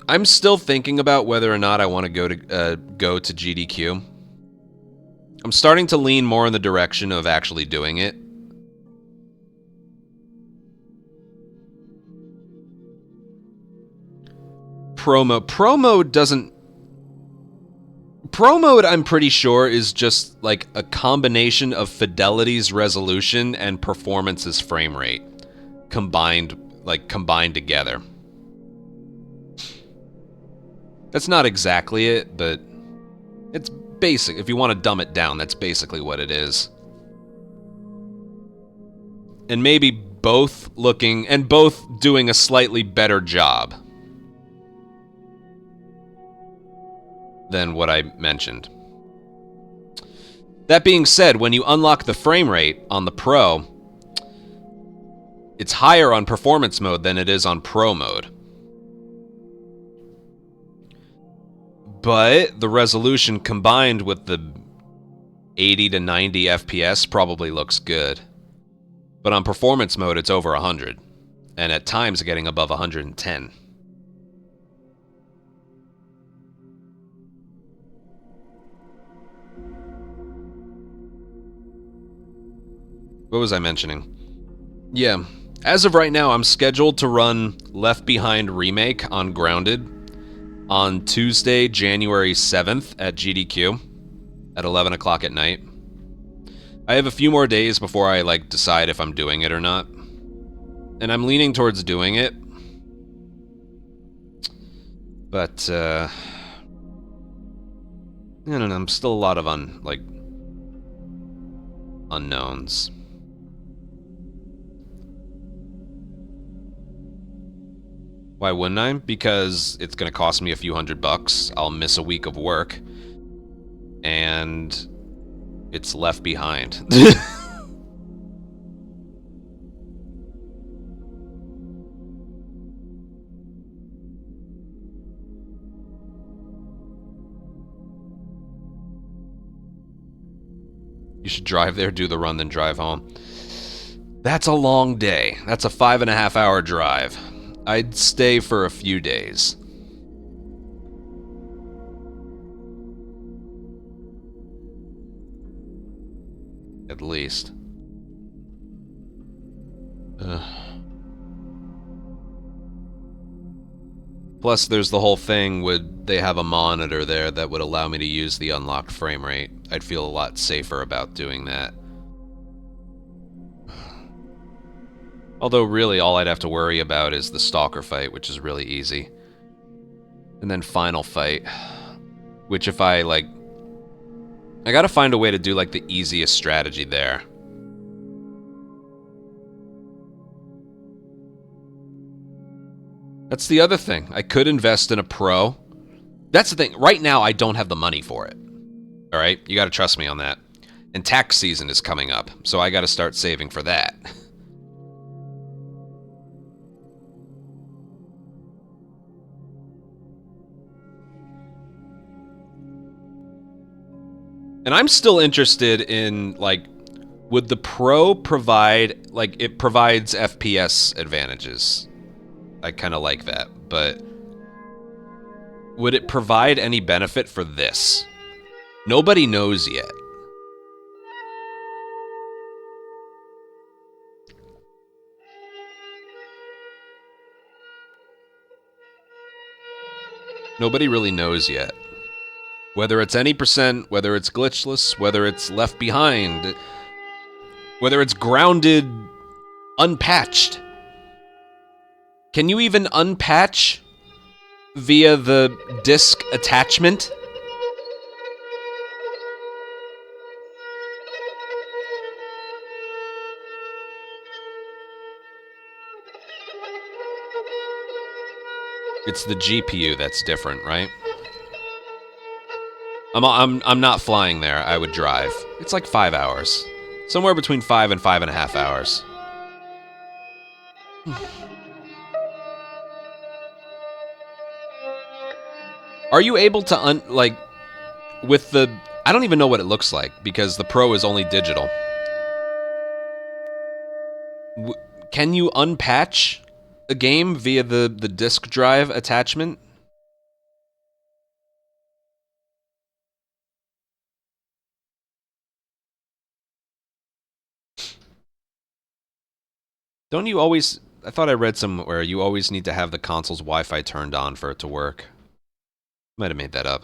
I'm still thinking about whether or not I want to go to GDQ. I'm starting to lean more in the direction of actually doing it. Pro mode doesn't... Pro mode, I'm pretty sure, is just like a combination of fidelity's resolution and performance's frame rate combined together. That's not exactly it, but it's basic. If you want to dumb it down, that's basically what it is. And maybe both looking and both doing a slightly better job than what I mentioned. That being said, when you unlock the frame rate on the Pro, it's higher on performance mode than it is on Pro mode. But the resolution combined with the 80 to 90 FPS probably looks good. But on performance mode, it's over 100. And at times getting above 110. What was I mentioning? Yeah, as of right now, I'm scheduled to run Left Behind Remake on Grounded on Tuesday, January 7th at GDQ at 11 o'clock at night. I have a few more days before I, like, decide if I'm doing it or not. And I'm leaning towards doing it. But, I don't know, I'm still a lot of, unknowns. Why wouldn't I? Because it's going to cost me a few $100. I'll miss a week of work. And it's Left Behind. You should drive there, do the run, then drive home. That's a long day. That's a 5.5-hour drive. I'd stay for a few days. At least. Plus, there's the whole thing would they have a monitor there that would allow me to use the unlocked frame rate. I'd feel a lot safer about doing that. Although, really, all I'd have to worry about is the Stalker fight, which is really easy. And then Final Fight. Which if I, like... I gotta find a way to do, like, the easiest strategy there. That's the other thing. I could invest in a Pro. That's the thing. Right now, I don't have the money for it. Alright? You gotta trust me on that. And tax season is coming up, so I gotta start saving for that. And I'm still interested in, like, would the Pro provide, like, it provides FPS advantages. I kind of like that, but Would it provide any benefit for this? Nobody knows yet. Nobody really knows yet. Whether it's any percent, whether it's glitchless, whether it's left behind, whether it's grounded, unpatched. Can you even unpatch via the disk attachment? It's the GPU that's different, right? I'm not flying there. I would drive. It's like 5 hours. Somewhere between 5 and 5.5 hours. Are you able to with the... I don't even know what it looks like, because the Pro is only digital. Can you unpatch a game via the disk drive attachment? Don't you always... I thought I read somewhere you always need to have the console's Wi-Fi turned on for it to work. Might have made that up.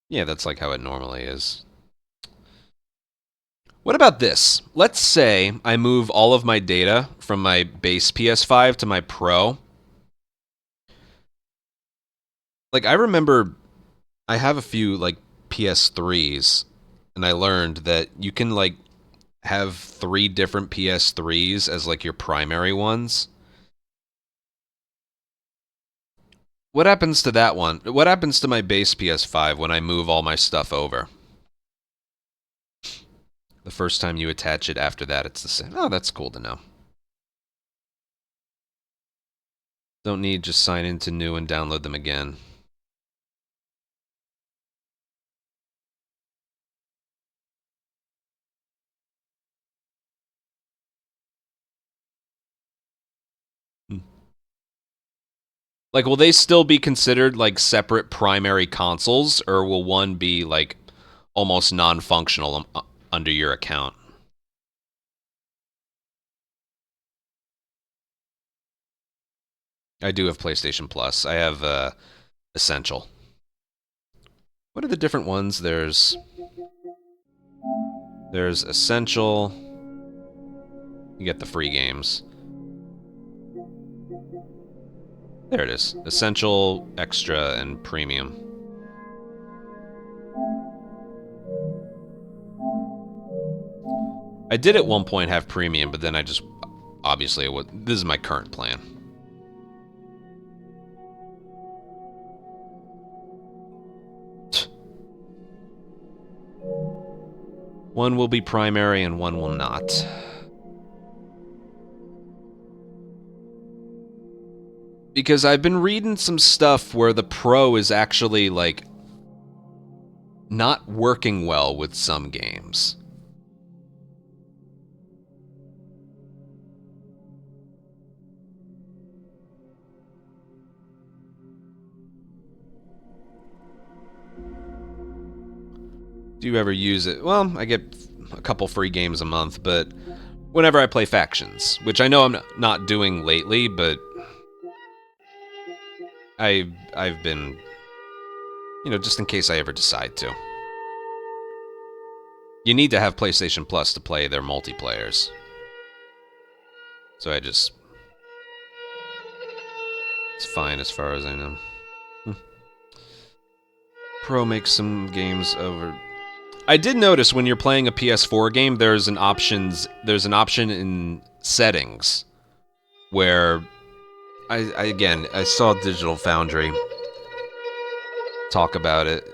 Yeah, that's like how it normally is. What about this? Let's say I move all of my data from my base PS5 to my Pro. Like, I remember I have a few, like, PS3s, and I learned that you can, like, have 3 different PS3s as, like, your primary ones. What happens to that one? What happens to my base PS5 when I move all my stuff over? The first time you attach it, after that it's the same. Oh, that's cool to know. Don't need, just sign into new and download them again. Like, will they still be considered, like, separate primary consoles, or will one be, like, almost non-functional under your account? I do have PlayStation Plus. I have Essential. What are the different ones? There's Essential. You get the free games. There it is. Essential, Extra, and Premium. I did at one point have Premium, but then I just... Obviously, this is my current plan. One will be primary and one will not. Because I've been reading some stuff where the Pro is actually, like, not working well with some games. Do you ever use it? Well, I get a couple free games a month, but whenever I play Factions, which I know I'm not doing lately, but I've been, you know, just in case I ever decide to. You need to have PlayStation Plus to play their multiplayers. So I just... It's fine as far as I know. Pro makes some games over... I did notice when you're playing a PS4 game, there's an option in settings where I saw Digital Foundry talk about it.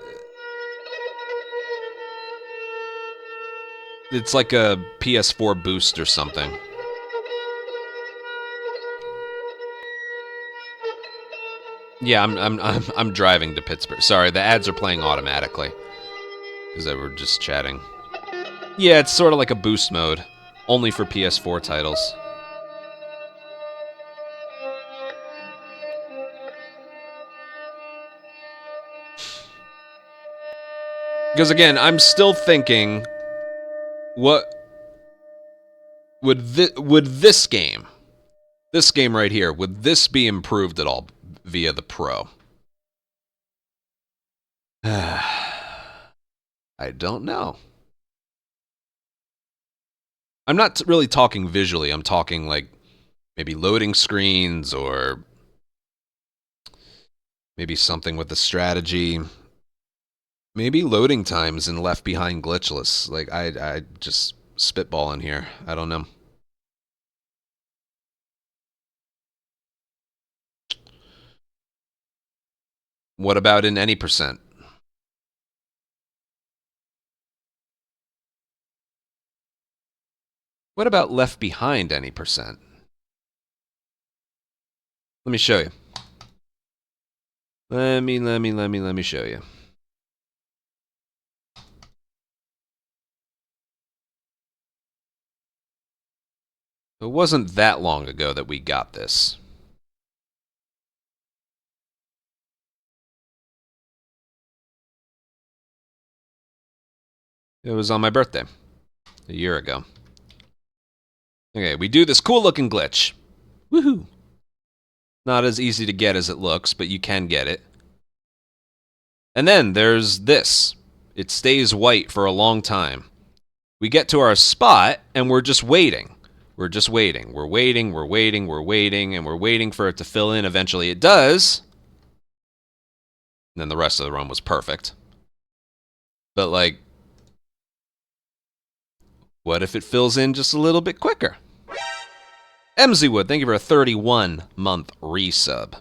It's like a PS4 boost or something. Yeah, I'm driving to Pittsburgh. Sorry, the ads are playing automatically because I were just chatting. Yeah, it's sort of like a boost mode. Only for PS4 titles. Because again, I'm still thinking, what would this game right here, would this be improved at all via the Pro? I don't know. I'm not really talking visually. I'm talking like maybe loading screens or maybe something with the strategy. Maybe loading times in Left Behind glitchless. Like, I just spitballing here. I don't know. What about in any percent? What about Left Behind any percent? Let me show you. Let me show you. It wasn't that long ago that we got this. It was on my birthday, a year ago. Okay, we do this cool looking glitch. Woohoo! Not as easy to get as it looks, but you can get it. And then there's this. It stays white for a long time. We get to our spot, and we're just waiting. We're just waiting. We're waiting, we're waiting, we're waiting, and we're waiting for it to fill in. Eventually it does. And then the rest of the run was perfect. But, like, what if it fills in just a little bit quicker? MZ Wood, thank you for a 31-month resub.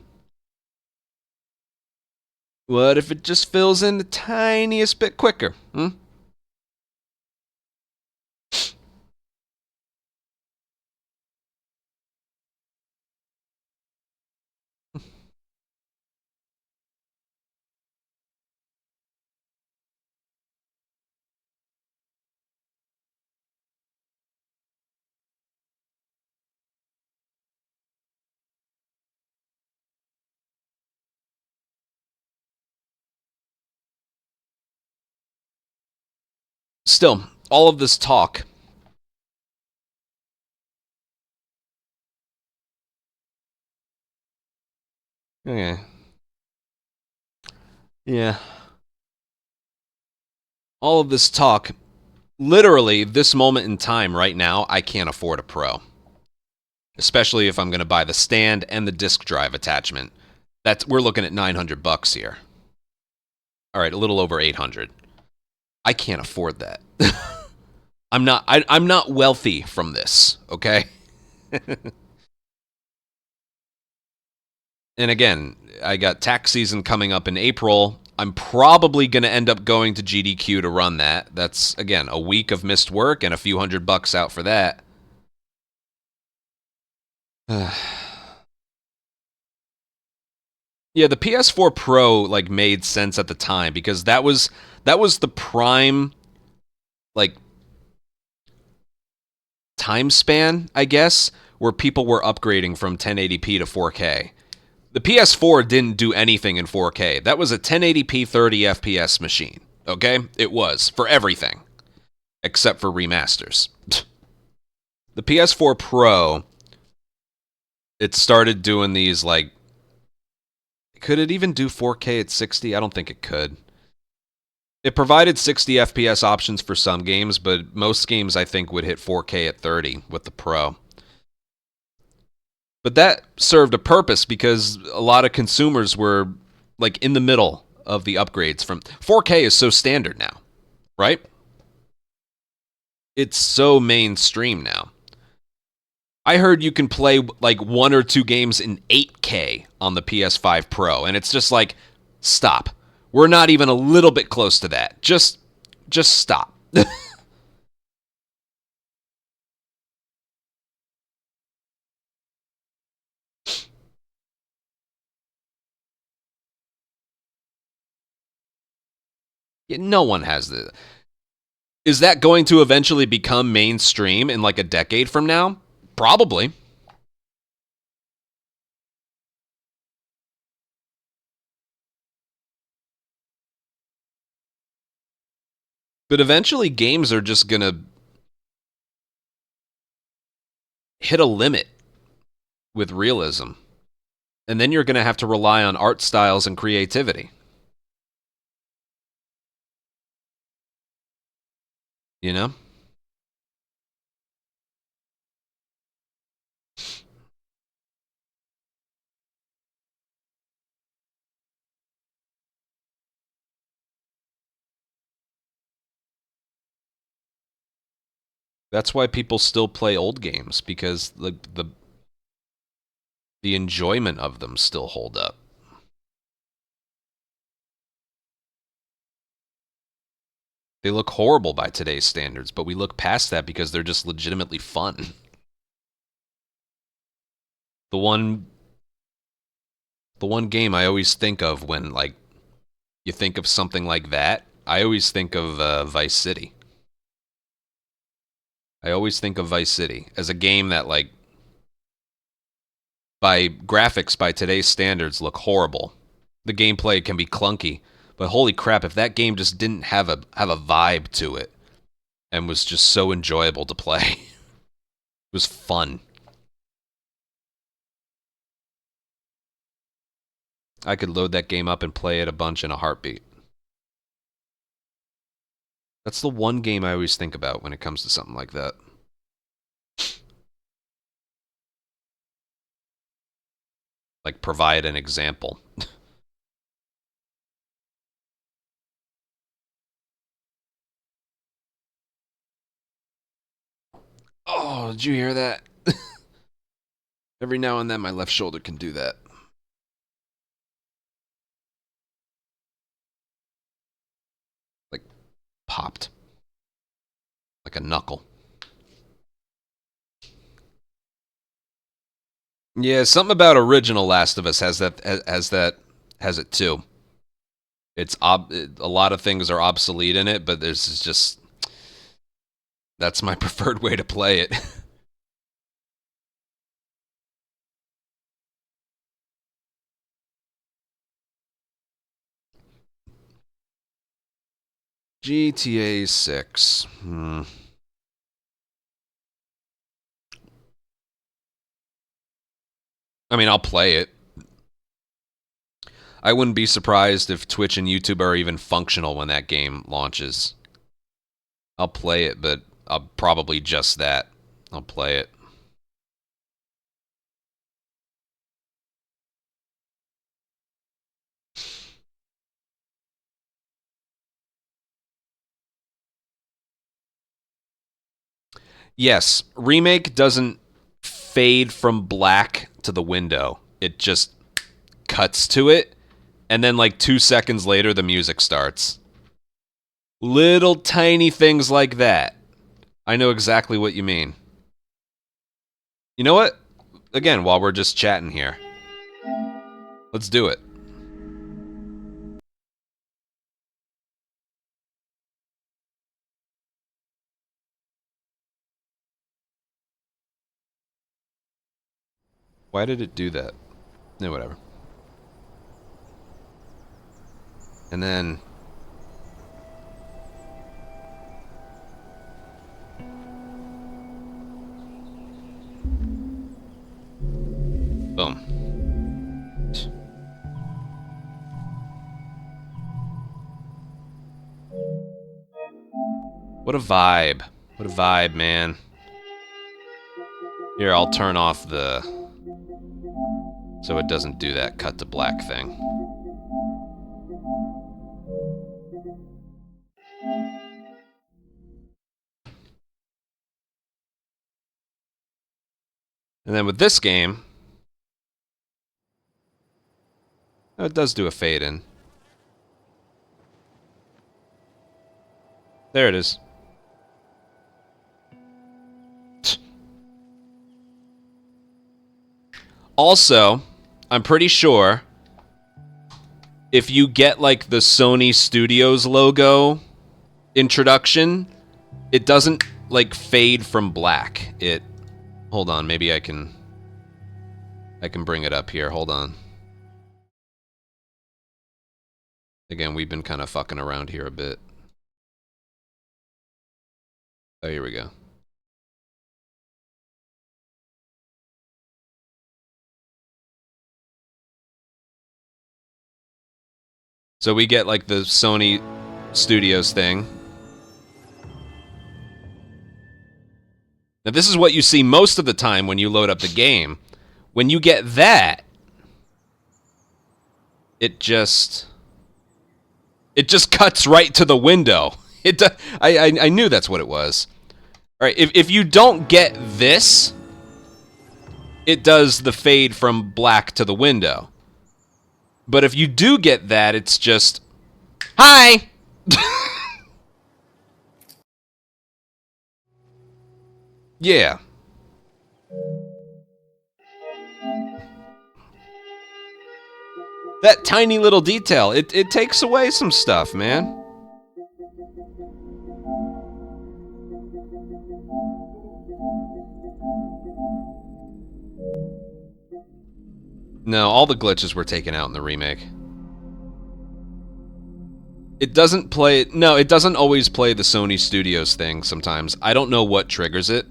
What if it just fills in the tiniest bit quicker? Still, all of this talk. Okay. Yeah. All of this talk, literally, this moment in time right now, I can't afford a Pro. Especially if I'm going to buy the stand and the disk drive attachment. We're looking at $900 here. All right, a little over 800. I can't afford that. I'm not wealthy from this, okay? And again, I got tax season coming up in April. I'm probably going to end up going to GDQ to run that. That's, again, a week of missed work and a few $100 out for that. Yeah, the PS4 Pro like made sense at the time because that was the prime like time span, I guess, where people were upgrading from 1080p to 4K. The PS4 didn't do anything in 4K. That was a 1080p 30 FPS machine, okay? It was for everything except for remasters. The PS4 Pro, it started doing these like, could it even do 4K at 60? I don't think it could. It provided 60 FPS options for some games, but most games I think would hit 4K at 30 with the Pro. But that served a purpose because a lot of consumers were like in the middle of the upgrades from 4K is so standard now, right? It's so mainstream now. I heard you can play like 1 or 2 games in 8K on the PS5 Pro, and it's just like, stop. We're not even a little bit close to that. Just stop. Yeah, no one has the Is that going to eventually become mainstream in like a decade from now? Probably. But eventually games are just going to hit a limit with realism. And then you're going to have to rely on art styles and creativity. You know? That's why people still play old games, because the enjoyment of them still hold up. They look horrible by today's standards, but we look past that because they're just legitimately fun. The one game I always think of when like you think of something like that, I always think of Vice City. I always think of Vice City as a game that, like, by graphics, by today's standards, look horrible. The gameplay can be clunky, but holy crap, if that game just didn't have a vibe to it and was just so enjoyable to play. It was fun. I could load that game up and play it a bunch in a heartbeat. That's the one game I always think about when it comes to something like that. Like, provide an example. Oh, did you hear that? Every now and then my left shoulder can do that. Like, popped. Like a knuckle. Yeah, something about original Last of Us has it too. A lot of things are obsolete in it, but there's just that's my preferred way to play it. GTA 6. I mean, I'll play it. I wouldn't be surprised if Twitch and YouTube are even functional when that game launches. I'll play it, but I'll probably just that. I'll play it. Yes, remake doesn't fade from black to the window. It just cuts to it, and then like 2 seconds later, the music starts. Little tiny things like that. I know exactly what you mean. You know what? Again, while we're just chatting here, let's do it. Why did it do that? No, whatever. And then... boom. What a vibe. What a vibe, man. Here, I'll turn off the... so it doesn't do that cut to black thing. And then with this game... oh, it does do a fade in. There it is. Also, I'm pretty sure if you get like the Sony Studios logo introduction, it doesn't like fade from black. It, hold on, maybe I can bring it up here. Hold on. Again, we've been kind of fucking around here a bit. Oh, here we go. So we get like the Sony Studios thing. Now this is what you see most of the time when you load up the game. When you get that, it just cuts right to the window. I knew that's what it was. All right, if you don't get this, it does the fade from black to the window. But if you do get that, it's just, hi! Yeah. That tiny little detail, it takes away some stuff, man. No, all the glitches were taken out in the remake. It doesn't play... No, it doesn't always play the Sony Studios thing sometimes. I don't know what triggers it.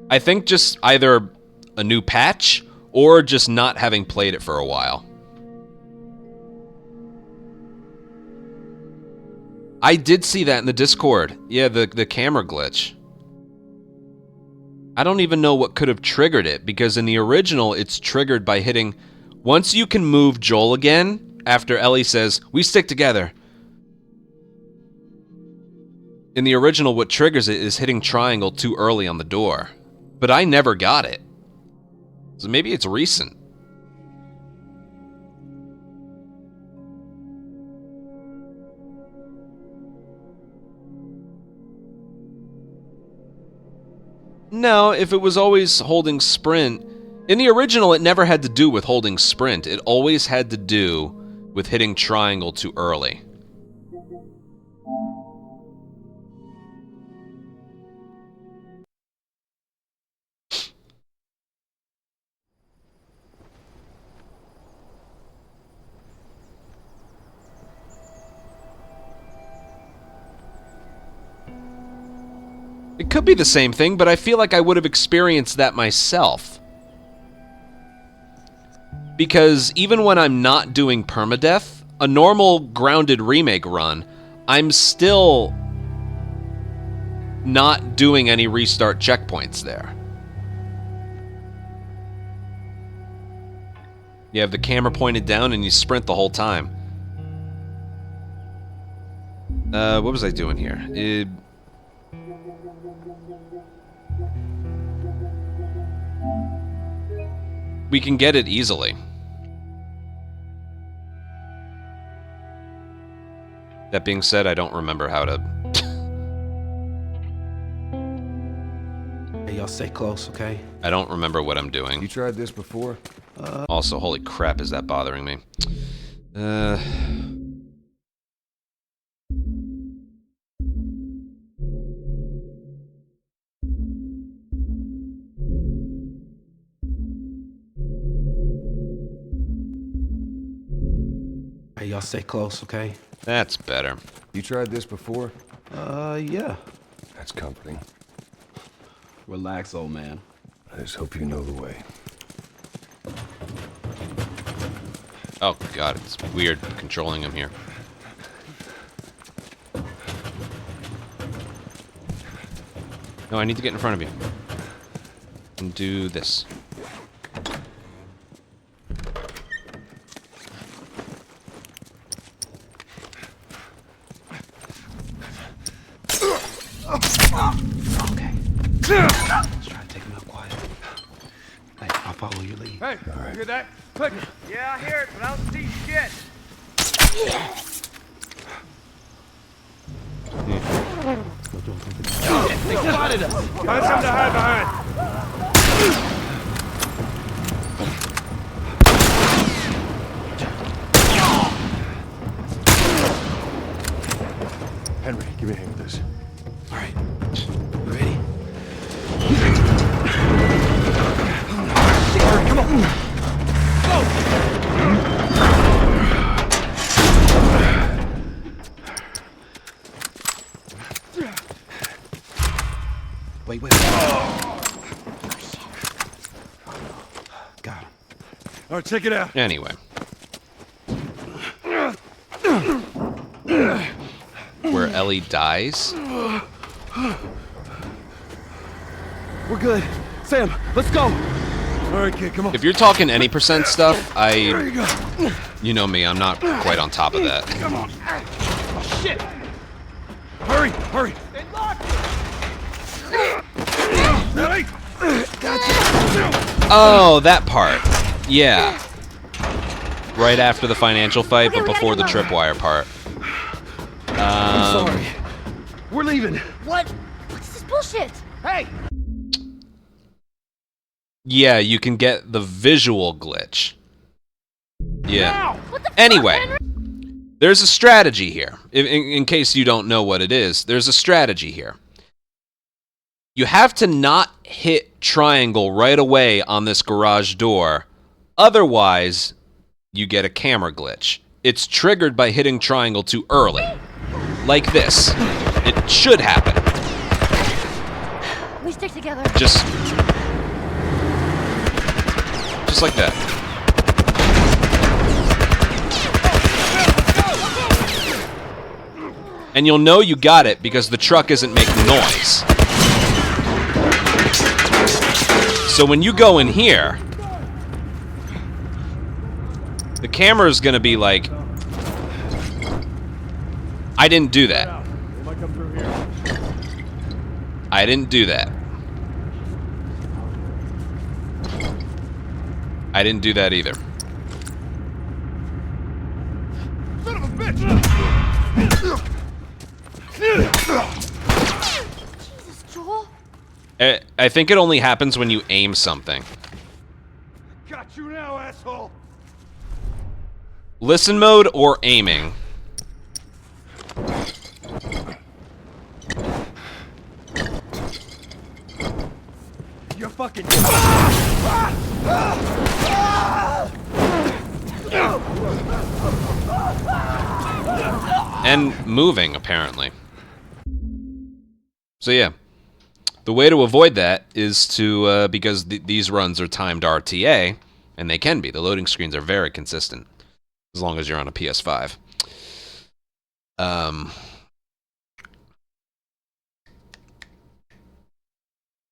I think just either a new patch or just not having played it for a while. I did see that in the Discord. Yeah, the camera glitch. I don't even know what could have triggered it, because in the original, it's triggered by hitting... Once you can move Joel again, after Ellie says, "We stick together." In the original, what triggers it is hitting triangle too early on the door. But I never got it. So maybe it's recent. No, if it was always holding sprint... In the original, it never had to do with holding sprint. It always had to do with hitting triangle too early. It could be the same thing, but I feel like I would have experienced that myself. Because even when I'm not doing permadeath, a normal grounded remake run, I'm still not doing any restart checkpoints there. You have the camera pointed down and you sprint the whole time. What was I doing here? We can get it easily. That being said, I don't remember how to... Hey, y'all stay close, okay? I don't remember what I'm doing. You tried this before? Also, holy crap, is that bothering me? Hey, y'all stay close, okay? That's better. You tried this before? Yeah. That's comforting. Relax, old man. I just hope you know the way. Oh god, it's weird controlling him here. No, I need to get in front of you. And do this. Okay. Let's try to take him out quiet. Hey, I'll follow your lead. Hey, you hear that? Click. Yeah, I hear it, but I don't see shit. They spotted us. Find something to hide behind. Henry, give me a hand with this. All right. You ready? Come on. Wait. Got him. All right, check it out. Anyway. Where Ellie dies? We're good. Sam, let's go. All right, kid, come on. If you're talking any percent stuff, There you go. you know me, I'm not quite on top of that. Come on. Oh, shit. Hurry. They locked it. Ready? Oh, that part. Yeah. Right after the financial fight, but before the tripwire part. I'm sorry. We're leaving. What? What's this bullshit? Hey. Yeah, you can get the visual glitch. Yeah. What the Anyway, fuck, Henry? there's a strategy here. In case you don't know what it is, there's a strategy here. You have to not hit triangle right away on this garage door. Otherwise, you get a camera glitch. It's triggered by hitting triangle too early. Like this. It should happen. We stick together. Just like that. And you'll know you got it because the truck isn't making noise. So when you go in here, the camera's gonna be like, I didn't do that. I didn't do that. I didn't do that either. Son of a bitch. Jesus, Joel. I think it only happens when you aim something. Got you now, asshole. Listen mode or aiming. You're fucking. And moving, apparently. So yeah. The way to avoid that is to, because these runs are timed RTA, and they can be. The loading screens are very consistent, as long as you're on a PS5.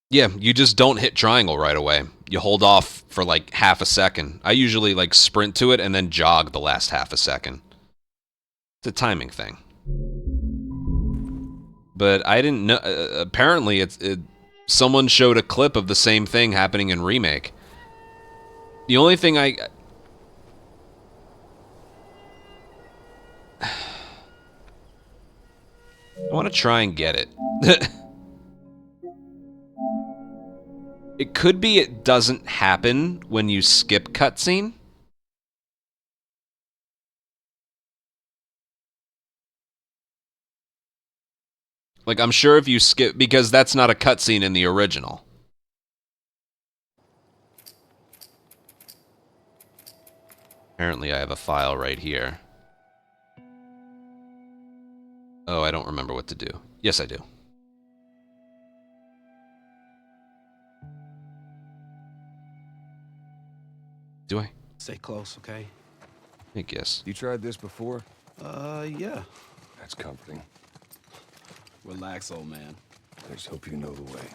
Yeah, you just don't hit triangle right away. You hold off for like half a second. I usually like sprint to it and then jog the last half a second. It's a timing thing. But I didn't know. Apparently, someone showed a clip of the same thing happening in Remake. The only thing I want to try and get it. It could be it doesn't happen when you skip cutscene. Like, I'm sure if you skip, because that's not a cutscene in the original. Apparently I have a file right here. Oh, I don't remember what to do. Yes, I do. Do I? Stay close, okay? I guess. You tried this before? Yeah. That's comforting. Relax, old man. I just hope you know the way.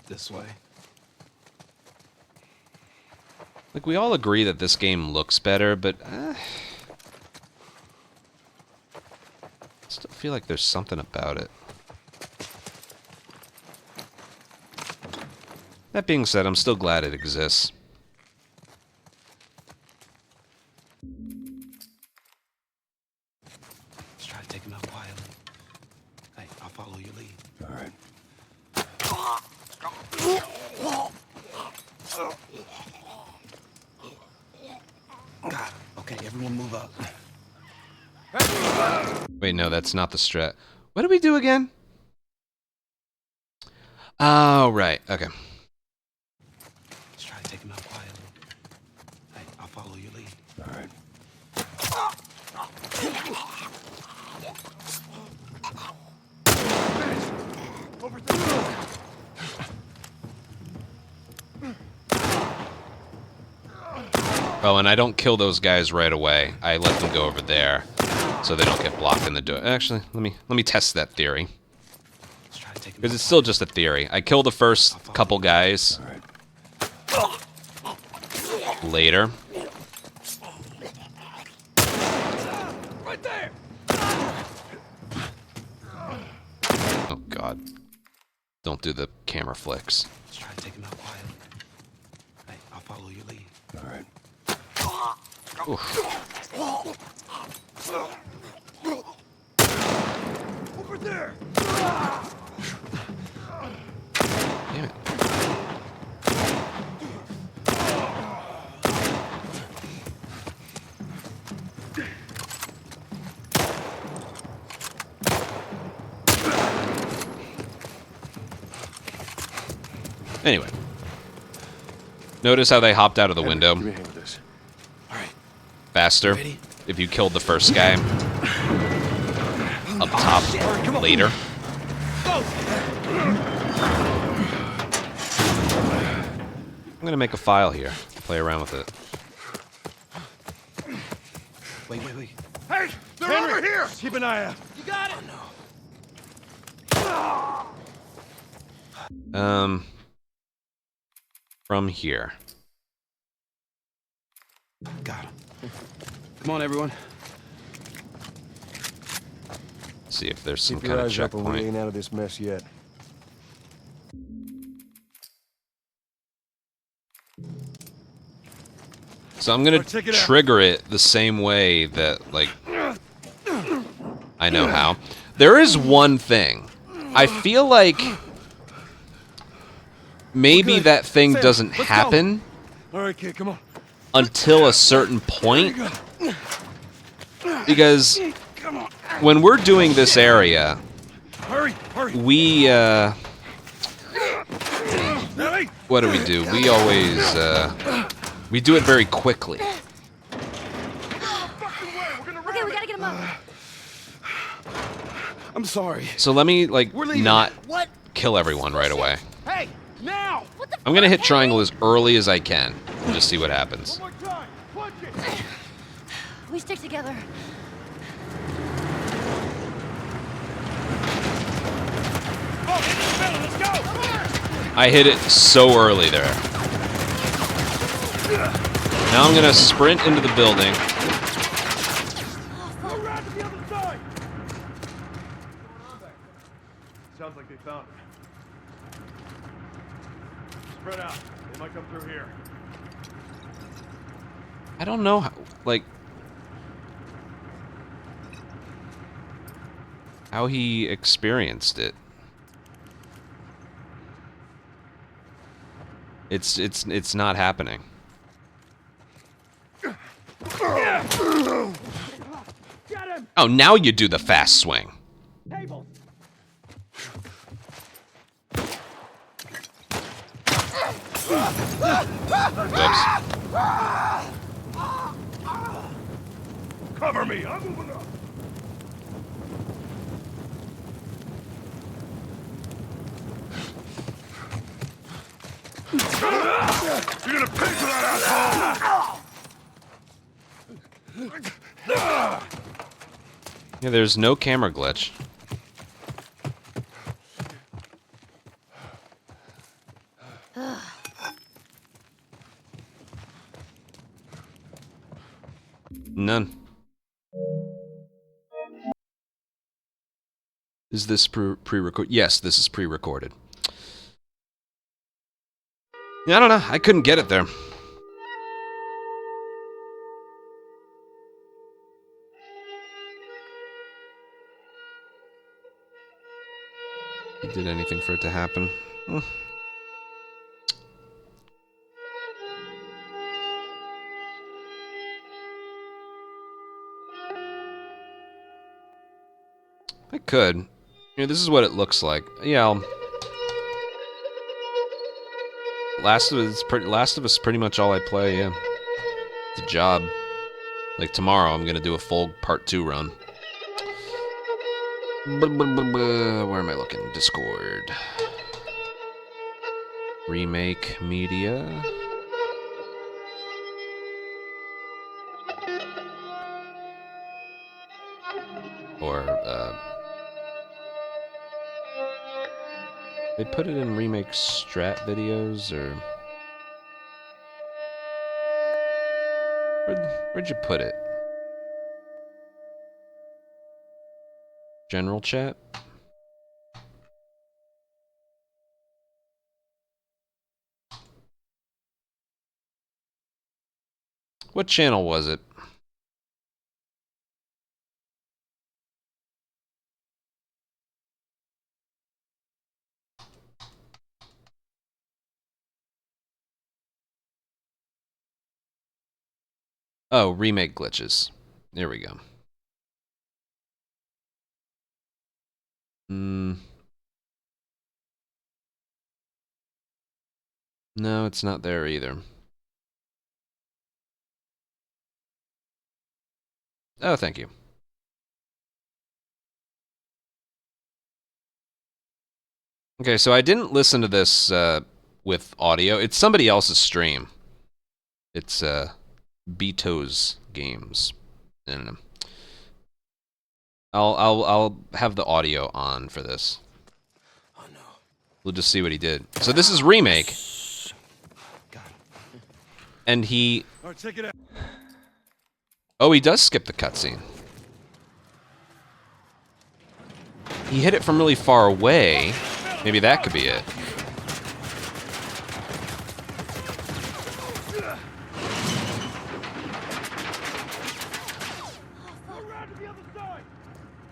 This way. Like, we all agree that this game looks better, but I still feel like there's something about it. That being said, I'm still glad it exists. Let's try to take him out quietly. Hey, I'll follow your lead. All right. Got it. Okay, everyone move up. Wait, no, that's not the strat. What did we do again? Oh, right. Okay. Let's try to take him out quietly. Hey, I'll follow your lead. All right. Over there. Oh, and I don't kill those guys right away. I let them go over there, so they don't get blocked in the door. Actually, let me test that theory, Let's try to take him because out it's still just a theory. I kill the first couple guys All right. later. Right there. Oh God! Don't do the camera flicks. Let's try to take him out quietly. Hey, I'll follow your lead. All right. Oof. Over there. Damn it. Anyway. Notice how they hopped out of the window Give me a hand with this. All right. faster Ready? if you killed the first guy up top later. I'm gonna make a file here. Play around with it. Wait. Hey, they're over here. Keep an eye out. You got it. From here. Got him. Come on, everyone. See if there's some Keep your kind of eyes open. We checkpoint. ain't out of this mess yet. So I'm gonna Alright, check it out. trigger it the same way that, like, I know how. There is one thing. I feel like maybe that thing Sam, doesn't let's go. happen All right, kid, come on. until a certain point. Because when we're doing this area, Hurry. we, Ellie. what do? We always, we do it very quickly. Okay, we gotta get him up. I'm sorry. So let me, like, leaving. not What? kill everyone right away. Hey, now. What the I'm gonna fuck, hit triangle Henry? as early as I can and just see what happens. One more time. Punch it. We stick together. Oh, hit the middle. Let's go. I hit it so early there. Now I'm gonna sprint into the building. Go around to the other side. Sounds like they found it. Spread out. They might come through here. I don't know how, like, how he experienced it. It's not happening. Get him. Oh, now you do the fast swing. Table. Whoops. Cover me. I'm moving up. You're gonna pay for that, asshole! Yeah, there's no camera glitch. None. Is this pre-record? Yes, this is pre-recorded. Yeah, I don't know. I couldn't get it there. Did anything for it to happen? I could. Yeah, this is what it looks like. Yeah, Last of Us is pretty much all I play, yeah. It's a job. Like tomorrow, I'm gonna do a full part 2 run. Where am I looking? Discord. Remake media. Or, they put it in remake strat videos, or... Where'd you put it? General chat? What channel was it? Oh, remake glitches. There we go. No, it's not there either. Oh, thank you. Okay, so I didn't listen to this with audio. It's somebody else's stream. It's Beto's Games. I don't know. I'll have the audio on for this. Oh no. We'll just see what he did. So this is remake. And he... All right, check it out. Oh, he does skip the cutscene. He hit it from really far away. Maybe that could be it.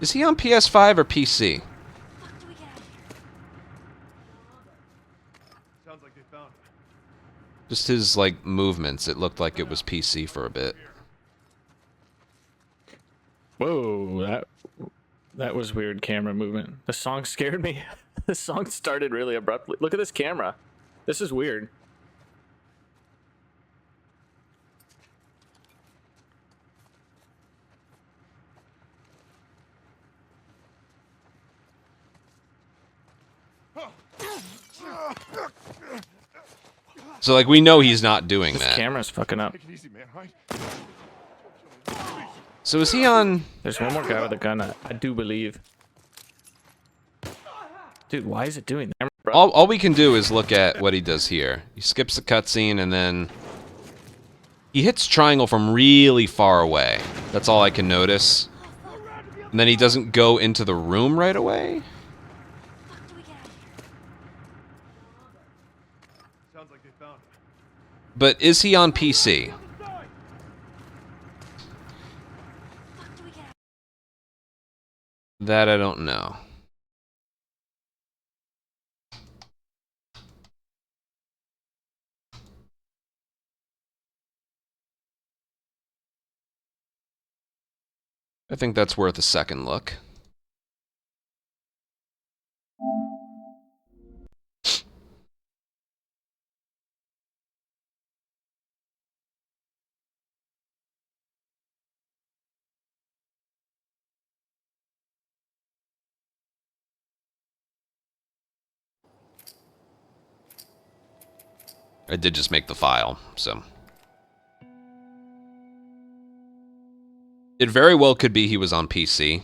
Is he on PS5 or PC? Sounds like they found it. Just his, like, movements. It looked like it was PC for a bit. Whoa, that was weird camera movement. The song scared me. The song started really abruptly. Look at this camera. This is weird. So, like, we know he's not doing This that. camera's fucking up. Take it easy, man. All right? So is he on... There's one more guy with a gun, I do believe. Dude, why is it doing that? All we can do is look at what he does here. He skips the cutscene and then... He hits triangle from really far away. That's all I can notice. And then he doesn't go into the room right away? Sounds like they found it. But is he on PC? That I don't know. I think that's worth a second look. I did just make the file, so... It very well could be he was on PC.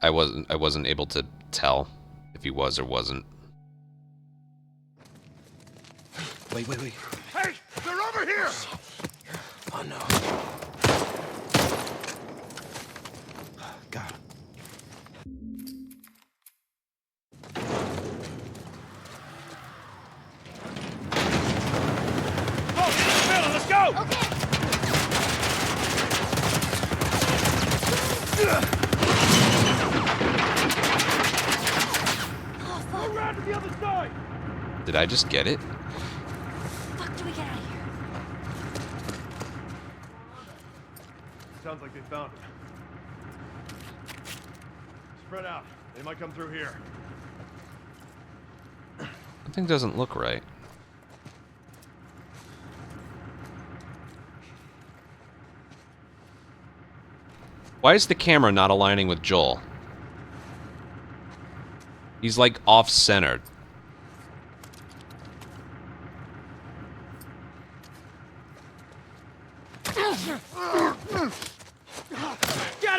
I wasn't able to tell if he was or wasn't. Wait. Hey, they're over here! Oh no. Got him. Oh, let's go! Okay. Around to the other side! Did I just get it? Fuck, do we get out of here? Sounds like they found Spread out. They might come through here. Something doesn't look right. Why is the camera not aligning with Joel? He's like off-centered.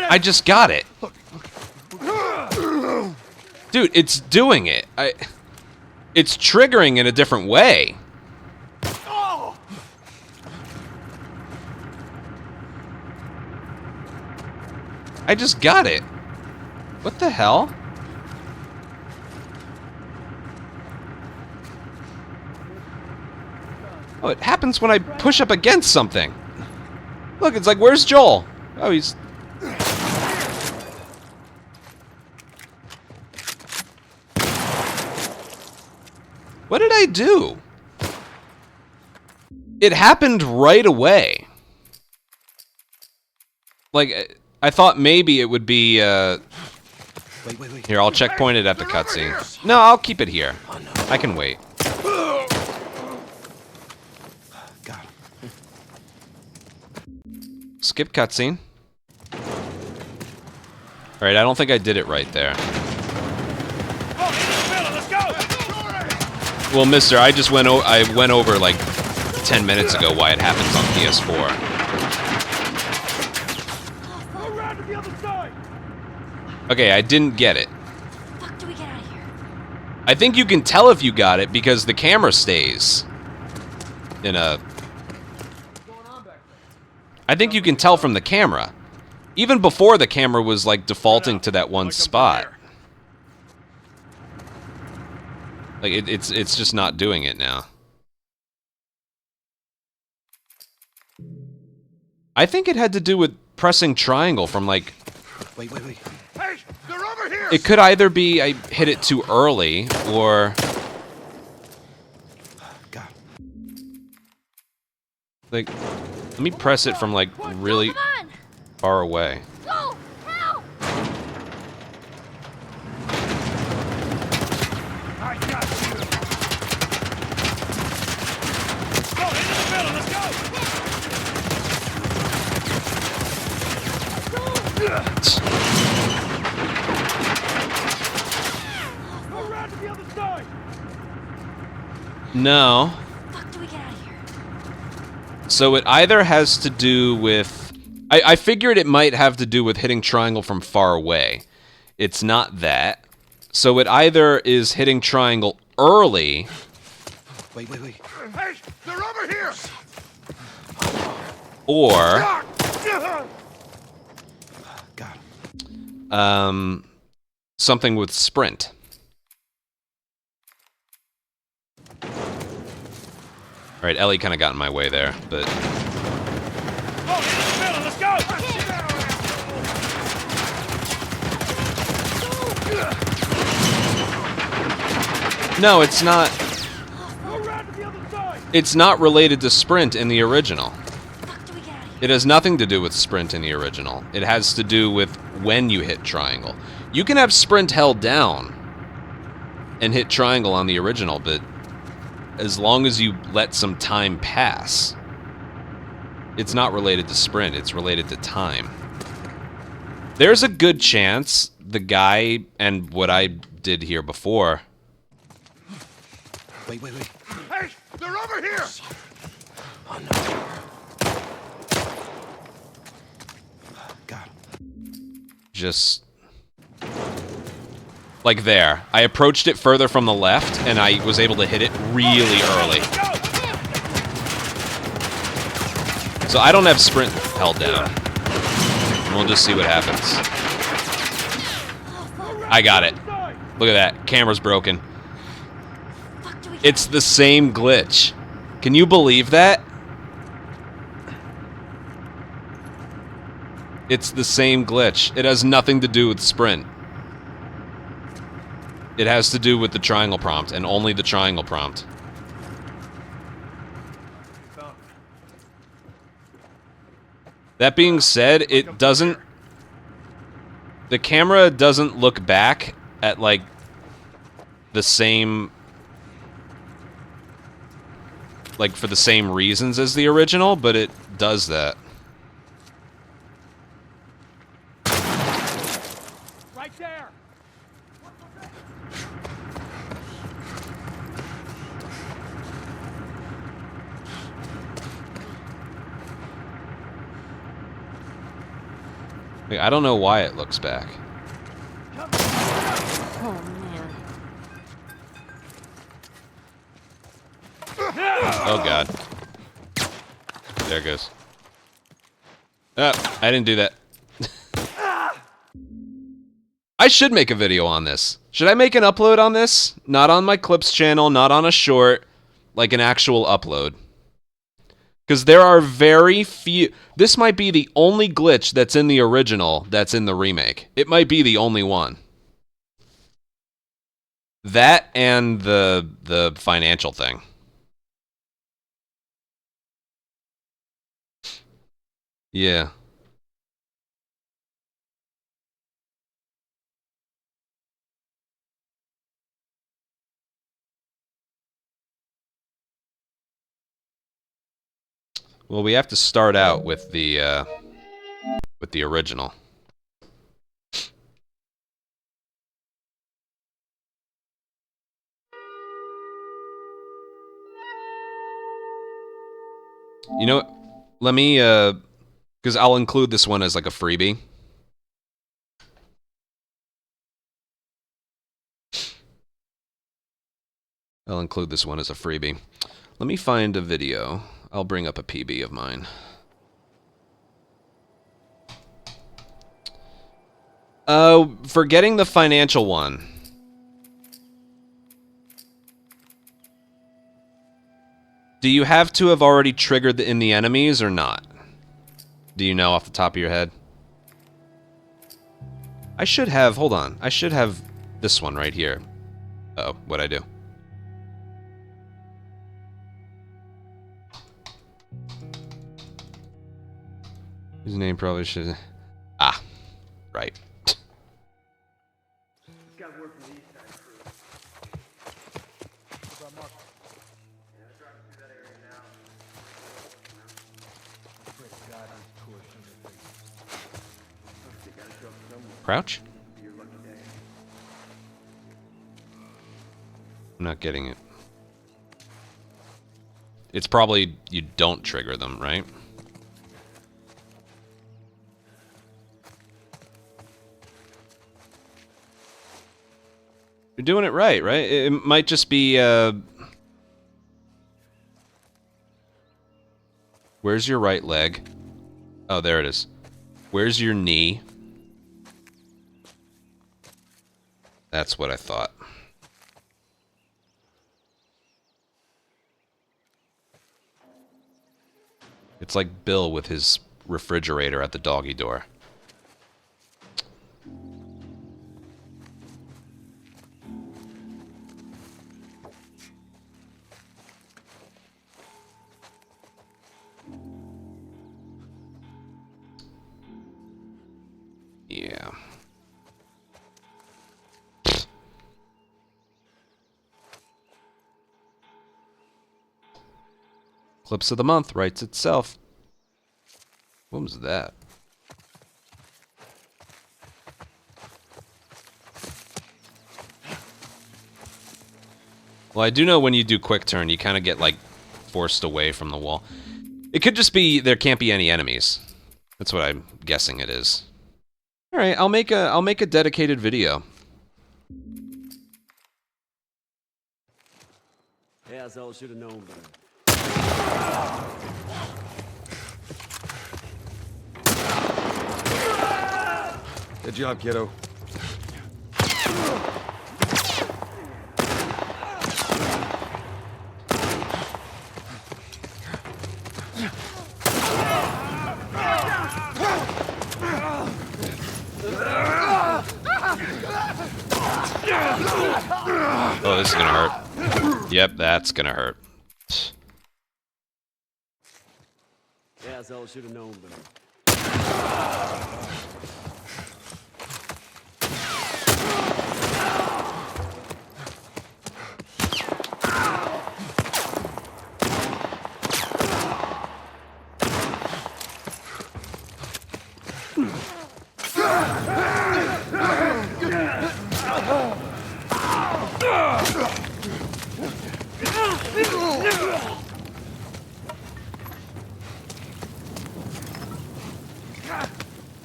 I just got it. Dude, it's doing it. It's triggering in a different way. I just got it. What the hell? Oh, it happens when I push up against something. Look, it's like, where's Joel? Oh, he's... What did I do? It happened right away. Like, I thought maybe it would be, Wait. Here, I'll checkpoint it at the cutscene. No, I'll keep it here. I can wait. Got him. Skip cutscene. Alright, I don't think I did it right there. Well, mister, I just went over like 10 minutes ago why it happens on PS4. Okay, I didn't get it. Fuck do we get out of here? I think you can tell if you got it because the camera stays in a... I think you can tell from the camera. Even before the camera was like defaulting to that one spot. Like it's just not doing it now. I think it had to do with pressing triangle from like... Wait. Hey, they're over here. It could either be I hit it too early, or... Got him. Like, let me press it from like really Come on! far away. Go! Help! I got you. Go into the middle. Let's go. Go around to the other side. No. Fuck do we get out of here? So it either has to do with... I figured it might have to do with hitting triangle from far away. It's not that. So it either is hitting triangle early... Wait. Hey, they're over here. Or... Got him. Something with sprint. Alright, Ellie kind of got in my way there, but... Go into the middle. Let's go. No, it's not... Go around to the other side. It's not related to sprint in the original. Fuck do we get out of here? It has nothing to do with sprint in the original. It has to do with when you hit triangle. You can have sprint held down and hit triangle on the original, but as long as you let some time pass, it's not related to sprint, it's related to time. There's a good chance the guy, and what I did here before... Wait. Hey, they're over here. Oh no. Got him. just... like there. I approached it further from the left, and I was able to hit it really early. So I don't have sprint held down. We'll just see what happens. I got it. Look at that. Camera's broken. It's the same glitch. Can you believe that? It's the same glitch. It has nothing to do with sprint. It has to do with the triangle prompt, and only the triangle prompt. That being said, it doesn't... The camera doesn't look back at, like, the same... like, for the same reasons as the original, but it does that. Right there. Like, I don't know why it looks back. Oh, man. Oh, God. There it goes. I didn't do that. I should make a video on this. Should I make an upload on this? Not on my clips channel, not on a short, like an actual upload. Because there are very few... This might be the only glitch that's in the original that's in the remake. It might be the only one. That and the financial thing. Yeah. Well, we have to start out with the original. You know what? Let me, because I'll include this one as like a freebie. I'll include this one as a freebie. Let me find a video. I'll bring up a PB of mine. Forgetting the financial one. Do you have to have already triggered in the enemies or not? Do you know off the top of your head? I should have, hold on. I should have this one right here. Uh-oh, what'd I do? His name probably should... Ah, right. Crouch? I'm not getting it. It's probably you don't trigger them, right? You're doing it right, right? It might just be, where's your right leg? Oh, there it is. Where's your knee? That's what I thought. It's like Bill with his refrigerator at the doggy door. Yeah. Clips of the month writes itself. What was that? Well, I do know when you do quick turn, you kind of get, like, forced away from the wall. It could just be there can't be any enemies. That's what I'm guessing it is. All right, I'll make a dedicated video. Yeah, I should have known better. Good job, kiddo. Oh, this is gonna hurt. Yep, that's gonna hurt. Yeah, I should have known better.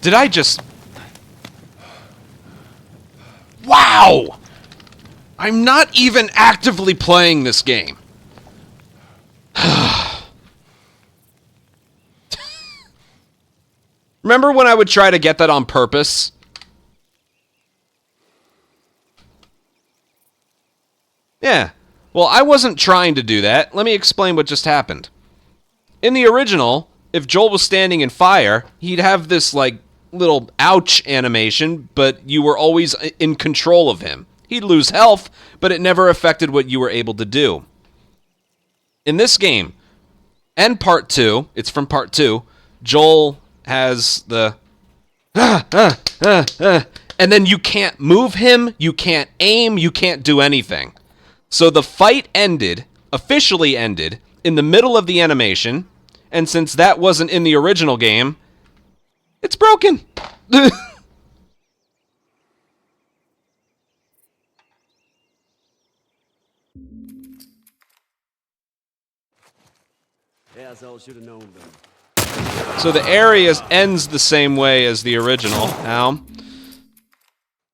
Did I just... Wow! I'm not even actively playing this game. Remember when I would try to get that on purpose? Yeah. Well, I wasn't trying to do that. Let me explain what just happened. In the original, if Joel was standing in fire, he'd have this, like, little ouch animation, but you were always in control of him. He'd lose health, but it never affected what you were able to do. In this game, and part 2, it's from part 2, Joel has the... and then you can't move him, you can't aim, you can't do anything. So the fight ended, officially ended, in the middle of the animation, and since that wasn't in the original game, it's broken. Asshole should have known better. So the area ends the same way as the original now,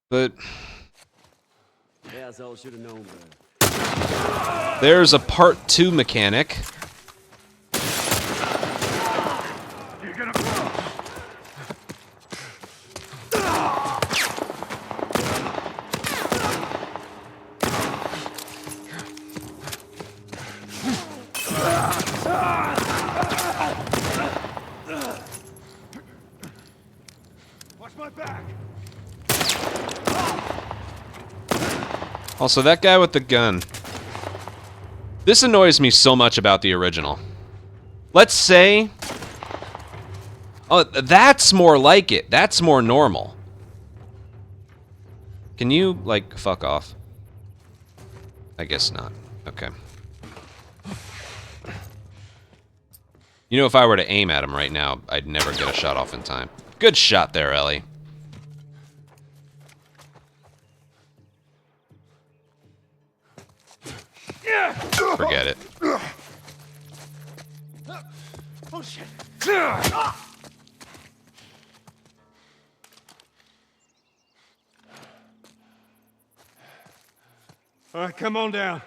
but Asshole should have known better. there's a part 2 mechanic. You're gonna blow. Watch my back. Also, that guy with the gun. This annoys me so much about the original. Let's say... Oh, that's more like it. That's more normal. Can you, like, fuck off? I guess not. Okay. You know, if I were to aim at him right now, I'd never get a shot off in time. Good shot there, Ellie. Forget it. Oh shit. All right, come on down.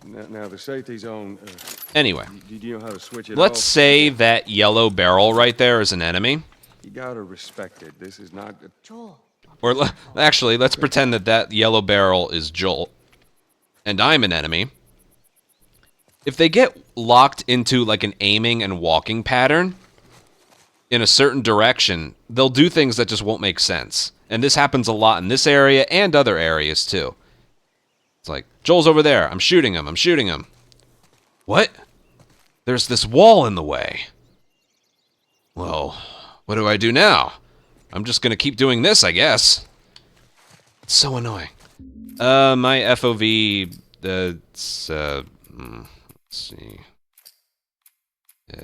Now the safety's on. Anyway, Do you know how to switch it let's off? say that yellow barrel right there is an enemy. You gotta respect it. This is not. Joel. Or actually, let's pretend that that yellow barrel is Joel, and I'm an enemy. If they get locked into like an aiming and walking pattern in a certain direction, they'll do things that just won't make sense. And this happens a lot in this area and other areas too. It's like, Joel's over there. I'm shooting him. I'm shooting him. What? There's this wall in the way. Well, what do I do now? I'm just gonna keep doing this, I guess. It's so annoying. My FOV, let's see.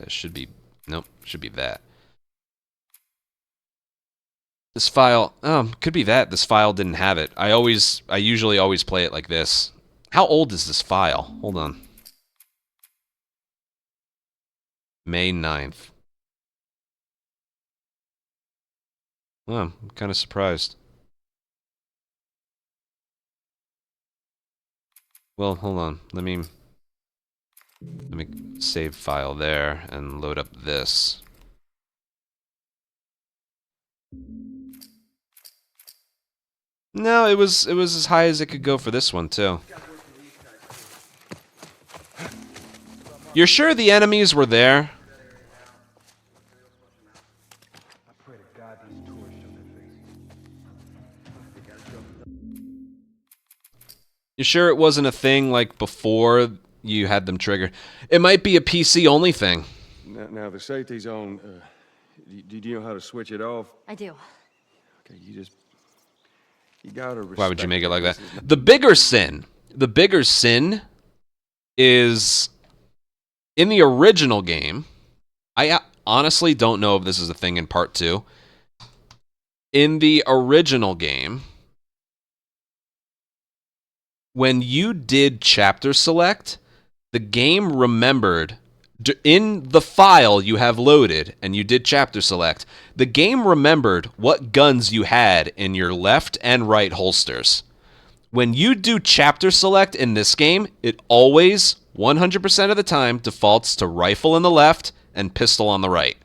Should be, nope, should be that. This file, could be that. This file didn't have it. I usually always play it like this. How old is this file? Hold on. May 9th. Oh, I'm kind of surprised. Well, hold on. Let me save file there and load up this. No, it was as high as it could go for this one too. You're sure the enemies were there? You sure it wasn't a thing like before you had them triggered? It might be a PC only thing. Now the safety's on. Do you know how to switch it off? I do. Okay, you gotta respect. Why would you make it like that? The bigger sin is in the original game. I honestly don't know if this is a thing in part 2. In the original game, when you did chapter select, the game remembered In the file you have loaded and you did chapter select, the game remembered what guns you had in your left and right holsters. When you do chapter select in this game, it always, 100% of the time, defaults to rifle in the left and pistol on the right.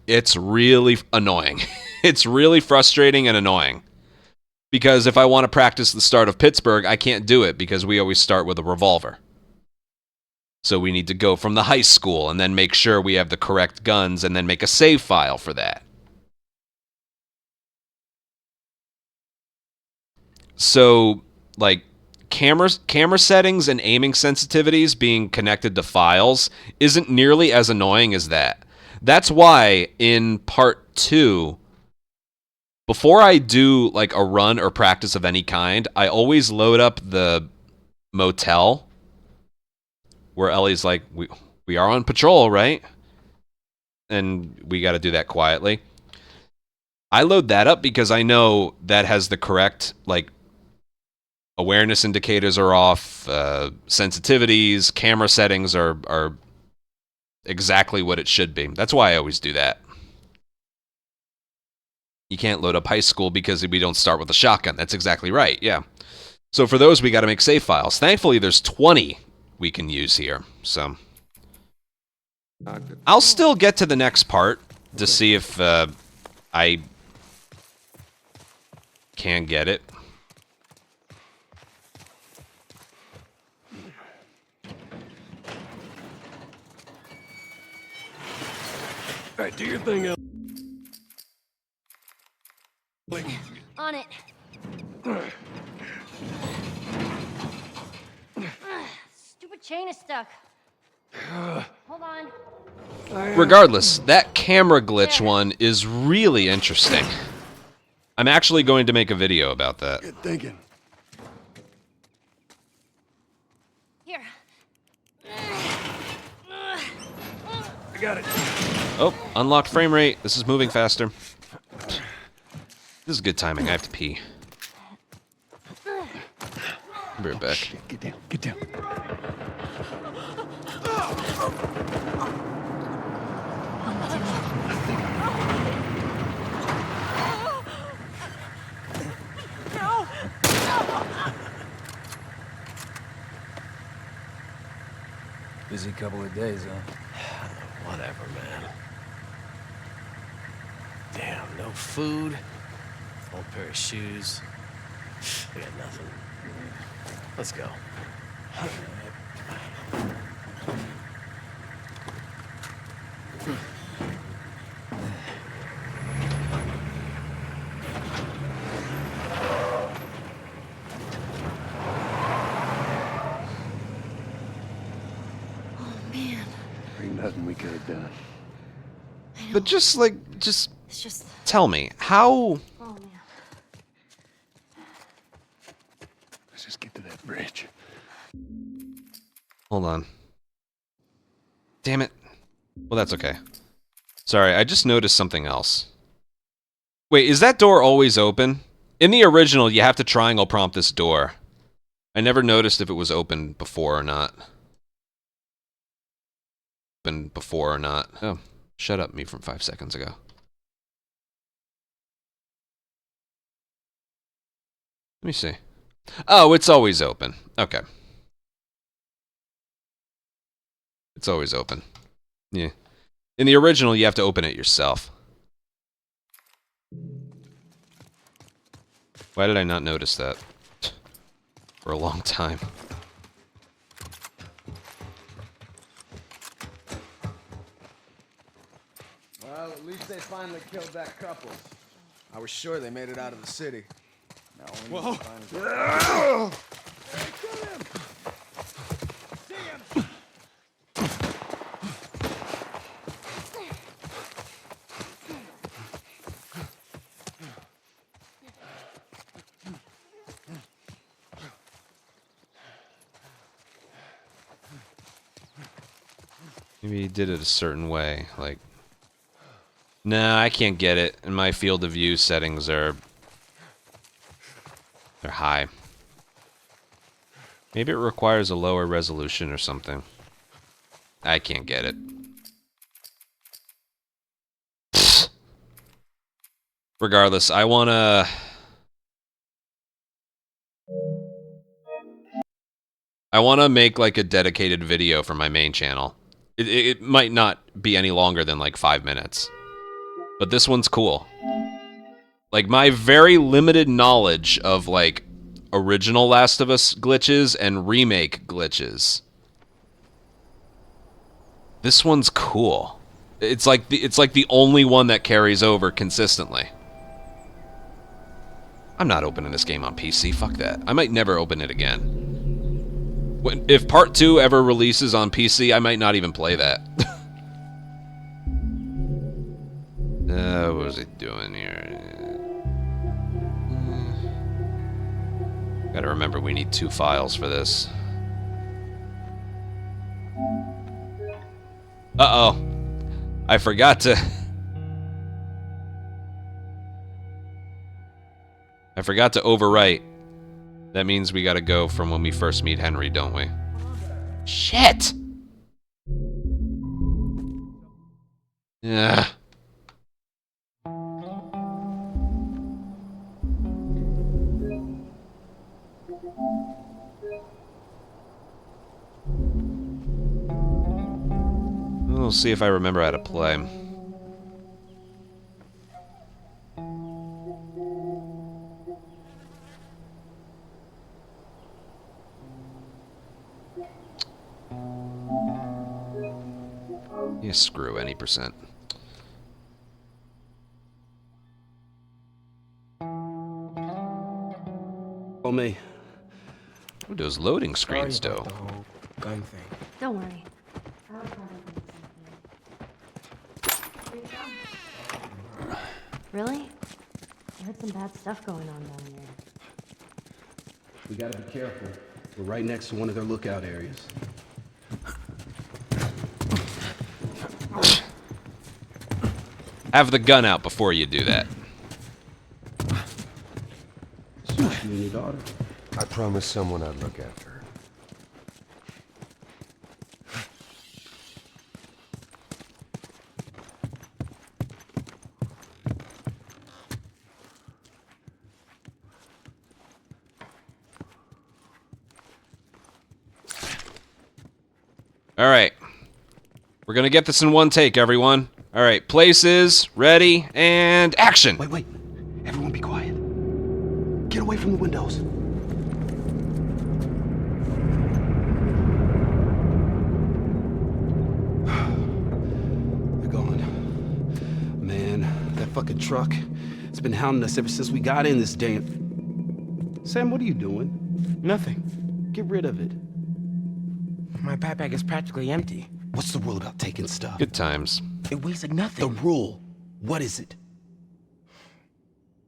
It's really annoying. It's really frustrating and annoying. Because if I want to practice the start of Pittsburgh, I can't do it because we always start with a revolver. So we need to go from the high school and then make sure we have the correct guns and then make a save file for that. So, like, camera settings and aiming sensitivities being connected to files isn't nearly as annoying as that. That's why in part 2, before I do like a run or practice of any kind, I always load up the motel where Ellie's like, we are on patrol, right? And we got to do that quietly. I load that up because I know that has the correct, like, awareness indicators are off, sensitivities, camera settings are exactly what it should be. That's why I always do that. You can't load up high school because we don't start with a shotgun. That's exactly right, yeah. So for those, we got to make save files. Thankfully, there's 20 we can use here, so I'll still get to the next part to see if I can get it. All right, do your thing, El. On it. Stupid chain is stuck. Hold on. Regardless, that camera glitch one is really interesting. I'm actually going to make a video about that. Good thinking. Here. I got it. Oh, unlocked frame rate. This is moving faster. This is good timing. I have to pee. I'll be right back. Get down, get down. Busy couple of days, huh? Whatever, man. Damn, no food. Old pair of shoes. I got nothing. Let's go. Ain't nothing we could have done. But just It's just. tell me, how... Oh, man. Let's just get to that bridge. Hold on. Damn it. Well, that's okay. Sorry, I just noticed something else. Wait, is that door always open? In the original, you have to triangle prompt this door. I never noticed if it was open before or not. Open before or not. Oh, shut up, me from 5 seconds ago. Let me see. Oh, it's always open. Okay. It's always open. Yeah. In the original, you have to open it yourself. Why did I not notice that? For a long time. Well, at least they finally killed that couple. I was sure they made it out of the city. Now we need to find them. Maybe he did it a certain way, like... Nah, I can't get it, and my field of view settings are... They're high. Maybe it requires a lower resolution or something. I can't get it. Regardless, I wanna make like a dedicated video for my main channel. It might not be any longer than like 5 minutes. But this one's cool. Like, my very limited knowledge of, like, original Last of Us glitches and remake glitches. This one's cool. It's like the only one that carries over consistently. I'm not opening this game on PC. Fuck that. I might never open it again. If Part 2 ever releases on PC, I might not even play that. What was he doing here? Gotta remember, we need 2 files for this. Uh-oh. I forgot to... I forgot to overwrite. That means we gotta go from when we first meet Henry, don't we? Shit! Yeah. We'll see if I remember how to play. Yeah, screw any percent. Oh, me. What those loading screens do? Gun thing. Don't worry. Really? I heard some bad stuff going on down here. We gotta be careful. We're right next to one of their lookout areas. Have the gun out before you do that. You and your daughter. I promised someone I'd look after her. All right. We're gonna get this in one take, everyone. All right, places, ready, and action! Wait. Everyone be quiet. Get away from the windows. They're gone. Man, that fucking truck, it's been hounding us ever since we got in this damn... Sam, what are you doing? Nothing. Get rid of it. My backpack is practically empty. What's the rule about taking stuff? Good times. It weighs like nothing. The rule. What is it?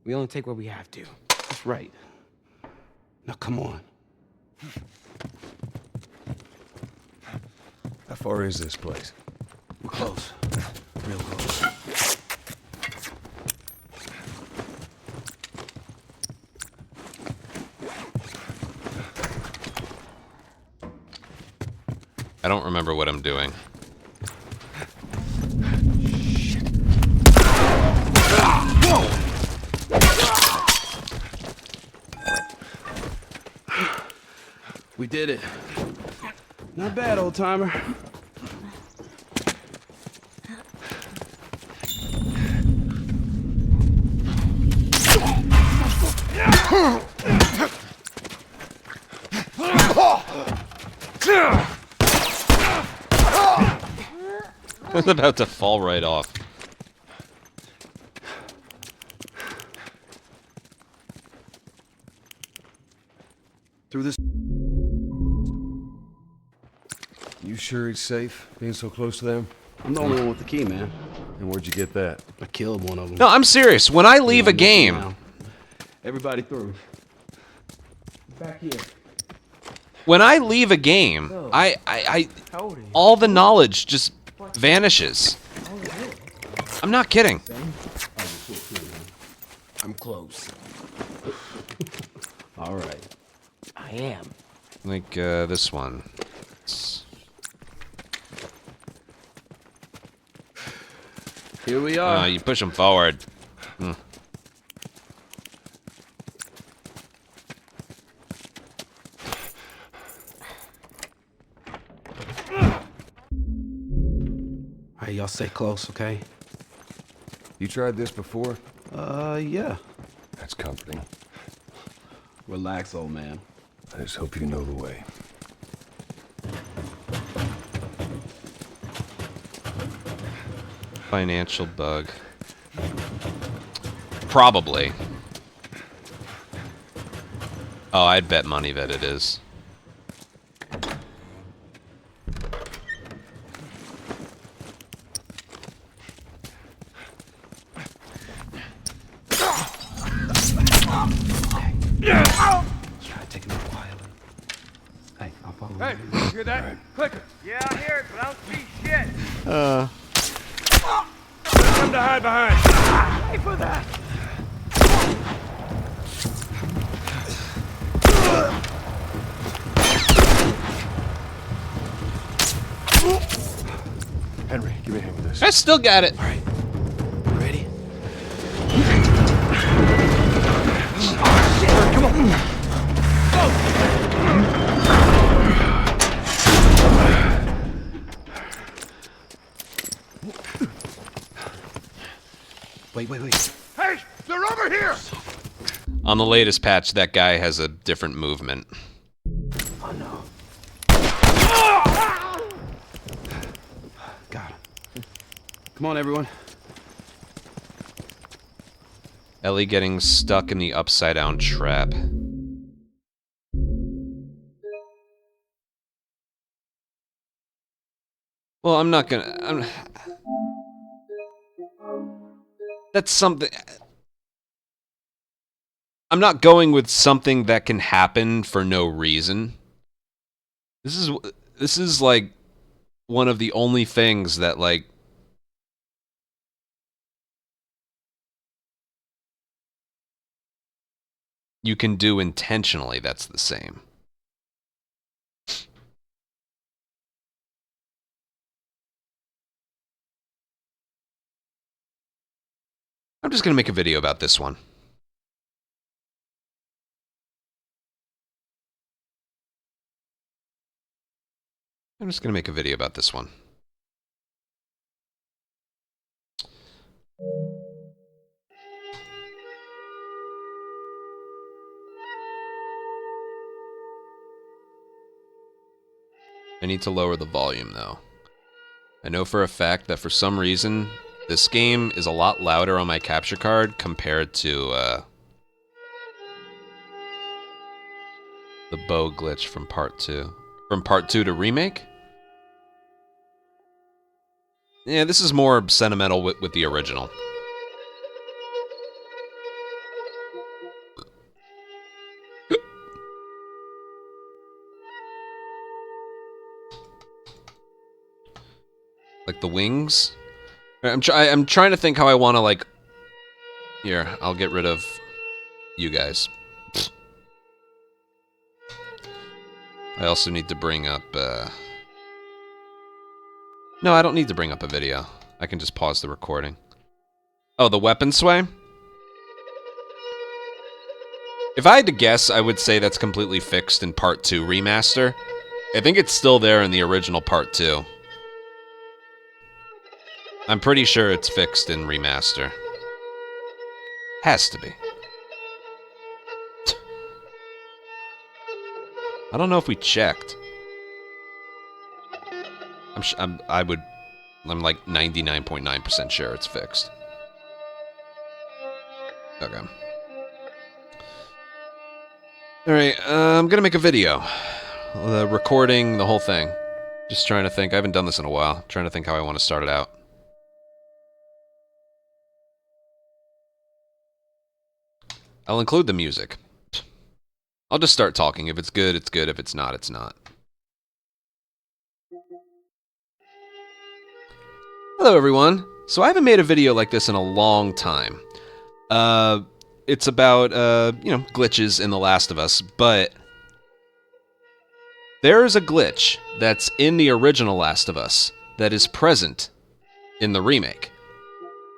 We only take what we have to. That's right. Now come on. How far is this place? We're close. Real close. I don't remember what I'm doing. We did it. Not bad, old timer. I was about to fall right off. Through this. You sure it's safe, being so close to them? I'm the only one with the key, man. And where'd you get that? I killed one of them. No, I'm serious. When I leave a game, Everybody through. Back here. when I leave a game, all the knowledge just vanishes. I'm not kidding. I'm close. All right. I am. Like this one. Here we are. You push him forward. All right, y'all stay close, okay? You tried this before? Yeah. That's comforting. Relax, old man. I just hope you know the way. Financial bug. Probably. Oh, I'd bet money that it is. Try taking it quietly. Hey, I'll follow you. Hey, you hear that? Clicker. Yeah, I hear it, but I don't see shit. Come to hide behind. Wait for that. Henry, give me a hand with this. I still got it. All right. Ready? Come on. Wait. Hey, they're over here. On the latest patch, that guy has a different movement. Oh, no. Got him. Come on, everyone. Ellie getting stuck in the upside-down trap. Well, I'm not gonna... That's something... I'm not going with something that can happen for no reason. This is like one of the only things that like you can do intentionally that's the same. I'm just gonna make a video about this one. I'm just gonna make a video about this one. I need to lower the volume though. I know for a fact that for some reason this game is a lot louder on my capture card compared to the bow glitch from part 2. From part 2 to remake? Yeah, this is more sentimental with the original. Like the wings? I'm trying to think how I want to like... Here, I'll get rid of you guys. I also need to bring up... No, I don't need to bring up a video. I can just pause the recording. Oh, the weapon sway? If I had to guess, I would say that's completely fixed in Part 2 Remaster. I think it's still there in the original Part 2. I'm pretty sure it's fixed in Remaster. Has to be. I don't know if we checked. I'm like 99.9% sure it's fixed. Okay. Alright, I'm gonna make a video. Recording the whole thing. Just trying to think. I haven't done this in a while. Trying to think how I want to start it out. I'll include the music. I'll just start talking. If it's good, it's good. If it's not, it's not. Hello, everyone. So I haven't made a video like this in a long time. It's about, glitches in The Last of Us, but there is a glitch that's in the original Last of Us that is present in the remake.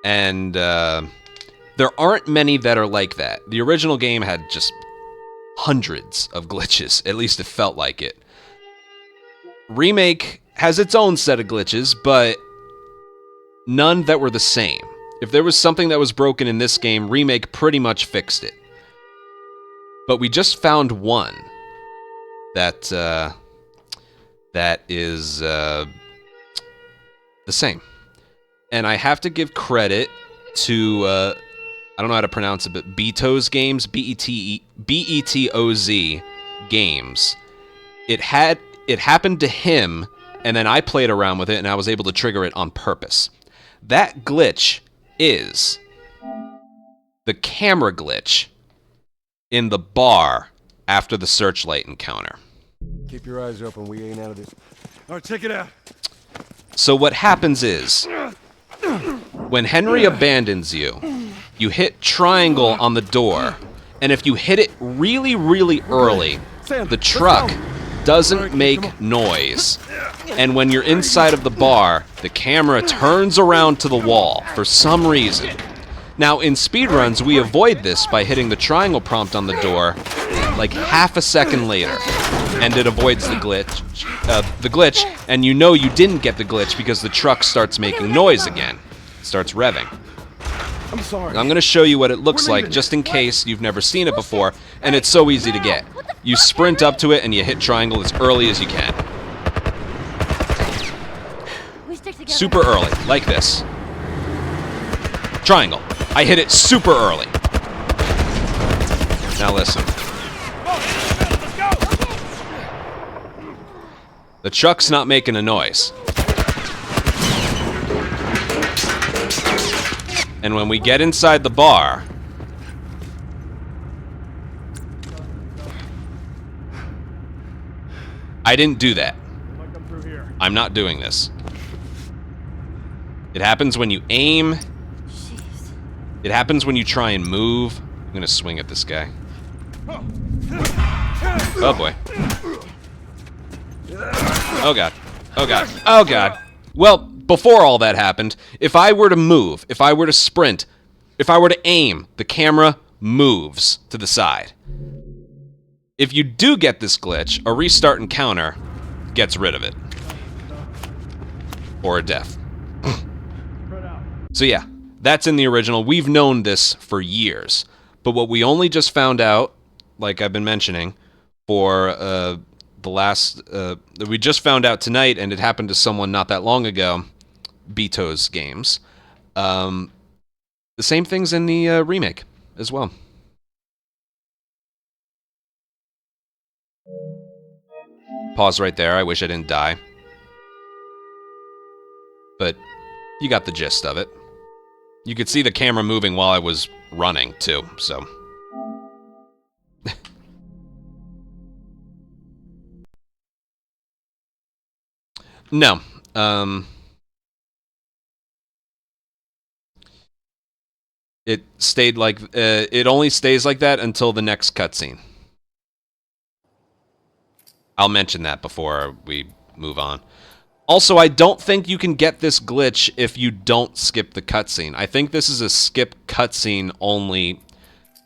And there aren't many that are like that. The original game had just hundreds of glitches. At least it felt like it. Remake has its own set of glitches, but none that were the same. If there was something that was broken in this game, Remake pretty much fixed it. But we just found one that is the same. And I have to give credit to I don't know how to pronounce it, but Betoz Games, B-E-T-O-Z Games. It happened to him, and then I played around with it, and I was able to trigger it on purpose. That glitch is the camera glitch in the bar after the searchlight encounter. Keep your eyes open. We ain't out of this. All right, check it out. So what happens is, when Henry abandons you, you hit triangle on the door, and if you hit it really, really early, the truck doesn't make noise. And when you're inside of the bar, the camera turns around to the wall for some reason. Now, in speedruns, we avoid this by hitting the triangle prompt on the door like half a second later, and it avoids the glitch, and you know you didn't get the glitch because the truck starts making noise again. It starts revving. I'm sorry. I'm going to show you what it looks like just in case you've never seen it before, and it's so easy to get. You sprint up to it and you hit triangle as early as you can. Super early, like this. Triangle. I hit it super early. Now listen. The truck's not making a noise. And when we get inside the bar, I didn't do that. I'm not doing this. It happens when you aim. It happens when you try and move. I'm gonna swing at this guy. Oh boy. Oh god. Oh god. Oh god. Well, before all that happened, if I were to move, if I were to sprint, if I were to aim, the camera moves to the side. If you do get this glitch, a restart encounter gets rid of it. Or a death. So yeah, that's in the original. We've known this for years. But what we only just found out, like I've been mentioning, for the last... we just found out tonight, and it happened to someone not that long ago, Betoz Games. The same thing's in the remake as well. Pause right there. I wish I didn't die. But you got the gist of it. You could see the camera moving while I was running, too, so... No. It stayed like... it only stays like that until the next cutscene. I'll mention that before we move on. Also, I don't think you can get this glitch if you don't skip the cutscene. I think this is a skip cutscene only.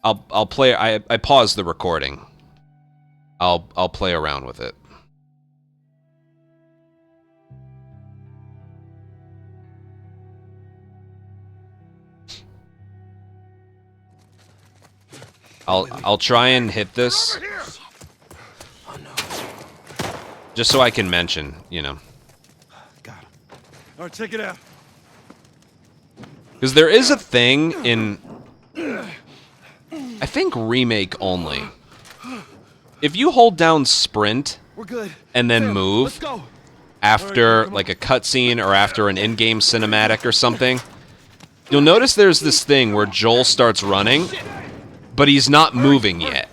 I'll play. I paused the recording. I'll play around with it. I'll try and hit this. Just so I can mention, you know. All right, check it out. Because there is a thing in, I think, remake only. If you hold down sprint and then move after like a cutscene or after an in-game cinematic or something, you'll notice there's this thing where Joel starts running, but he's not moving yet.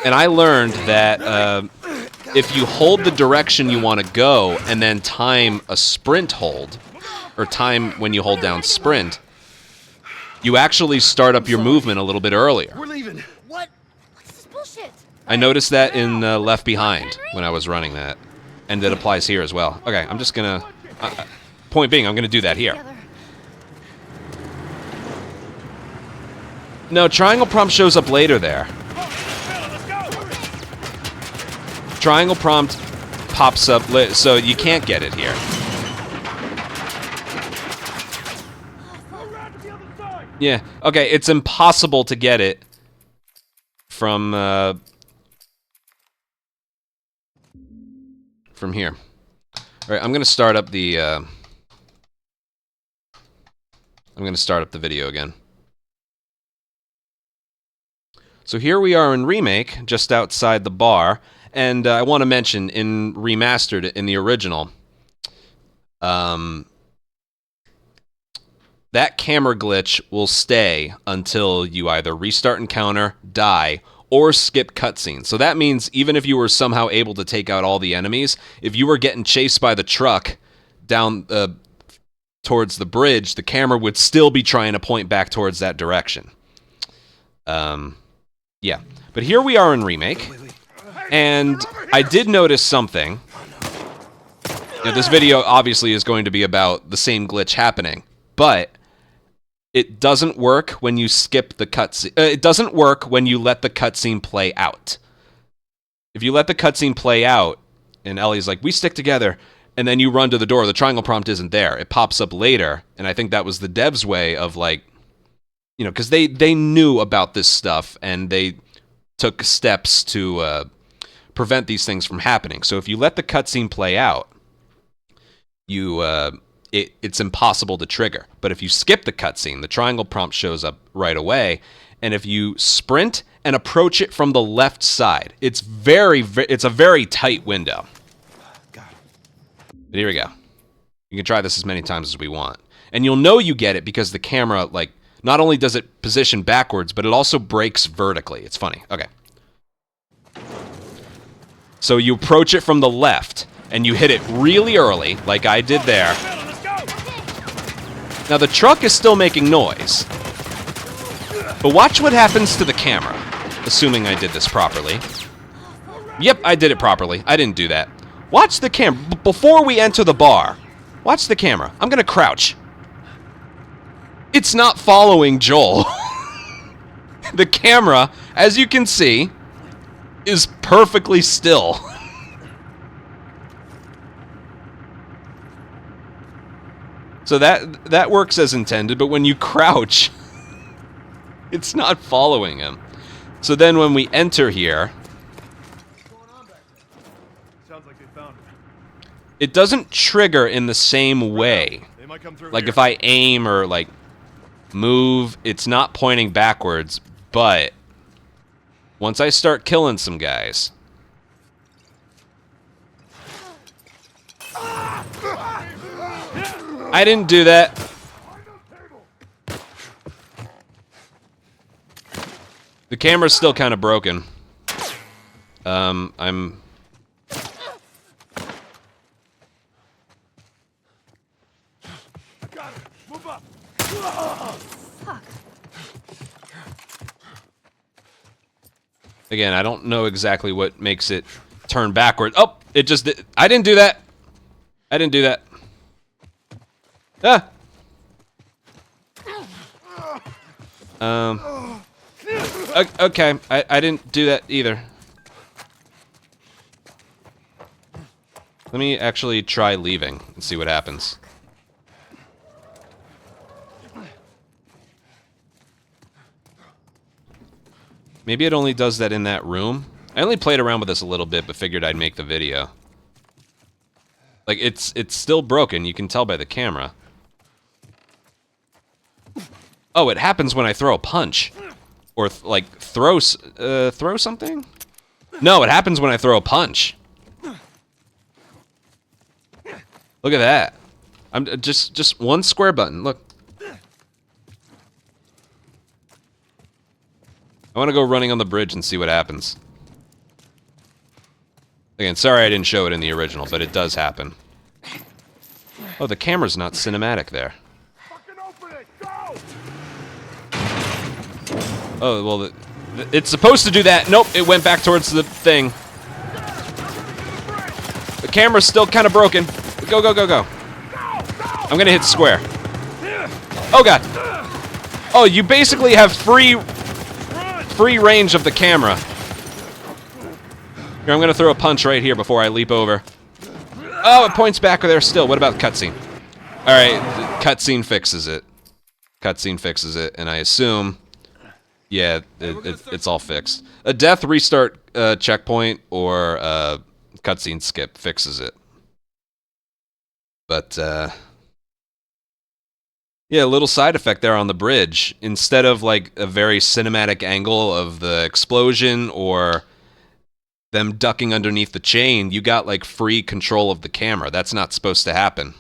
And I learned that if you hold the direction you want to go and then time a sprint hold, or time when you hold down sprint, you actually start up your movement a little bit earlier. We're leaving. What? What's this bullshit? I noticed that in Left Behind when I was running that, and it applies here as well. Okay, I'm just gonna... point being, I'm gonna do that here. No, triangle prompt shows up later there. Triangle prompt pops up, so you can't get it here. Yeah, okay, it's impossible to get it from here. Alright, I'm gonna start up the, I'm gonna start up the video again. So here we are in Remake, just outside the bar, and I want to mention, in Remastered, in the original, that camera glitch will stay until you either restart encounter, die, or skip cutscenes. So that means even if you were somehow able to take out all the enemies, if you were getting chased by the truck down towards the bridge, the camera would still be trying to point back towards that direction. Yeah. But here we are in Remake, and I did notice something. Now, this video obviously is going to be about the same glitch happening, but it doesn't work when you skip the cutscene. It doesn't work when you let the cutscene play out. If you let the cutscene play out, and Ellie's like, we stick together, and then you run to the door, the triangle prompt isn't there. It pops up later, and I think that was the devs' way of, like, you know, because they knew about this stuff, and they took steps to prevent these things from happening. So if you let the cutscene play out, it's impossible to trigger. But if you skip the cutscene, the triangle prompt shows up right away, and if you sprint and approach it from the left side, it's a very tight window. But here we go. You can try this as many times as we want. And you'll know you get it because the camera, like, not only does it position backwards, but it also breaks vertically. It's funny. Okay. So you approach it from the left, and you hit it really early, like I did there. Now, the truck is still making noise. But watch what happens to the camera, assuming I did this properly. Yep, I did it properly. I didn't do that. Watch the camera. Before we enter the bar, watch the camera. I'm gonna crouch. It's not following Joel. The camera, as you can see, is perfectly still. So that works as intended, but when you crouch, it's not following him. So then when we enter here, Sounds like they found it. it doesn't trigger in the same way. They might come through Like here. if I aim or like move, it's not pointing backwards, but once I start killing some guys, I didn't do that. The camera's still kind of broken. I'm... Got it. Move up. Again, I don't know exactly what makes it turn backward. Oh, it just did. I didn't do that. I didn't do that. Ah. Okay, I didn't do that either. Let me actually try leaving and see what happens. Maybe it only does that in that room. I only played around with this a little bit, but figured I'd make the video. Like, it's still broken, you can tell by the camera. Oh, it happens when I throw a punch. Or, like, throw something? No, it happens when I throw a punch. Look at that. I'm just one square button, look. I want to go running on the bridge and see what happens. Again, sorry I didn't show it in the original, but it does happen. Oh, the camera's not cinematic there. Oh, well, it's supposed to do that. Nope, it went back towards the thing. The camera's still kind of broken. Go, go, go, go. I'm gonna hit square. Oh, God. Oh, you basically have free free range of the camera. Here, I'm gonna throw a punch right here before I leap over. Oh, it points back there still. What about cutscene? Alright, cutscene fixes it. Cutscene fixes it, and I assume... Yeah, it's all fixed. A death restart checkpoint or cutscene skip fixes it. But, yeah, a little side effect there on the bridge. Instead of, like, a very cinematic angle of the explosion or them ducking underneath the chain, you got, like, free control of the camera. That's not supposed to happen.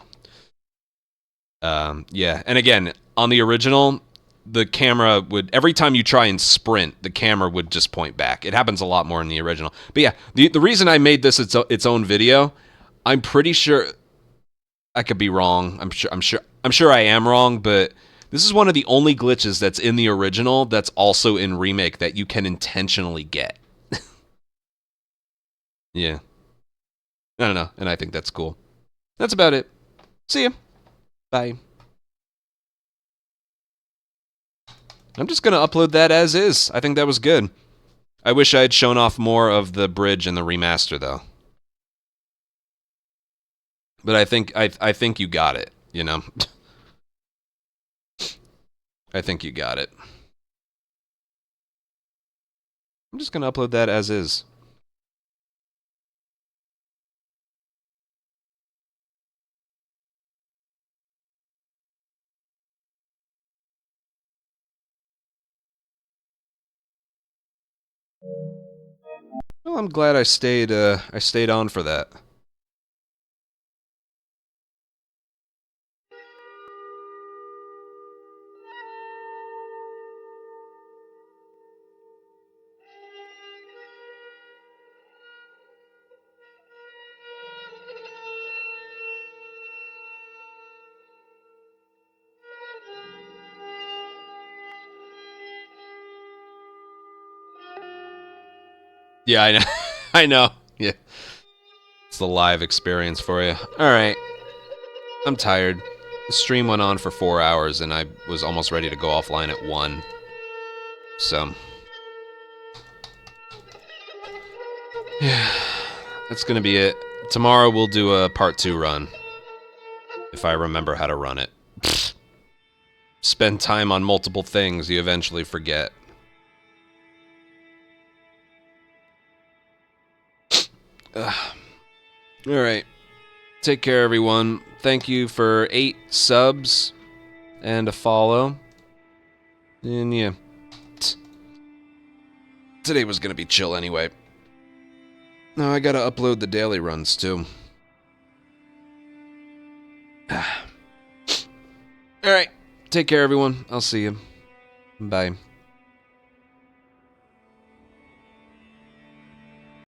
Yeah, and again, on the original, the camera would, every time you try and sprint, the camera would just point back. It happens a lot more in the original. But yeah, the reason I made this its own video, I'm pretty sure, I could be wrong. I'm sure I am wrong, but this is one of the only glitches that's in the original that's also in remake that you can intentionally get. Yeah. I don't know, and I think that's cool. That's about it. See ya. Bye. I'm just going to upload that as is. I think that was good. I wish I had shown off more of the bridge in the remaster, though. But I think you got it, you know? I think you got it. I'm just going to upload that as is. Well, I'm glad I stayed on for that. Yeah, I know. I know. Yeah. It's the live experience for you. Alright. I'm tired. The stream went on for 4 hours, and I was almost ready to go offline at 1. So... yeah. That's gonna be it. Tomorrow we'll do a part 2 run. If I remember how to run it. Spend time on multiple things you eventually forget. Alright. Take care, everyone. Thank you for 8 subs and a follow. And yeah. Today was gonna be chill anyway. Now I gotta upload the daily runs, too. Alright. Take care, everyone. I'll see you. Bye.